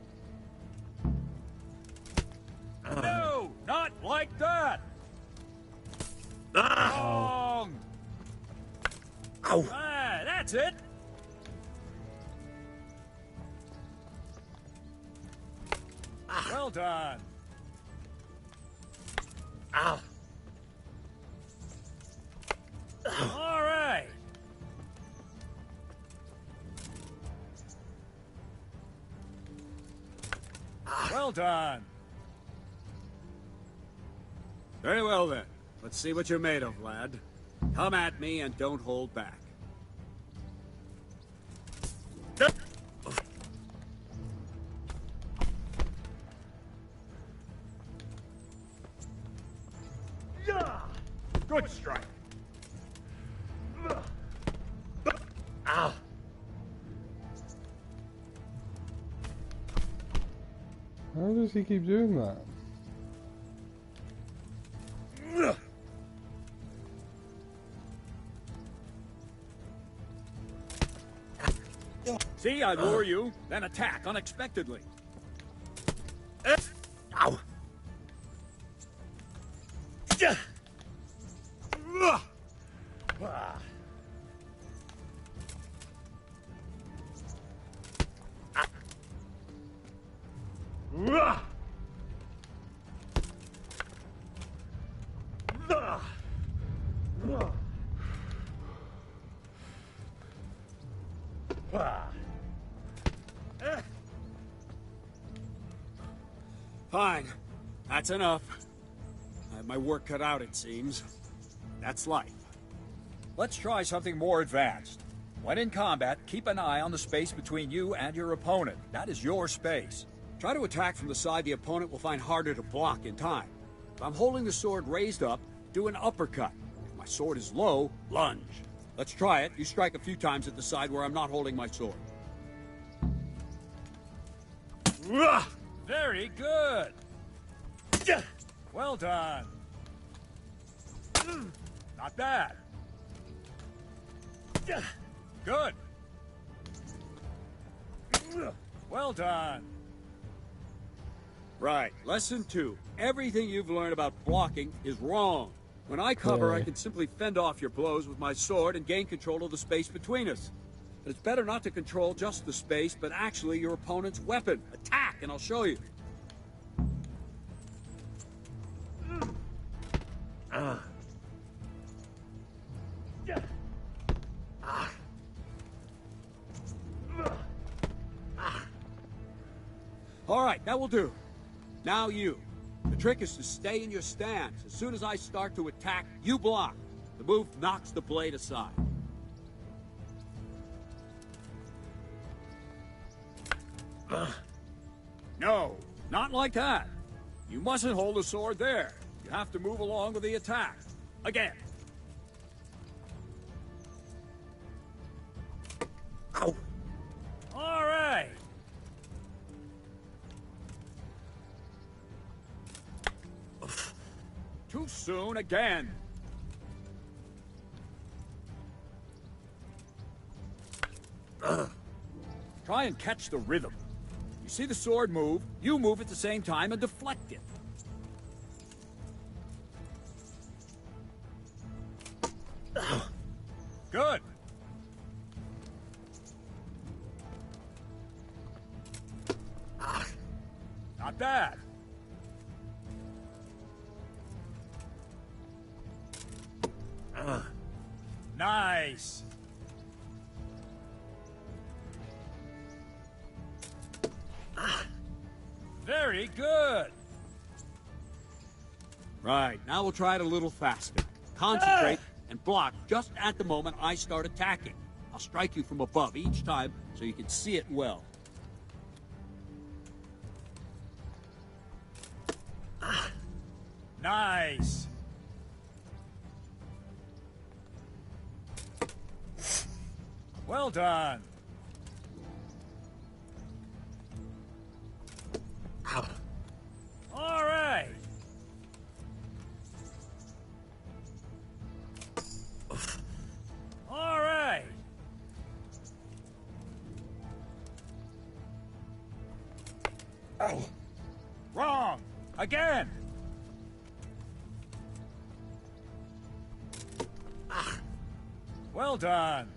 No, not like that. Wrong. Ow. Ah, that's it. Well done. Ow. All right. Well done. Very well, then. Let's see what you're made of, lad. Come at me and don't hold back. Good strike. Ow. How does he keep doing that? See, I lure you, then attack unexpectedly. Ow. Fine. That's enough. I have my work cut out, it seems. That's life. Let's try something more advanced. When in combat, keep an eye on the space between you and your opponent. That is your space. Try to attack from the side the opponent will find harder to block in time. If I'm holding the sword raised up, do an uppercut. If my sword is low, lunge. Let's try it. You strike a few times at the side where I'm not holding my sword. Very good. Well done. Not bad. Good. Well done. Right. Lesson 2. Everything you've learned about blocking is wrong. When I cover, I can simply fend off your blows with my sword and gain control of the space between us. But it's better not to control just the space, but actually your opponent's weapon. Attack, and I'll show you. All right, that will do. Now you. The trick is to stay in your stance. As soon as I start to attack, you block. The move knocks the blade aside. No, not like that. You mustn't hold the sword there. You have to move along with the attack. Again. Ow. All right. Too soon again. Try and catch the rhythm. You see the sword move, you move at the same time and deflect it. Good. bad. Nice. Very good. Right, now we'll try it a little faster. Concentrate and block just at the moment I start attacking. I'll strike you from above each time so you can see it well. Nice. Well done. All right. All right. Wrong. Again. Well done.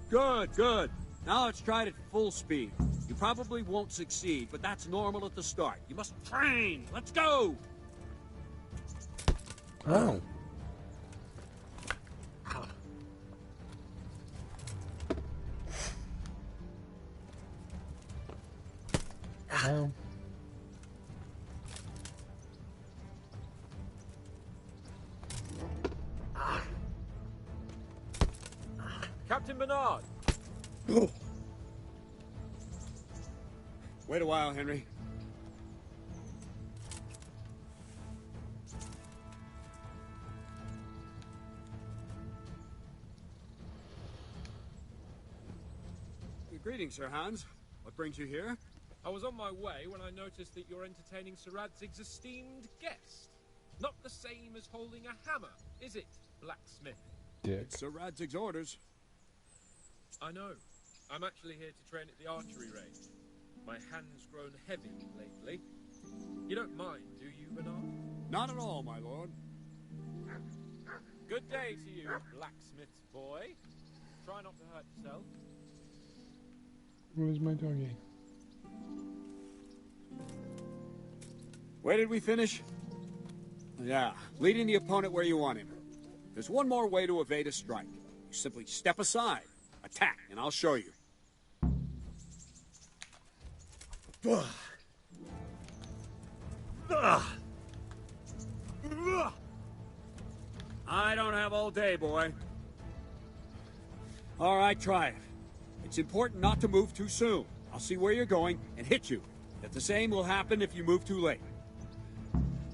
Good, good. Now let's try it at full speed. You probably won't succeed, but that's normal at the start. You must train. Let's go! Oh. Ow. Captain Bernard! Wait a while, Henry. Greetings, Sir Hans. What brings you here? I was on my way when I noticed that you're entertaining Sir Radzig's esteemed guest. Not the same as holding a hammer, is it, blacksmith? Dick. It's Sir Radzig's orders. I know. I'm actually here to train at the archery range. My hand's grown heavy lately. You don't mind, do you, Bernard? Not at all, my lord. Good day to you, blacksmith's boy. Try not to hurt yourself. Where's my doggy? Where did we finish? Yeah, leading the opponent where you want him. There's one more way to evade a strike. You simply step aside, attack, and I'll show you. I don't have all day, boy. All right, try it. It's important not to move too soon. I'll see where you're going and hit you. If the same will happen if you move too late.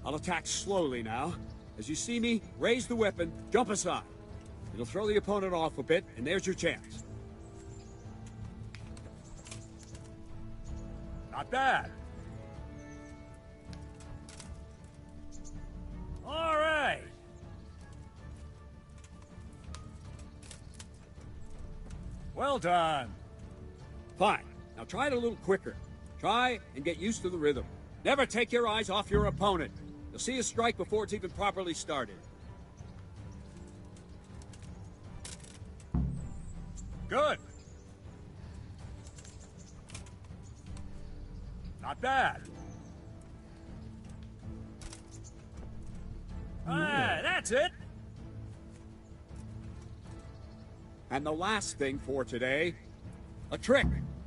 I'll attack slowly now. As you see me, raise the weapon, jump aside. It'll throw the opponent off a bit, and there's your chance. Not bad. All right. Well done. Fine. Now try it a little quicker. Try and get used to the rhythm. Never take your eyes off your opponent. You'll see a strike before it's even properly started. Good. Not bad. Ah, that's it. And the last thing for today, a trick.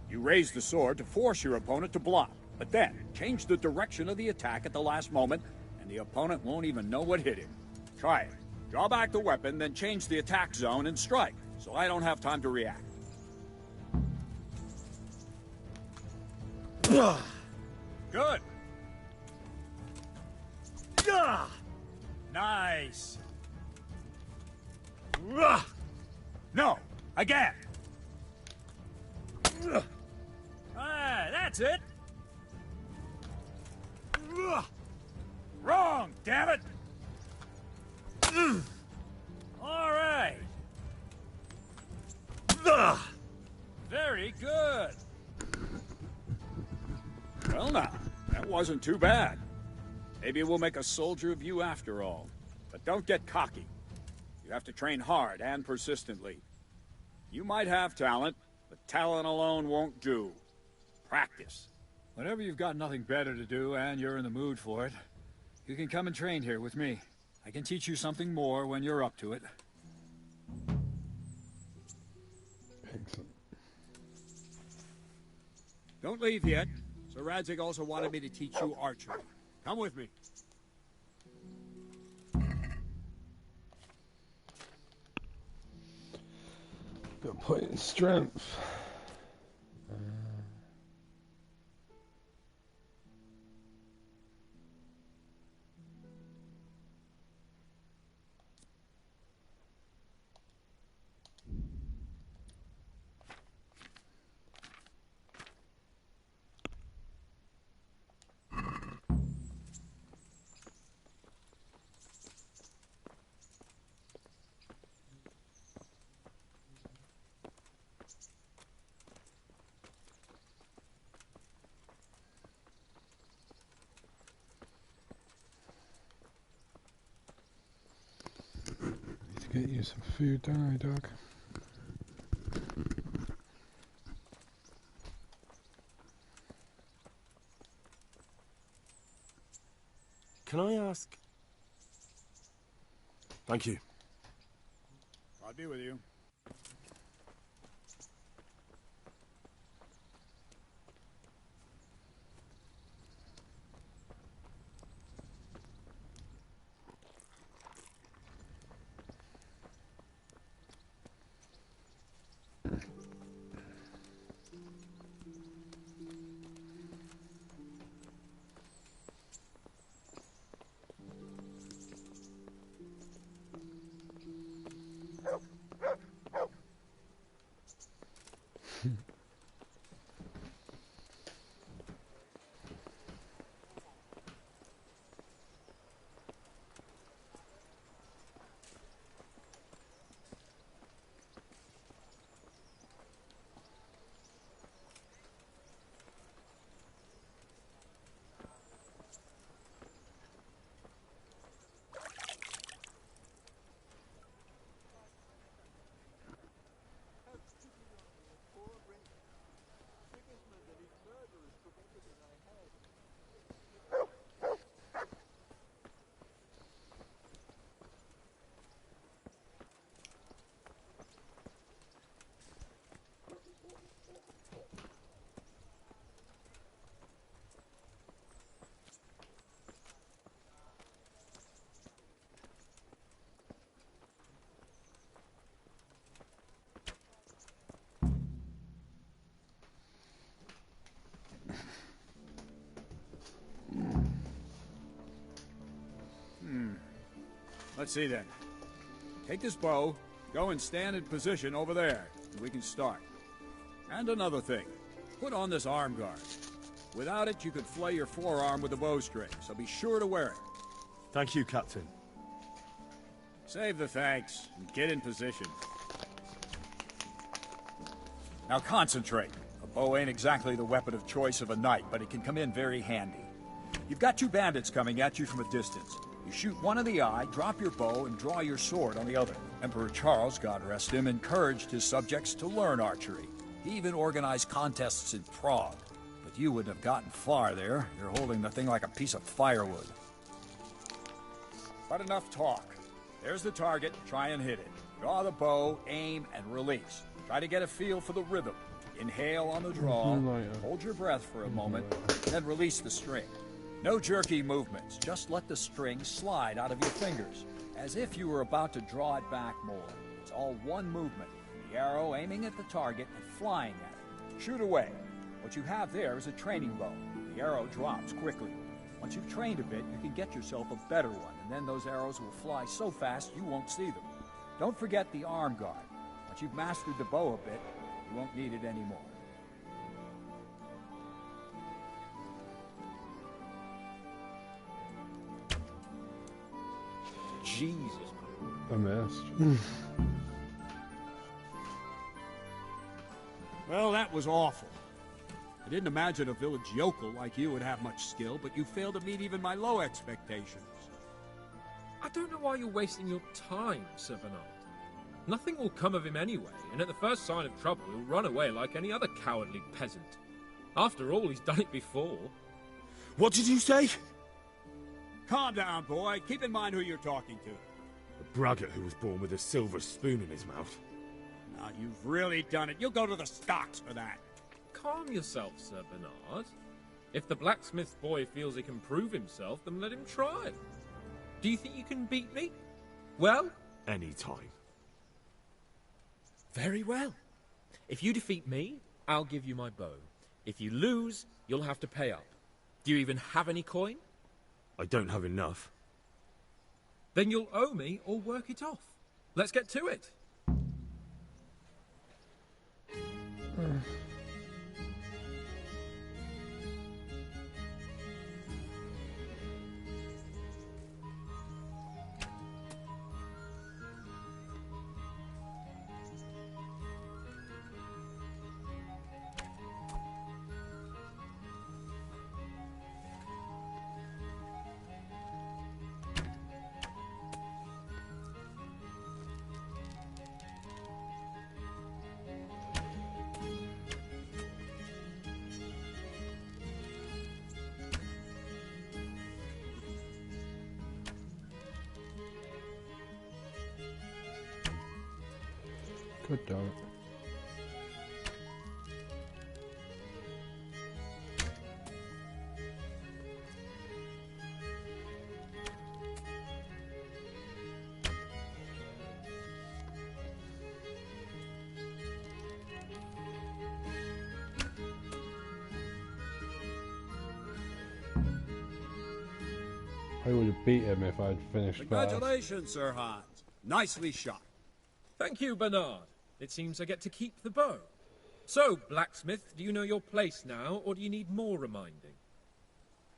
You raise the sword to force your opponent to block, but then change the direction of the attack at the last moment, and the opponent won't even know what hit him. Try it. Draw back the weapon, then change the attack zone and strike, so I don't have time to react. Good. Nice. No, again. Ah, that's it. Wrong, damn it. All right. Very good. Well now, that wasn't too bad. Maybe we'll make a soldier of you after all. But don't get cocky. You have to train hard and persistently. You might have talent, but talent alone won't do. Practice. Whenever you've got nothing better to do and you're in the mood for it, you can come and train here with me. I can teach you something more when you're up to it. Excellent. Don't leave yet. Sir Radzig also wanted me to teach you archery. Come with me. Got a point in strength. Get you some food, don't I, dog? Can I ask? Thank you. I'll be with you. Let's see then. Take this bow, go and stand in position over there, and we can start. And another thing, put on this arm guard. Without it, you could flay your forearm with a bowstring, so be sure to wear it. Thank you, Captain. Save the thanks, and get in position. Now concentrate. A bow ain't exactly the weapon of choice of a knight, but it can come in very handy. You've got two bandits coming at you from a distance. You shoot one in the eye, drop your bow, and draw your sword on the other. Emperor Charles, God rest him, encouraged his subjects to learn archery. He even organized contests in Prague. But you wouldn't have gotten far there. You're holding the thing like a piece of firewood. But enough talk. There's the target. Try and hit it. Draw the bow, aim, and release. Try to get a feel for the rhythm. Inhale on the draw, hold your breath for a moment, then release the string. No jerky movements, just let the string slide out of your fingers, as if you were about to draw it back more. It's all one movement, the arrow aiming at the target and flying at it. Shoot away. What you have there is a training bow. The arrow drops quickly. Once you've trained a bit, you can get yourself a better one, and then those arrows will fly so fast you won't see them. Don't forget the arm guard. Once you've mastered the bow a bit, you won't need it anymore. Jesus. I missed. Well, that was awful. I didn't imagine a village yokel like you would have much skill, but you failed to meet even my low expectations. I don't know why you're wasting your time, Sir Bernard. Nothing will come of him anyway, and at the first sign of trouble he'll run away like any other cowardly peasant. After all, he's done it before. What did you say? Calm down, boy. Keep in mind who you're talking to. A braggart who was born with a silver spoon in his mouth. Now, you've really done it. You'll go to the stocks for that. Calm yourself, Sir Bernard. If the blacksmith boy feels he can prove himself, then let him try. Do you think you can beat me? Well? Any time. Very well. If you defeat me, I'll give you my bow. If you lose, you'll have to pay up. Do you even have any coin? I don't have enough. Then you'll owe me or work it off. Let's get to it. Good dog. I would have beat him if I'd finished first. Congratulations, Sir Hans. Nicely shot. Thank you, Bernard. It seems I get to keep the bow. So, blacksmith, do you know your place now, or do you need more reminding?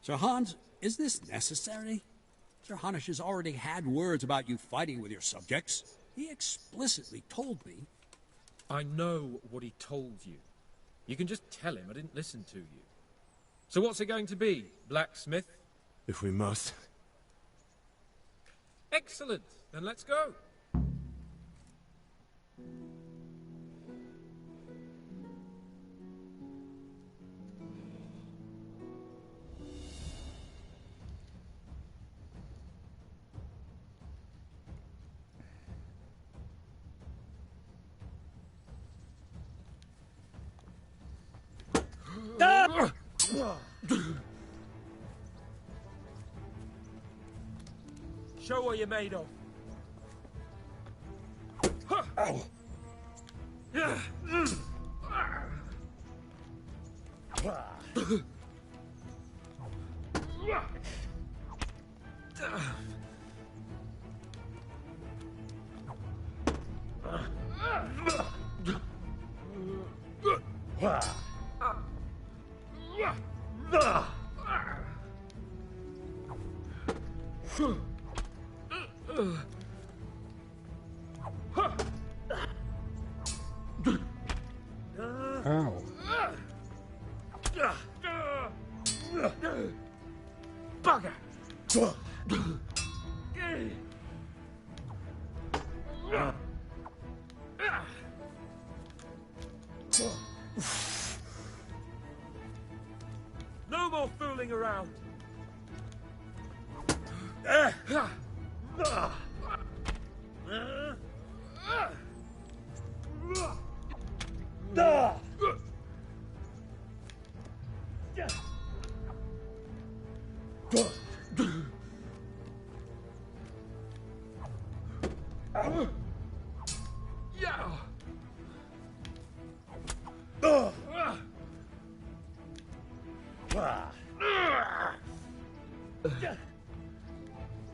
Sir Hans, is this necessary? Sir Hanush has already had words about you fighting with your subjects. He explicitly told me. I know what he told you. You can just tell him I didn't listen to you. So what's it going to be, blacksmith? If we must. Excellent. Then let's go. Show what you're made of. Ow. Ow. Bugger! No more fooling around.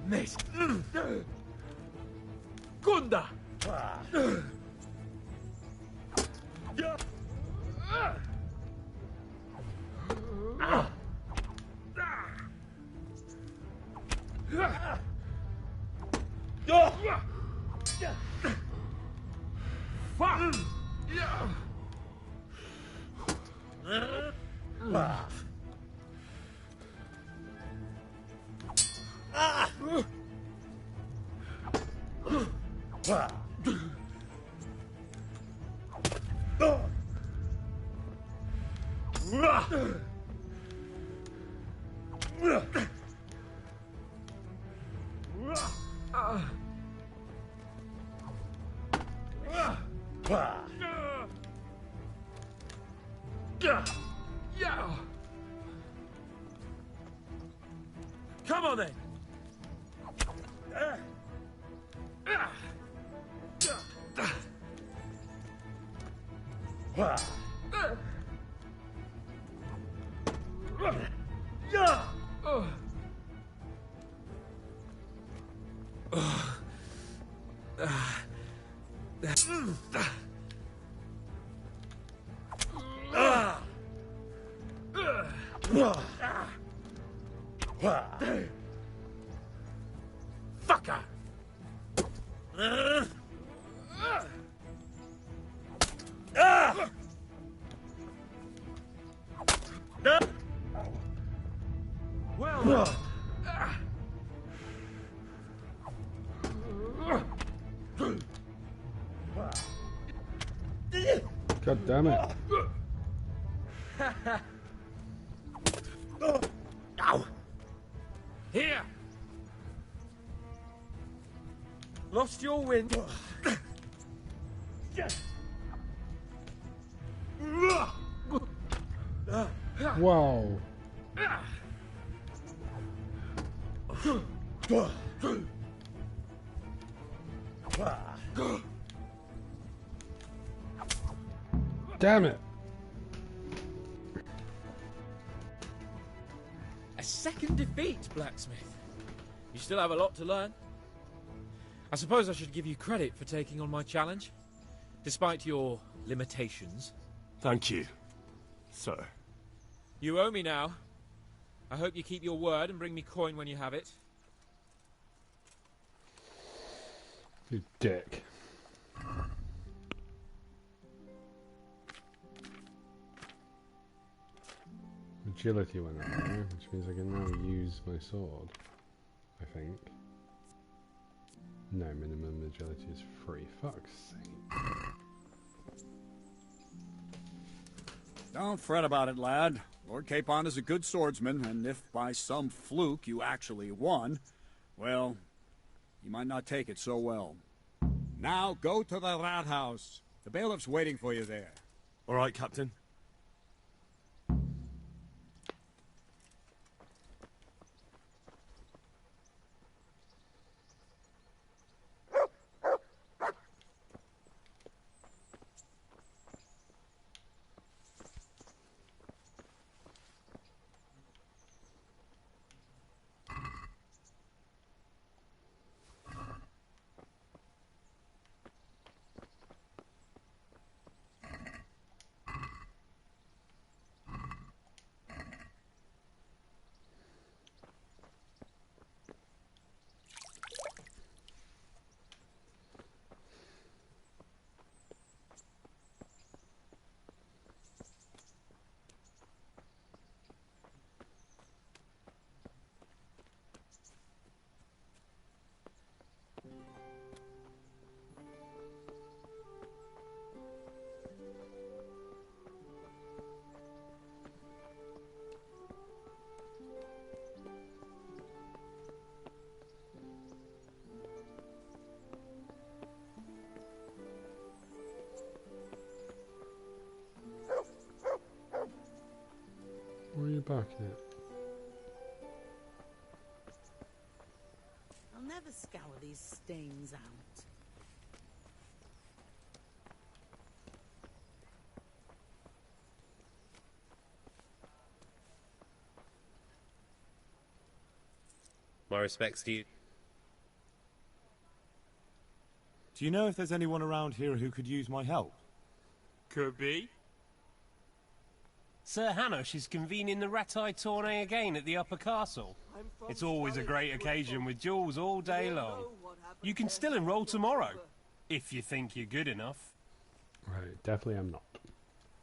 Miss. Gunda. Come on then. Fucker! Well. God damn it. Ow! Here! Lost your wind. Wow. Damn it. A second defeat, Blacksmith. You still have a lot to learn. I suppose I should give you credit for taking on my challenge, despite your limitations. Thank you, sir. You owe me now. I hope you keep your word and bring me coin when you have it. You dick. Agility went up there, which means I can now use my sword, I think. No, minimum agility is free. Fuck's sake. Don't fret about it, lad. Lord Capon is a good swordsman, and if by some fluke you actually won, well, you might not take it so well. Now go to the rat house. The bailiff's waiting for you there. All right, Captain. Where are you barking at? I'll never scour these stains out. My respects to you. Do you know if there's anyone around here who could use my help? Could be. Sir Hanush is convening the Ratai tourney again at the Upper Castle. It's always a great occasion with duels all day long. You can still enroll tomorrow, if you think you're good enough. Right, definitely I'm not.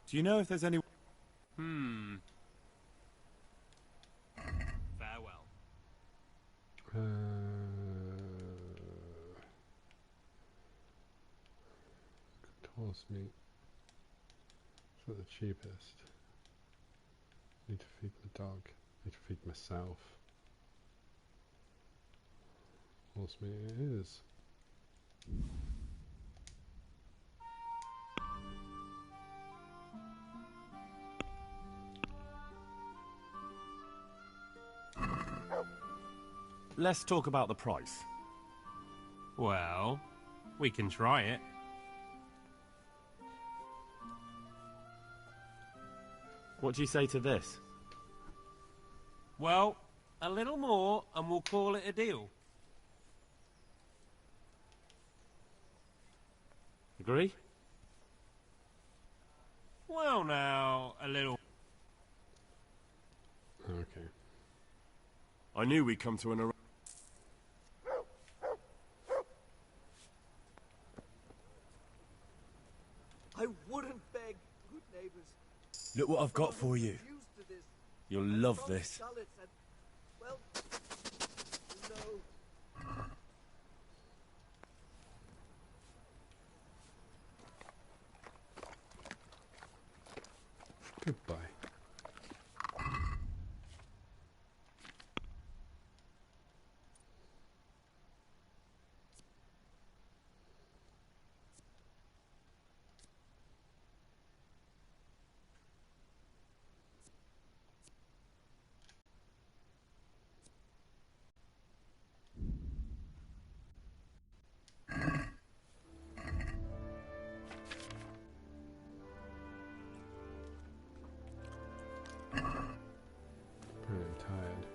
Do you know if there's any... Farewell. Horse meat. It's not the cheapest. Need to feed the dog. Need to feed myself. Horse meat it is. Let's talk about the price. Well, we can try it. What do you say to this? Well, a little more and we'll call it a deal. Agree? Well, now, a little... Okay. I knew we'd come to an arrangement. I wouldn't beg, good neighbors. Look what I've got for you. You'll love this. Well, no. Goodbye. Pretty tired.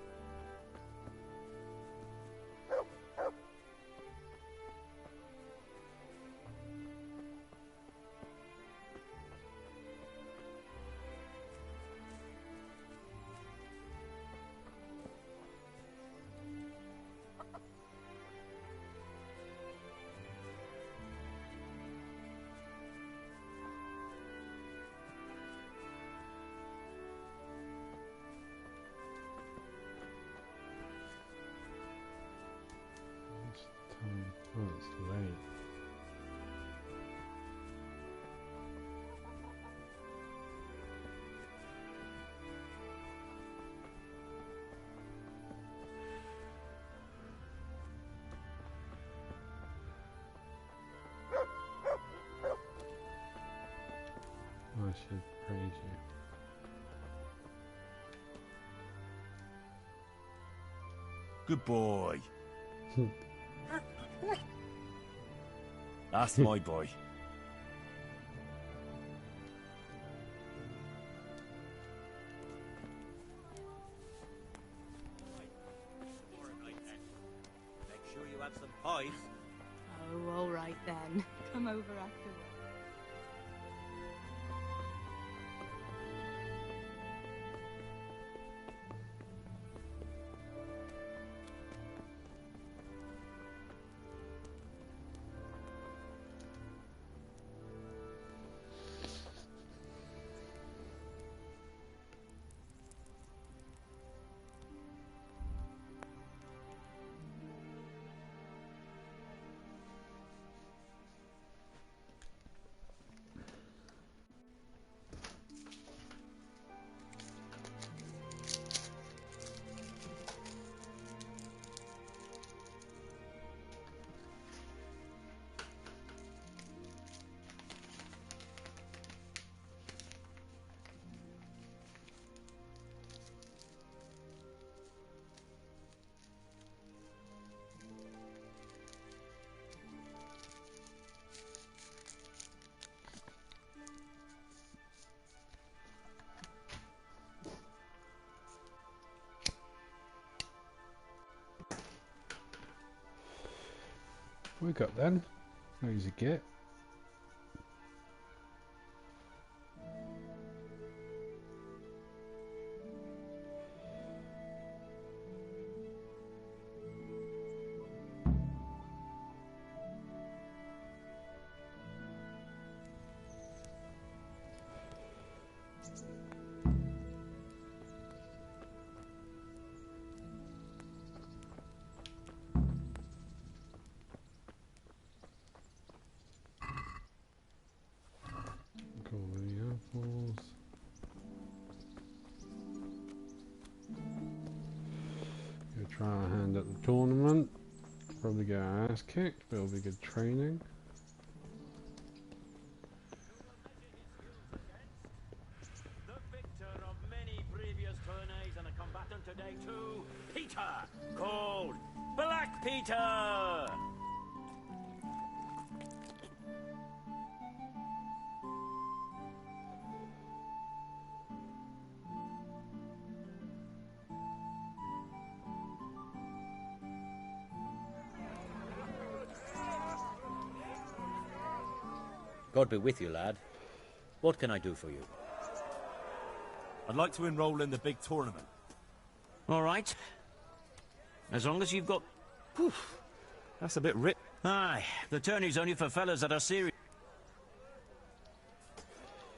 Oh, it's late. I should praise you. Good boy. That's my boy. Make sure you have some pies. Oh, all right then. Come over afterwards. We got then. No easy get. at the tournament. Probably get our ass kicked, but it'll be good training. And a combatant today too, Peter, called Black Peter. God be with you, lad. What can I do for you? I'd like to enroll in the big tournament. All right. As long as you've got... Poof. That's a bit rip. Aye, the tourney's only for fellas that are serious.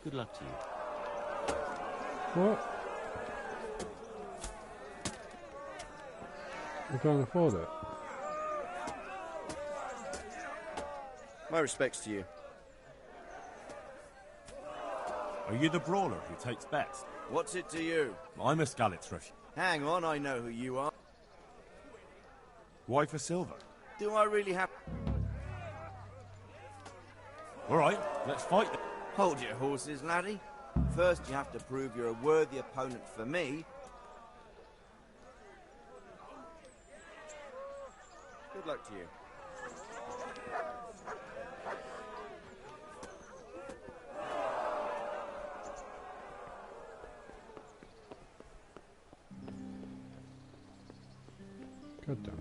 Good luck to you. What? You can't afford it. My respects to you. Are you the brawler who takes bets? What's it to you? I'm a Skalitz refugee. Hang on, I know who you are. Why for silver? Do I really have... All right, let's fight. Hold your horses, laddie. First you have to prove you're a worthy opponent for me. Good luck to you. God damn it.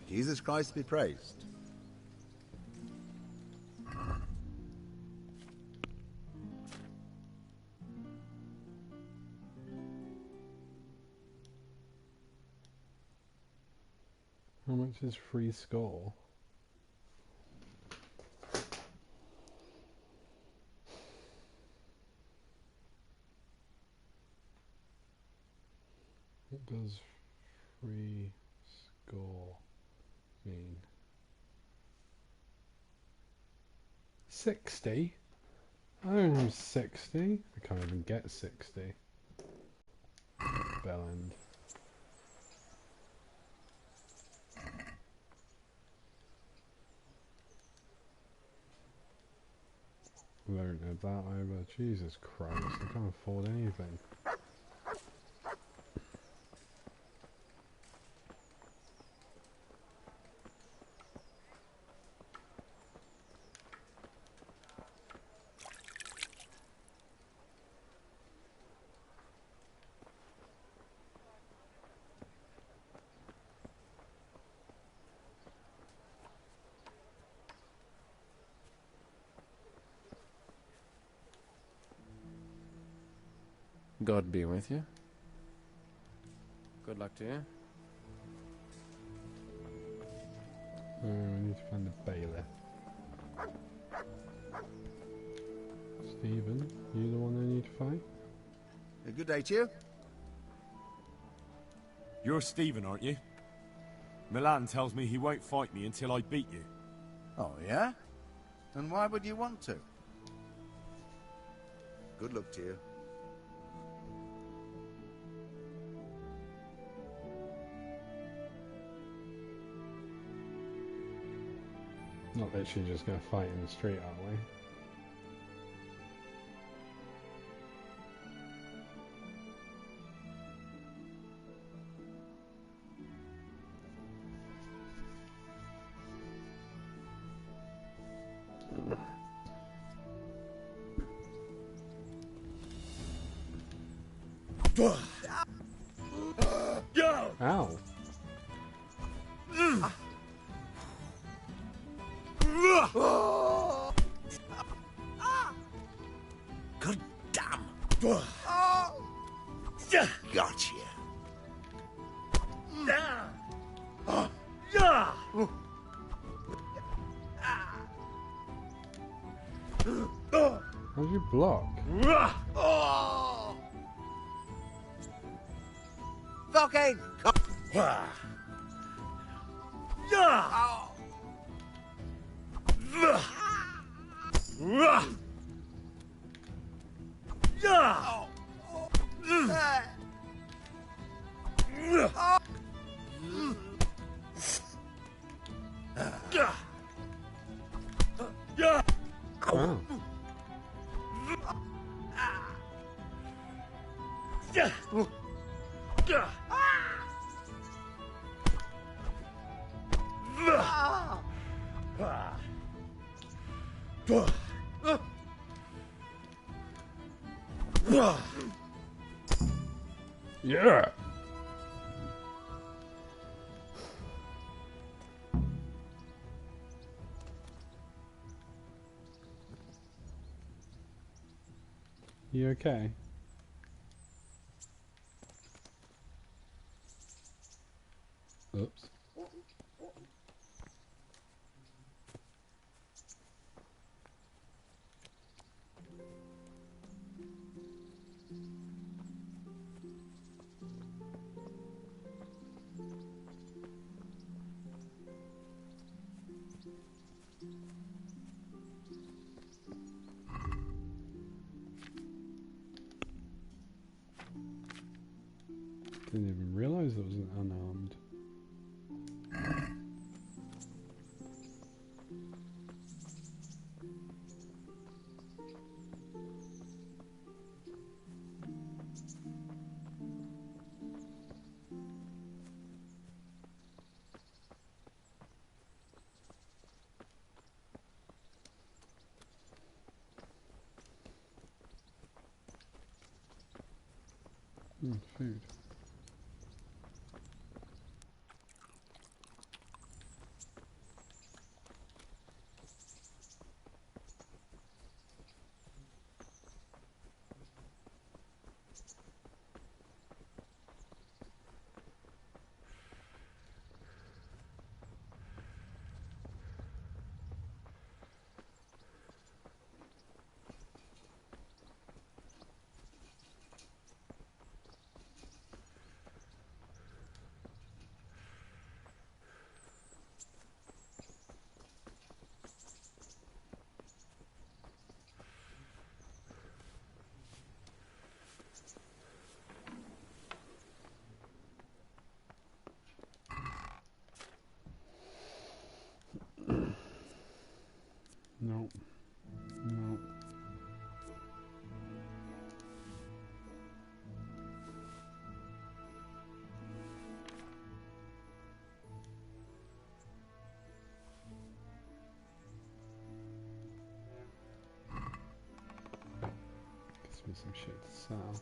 Jesus Christ be praised. How much is free score? What does free score mean? 60? I don't have 60. I can't even get 60. Bellend. I don't know that over. Jesus Christ, I can't afford anything. God be with you. Good luck to you. We need to find the bailiff. Stephen, you the one I need to fight? A good day to you. You're Stephen, aren't you? Milan tells me he won't fight me until I beat you. Oh, yeah? And why would you want to? Good luck to you. Not literally just going to fight in the street, are we? Ow. Good damn. Gotcha. How'd you block? Fucking. Oh. Yeah. You okay? Oops. Didn't even realise it was unarmed. Food. No. No. Gives me some shit to sell.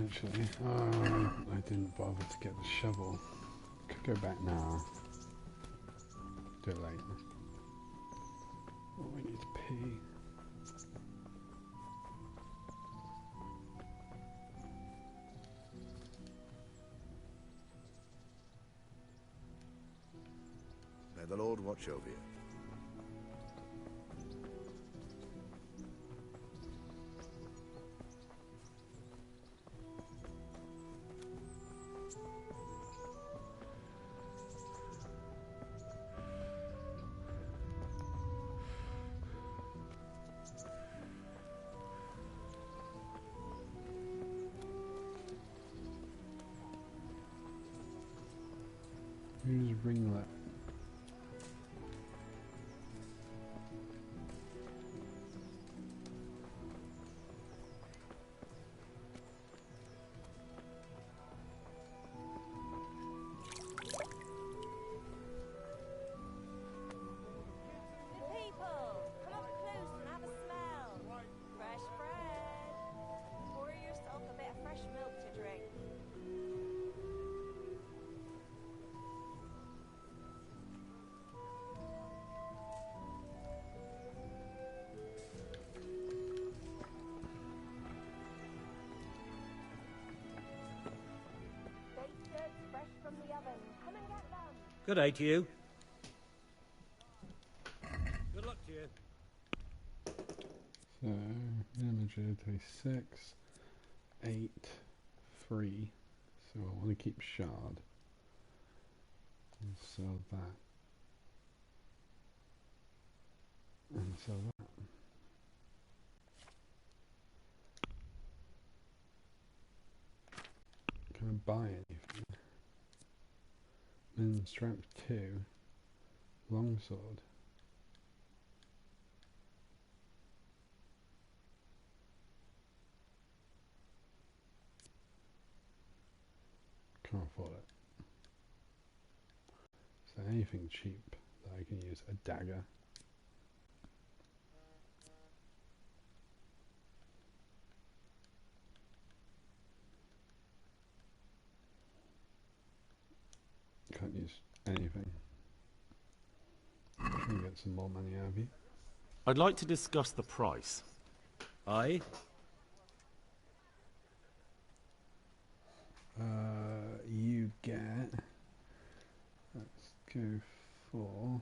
Actually, I didn't bother to get the shovel. Could go back now. Do it later. Oh, I need to pee. May the Lord watch over you. Who's Ringlet? Good day to you. Good luck to you. So, imagery 6, 8, 3. So I want to keep shard. And sell that. And sell that. Can I buy anything? Min strap 2. Longsword. Can't afford it. Is there anything cheap that I can use? A dagger. Can't use anything. Can we get some more money out of you? I'd like to discuss the price. Aye? You get... Let's go for...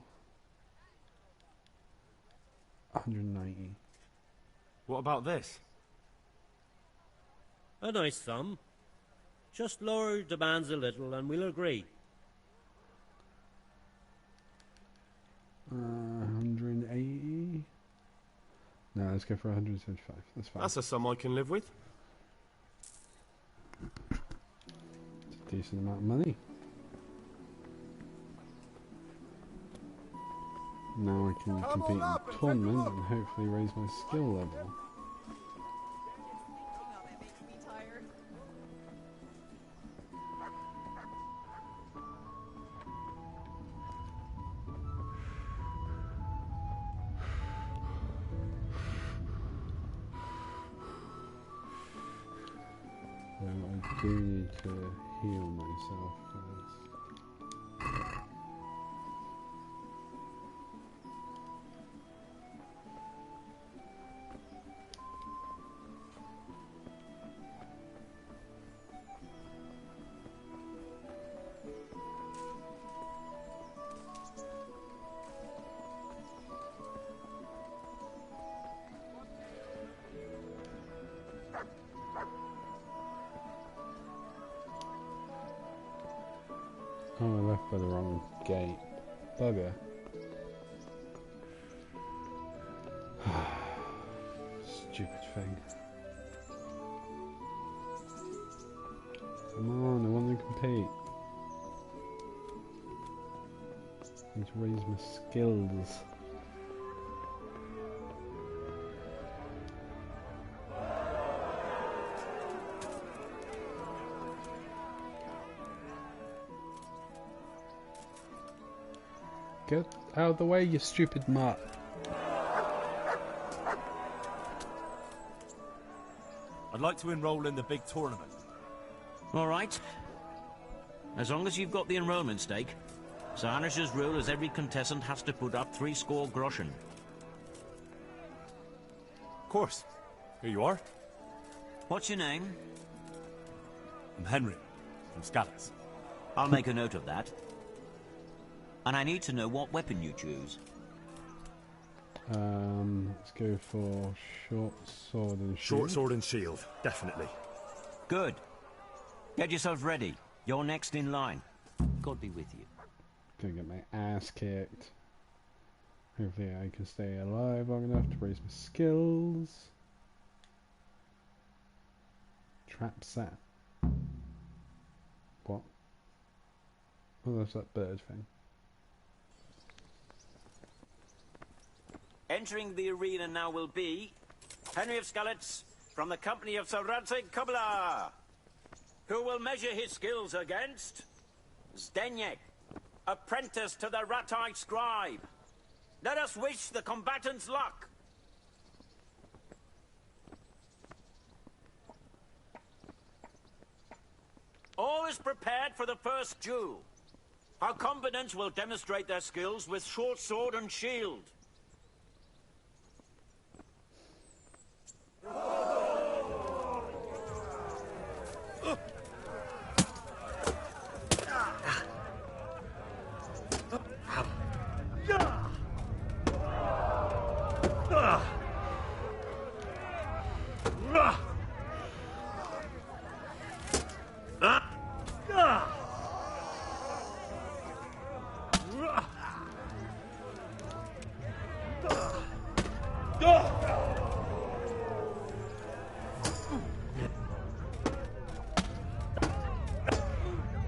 190. What about this? A nice sum. Just lower your demands a little and we'll agree. 180? No, let's go for 175. That's fine. That's a sum I can live with. It's a decent amount of money. Now I can compete in a tournament and hopefully raise my skill level. I do need to heal myself first. Oh, I left by the wrong gate. Bugger. Stupid thing. Come on, I want to compete. I need to raise my skills. Get out of the way, you stupid mutt. I'd like to enroll in the big tournament. All right. As long as you've got the enrollment stake. Sir Hanish's rule is every contestant has to put up 3 groschen. Of course. Here you are. What's your name? I'm Henry, from Scallis. I'll make a note of that. And I need to know what weapon you choose. Let's go for short sword and shield. Short sword and shield, definitely. Good. Get yourself ready. You're next in line. God be with you. Gonna get my ass kicked. Hopefully I can stay alive long enough to raise my skills. Trap set. What? Oh, that's that bird thing. Entering the arena now will be Henry of Skalitz from the company of Sir Radzig Kobyla, who will measure his skills against Zdeněk, apprentice to the Ratai scribe. Let us wish the combatants luck. All is prepared for the first duel. Our combatants will demonstrate their skills with short sword and shield.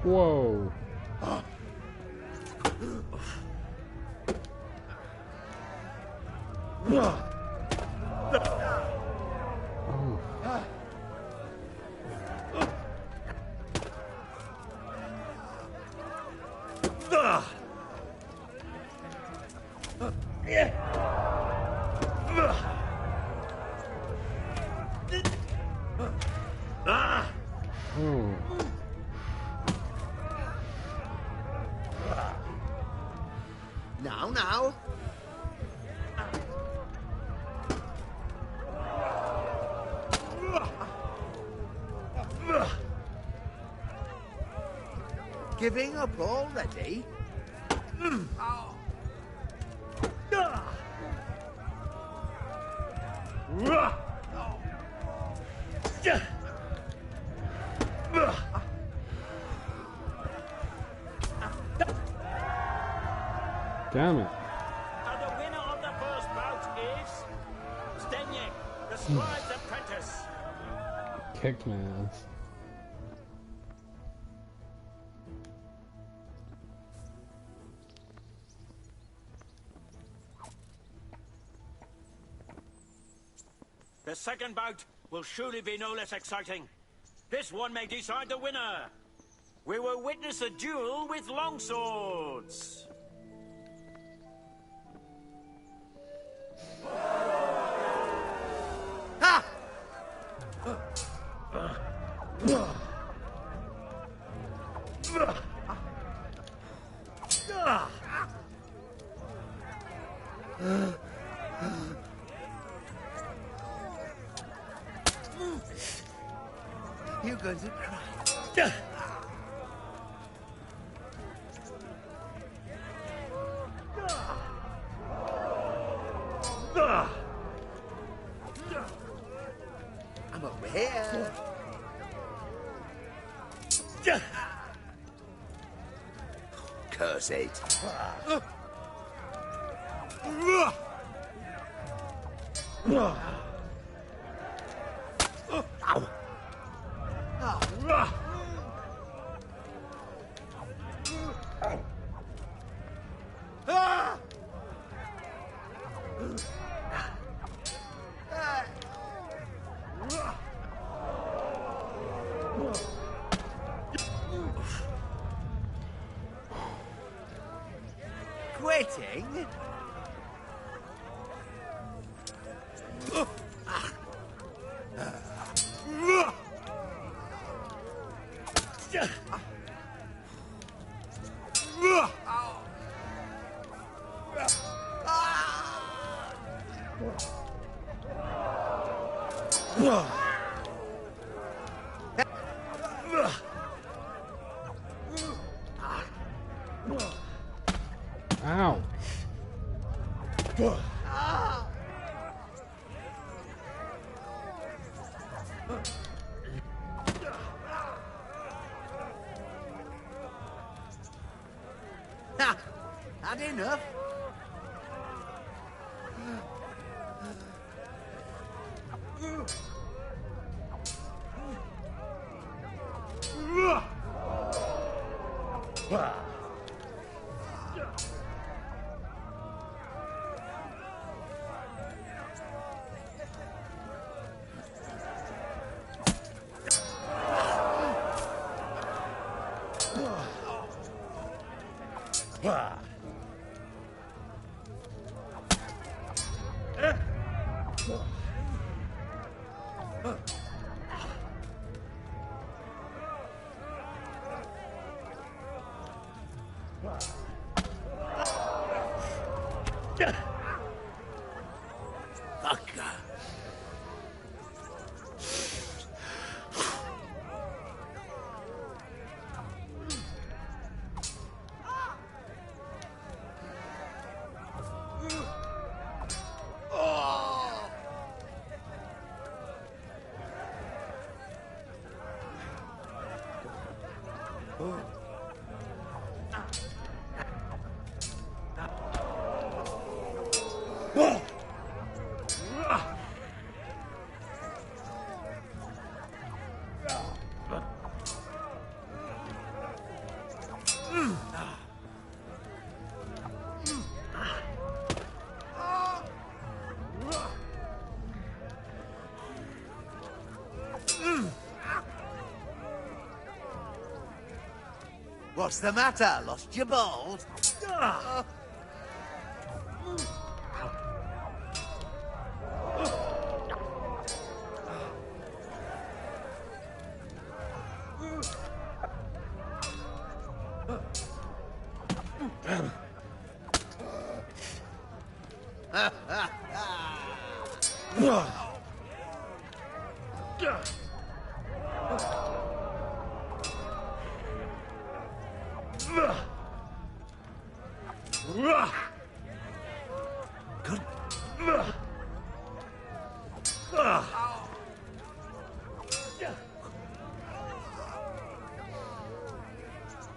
Whoa. Now. Giving up already? Damn it. And the winner of the first bout is Zdeněk, the scribe's apprentice. Kicked my ass. The second bout will surely be no less exciting. This one may decide the winner. We will witness a duel with longswords. Ha! You're going to cry. I'm over here. Curse it. Quitting? Ow. Ha! Had enough? Fucker. What's the matter? Lost your balls?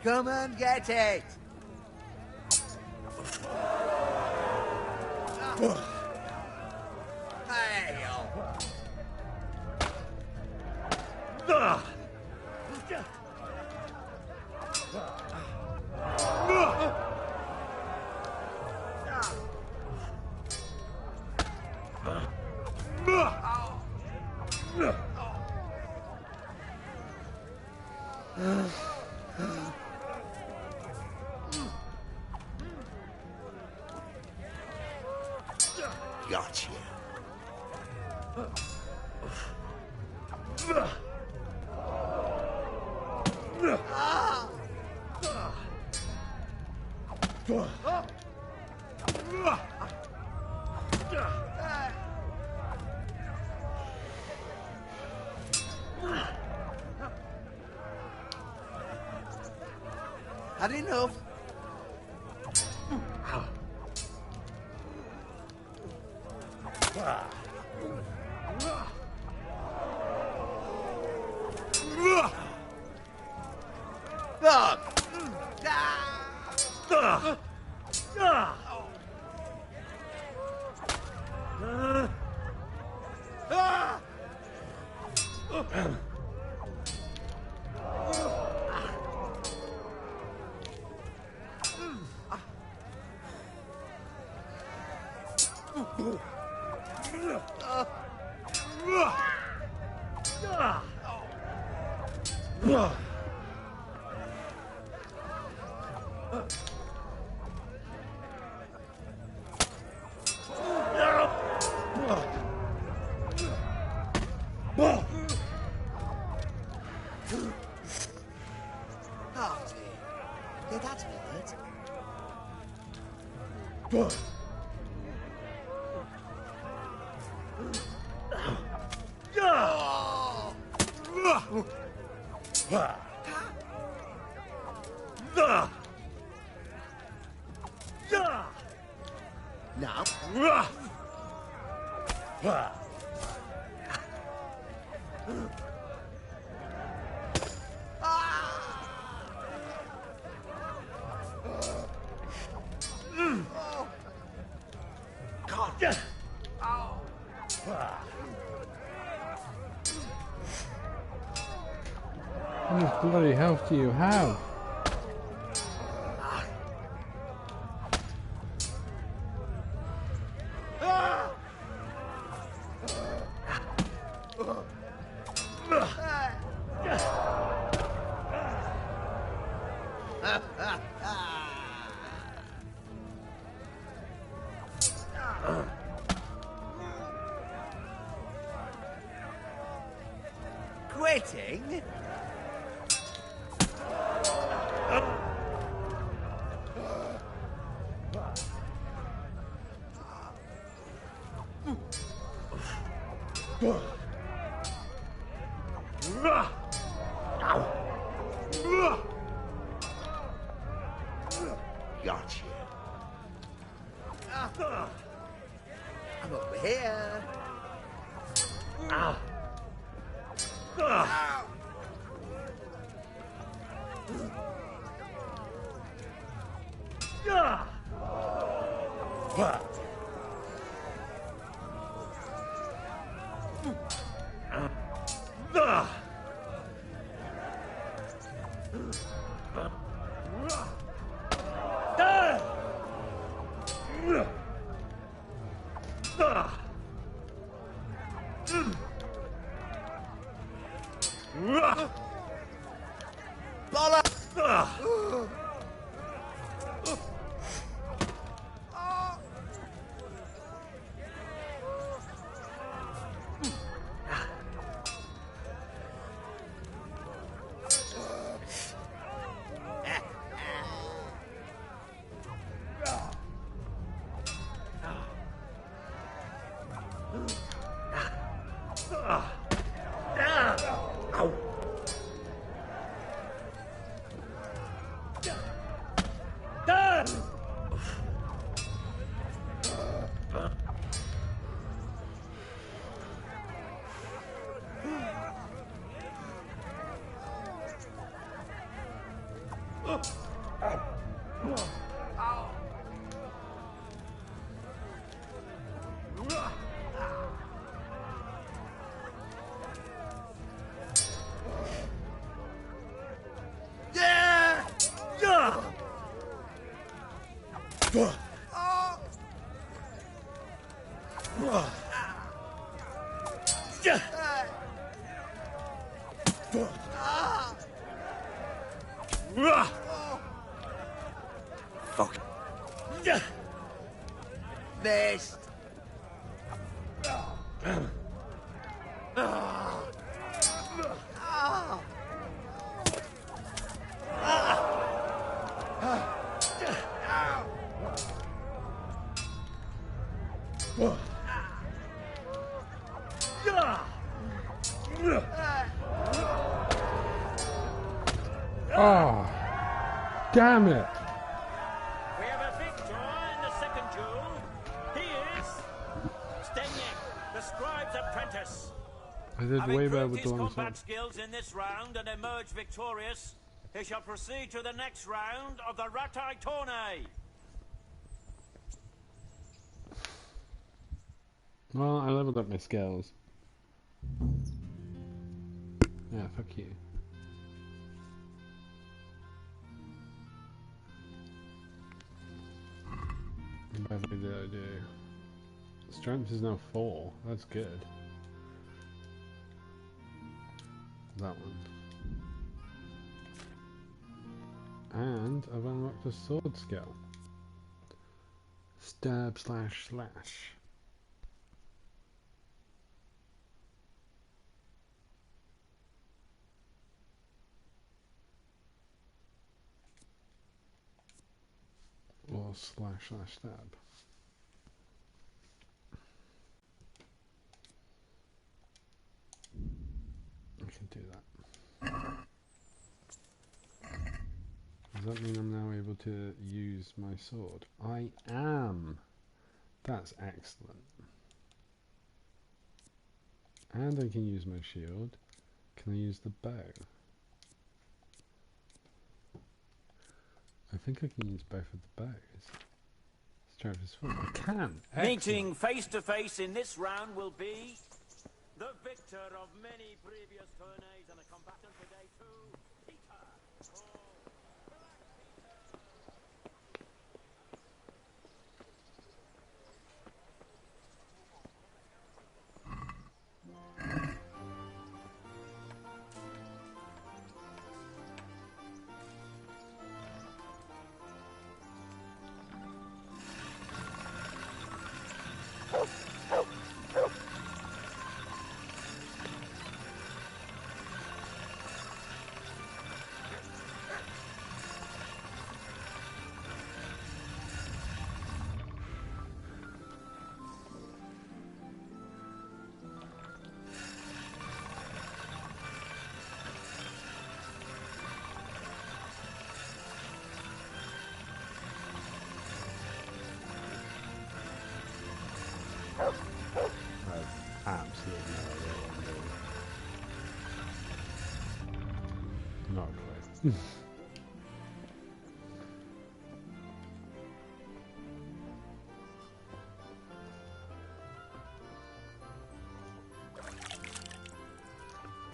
Come and get it! Hey! Gotcha. Had enough. Now. God. How much bloody health do you have? Quitting? Gotcha. I'm over here. Ow. Bollocks! Fuck. Missed. Oh, damn it. We have a victor in the second duel. He is Stenyek, the scribe's apprentice. I did way better with his the long combat sword. skills in this round and emerged victorious, he shall proceed to the next round of the Ratai Tourney. Well, I leveled up my skills. Yeah, fuck you. What did I do? Strength is now 4. That's good. That one. And I've unlocked a sword skill. Stab slash slash. Or slash slash stab. I can do that. Does that mean I'm now able to use my sword? I am! That's excellent. And I can use my shield. Can I use the bow? I think I can use both of the bows. Strength is 4. I can! Meeting face to face in this round will be the victor of many previous tourneys and a combatant today too, Peter. Absolutely no idea what I'm doing. Not a clue.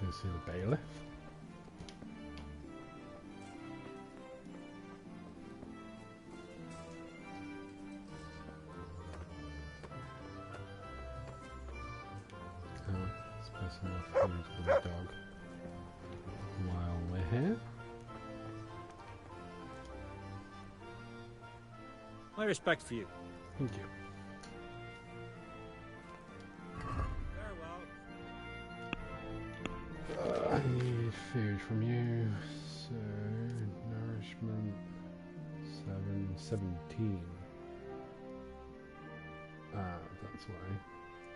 Go see the bailiff. Some more food for the dog while we're here. My respect for you. Thank you. Farewell. I need food from you. So, nourishment 17. Ah, that's why.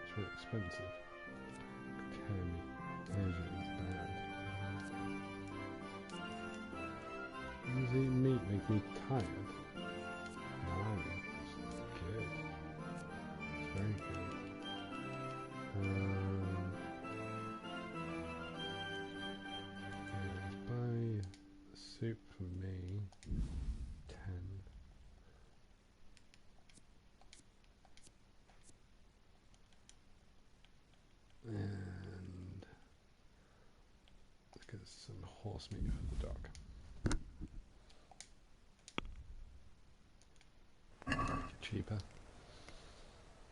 It's really expensive. doesn't make me tired. Nice. Good. It's very good. Let's buy the soup for me. 10. And let's get some horse meat for the dog. Cheaper.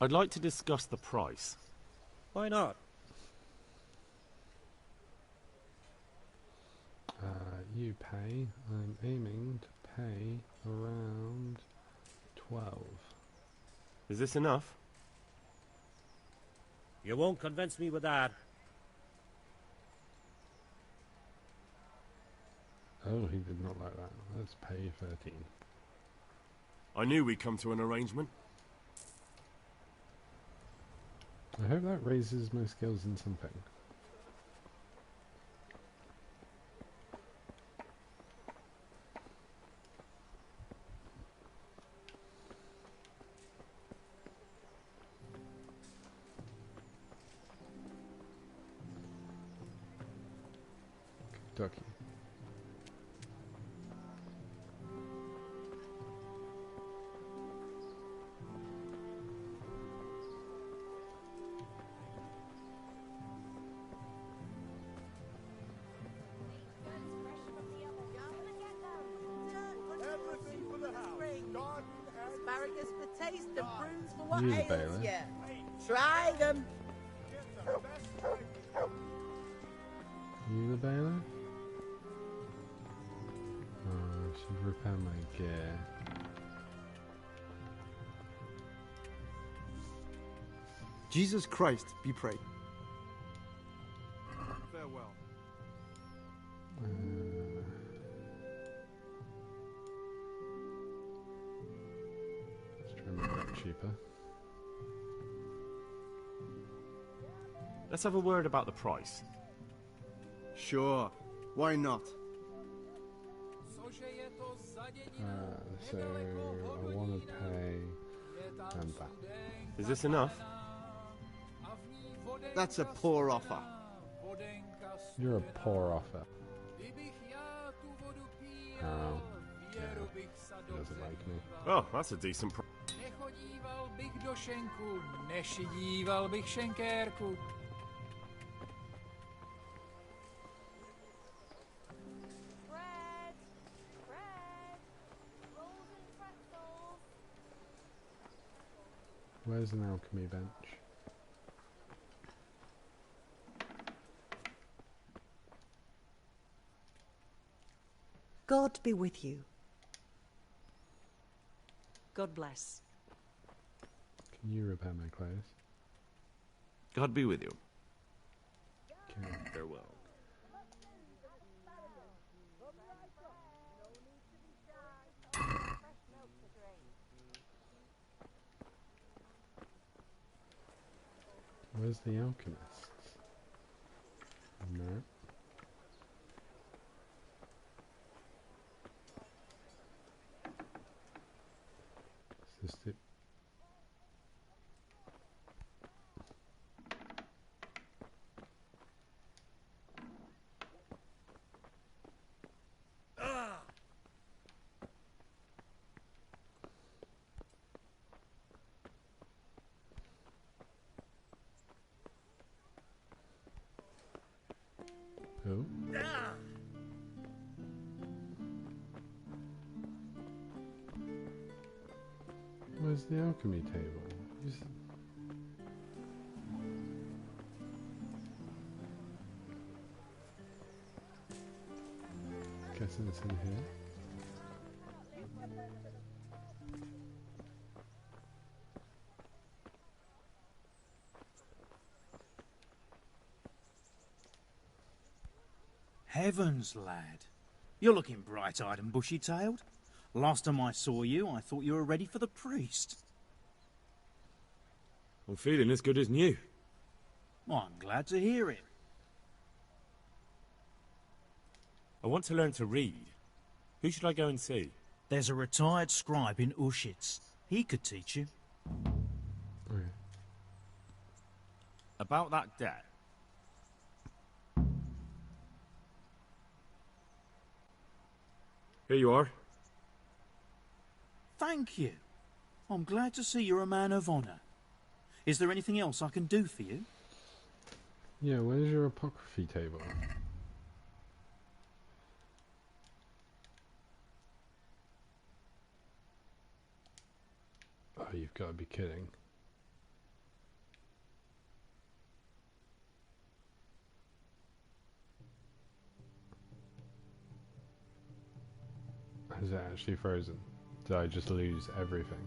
I'd like to discuss the price. Why not? You pay. I'm aiming to pay around 12. Is this enough? You won't convince me with that. Oh, he did not like that. Let's pay 13. I knew we'd come to an arrangement. I hope that raises my skills in something. Ducky. Asparagus for taste and prunes for what You the ails bailiff. ya. Try them. You the bailiff? Oh, I should repair my gear. Jesus Christ be praised. Farewell. Let's try and make that cheaper. Let's have a word about the price. Sure. Why not? So I want to pay and that. Is this enough? That's a poor offer. You're a poor offer. Oh, yeah. He doesn't like me. Oh, that's a decent price. Nechodíval bych do šenku, nešidíval bych šenkérku. Where's an alchemy bench? God be with you. God bless. Can you repair my clothes? God be with you. Okay. Farewell. Where's the alchemists? No. Is this it? Oh. Where's the alchemy table? Guessing it's in here. Heavens, lad. You're looking bright-eyed and bushy-tailed. Last time I saw you, I thought you were ready for the priest. I'm feeling as good as new. Well, I'm glad to hear it. I want to learn to read. Who should I go and see? There's a retired scribe in Ushitz. He could teach you. Okay. About that debt. Here you are. Thank you. I'm glad to see you're a man of honour. Is there anything else I can do for you? Yeah, where's your apocryphy table? Oh, you've got to be kidding. Is it actually frozen? Did I just lose everything?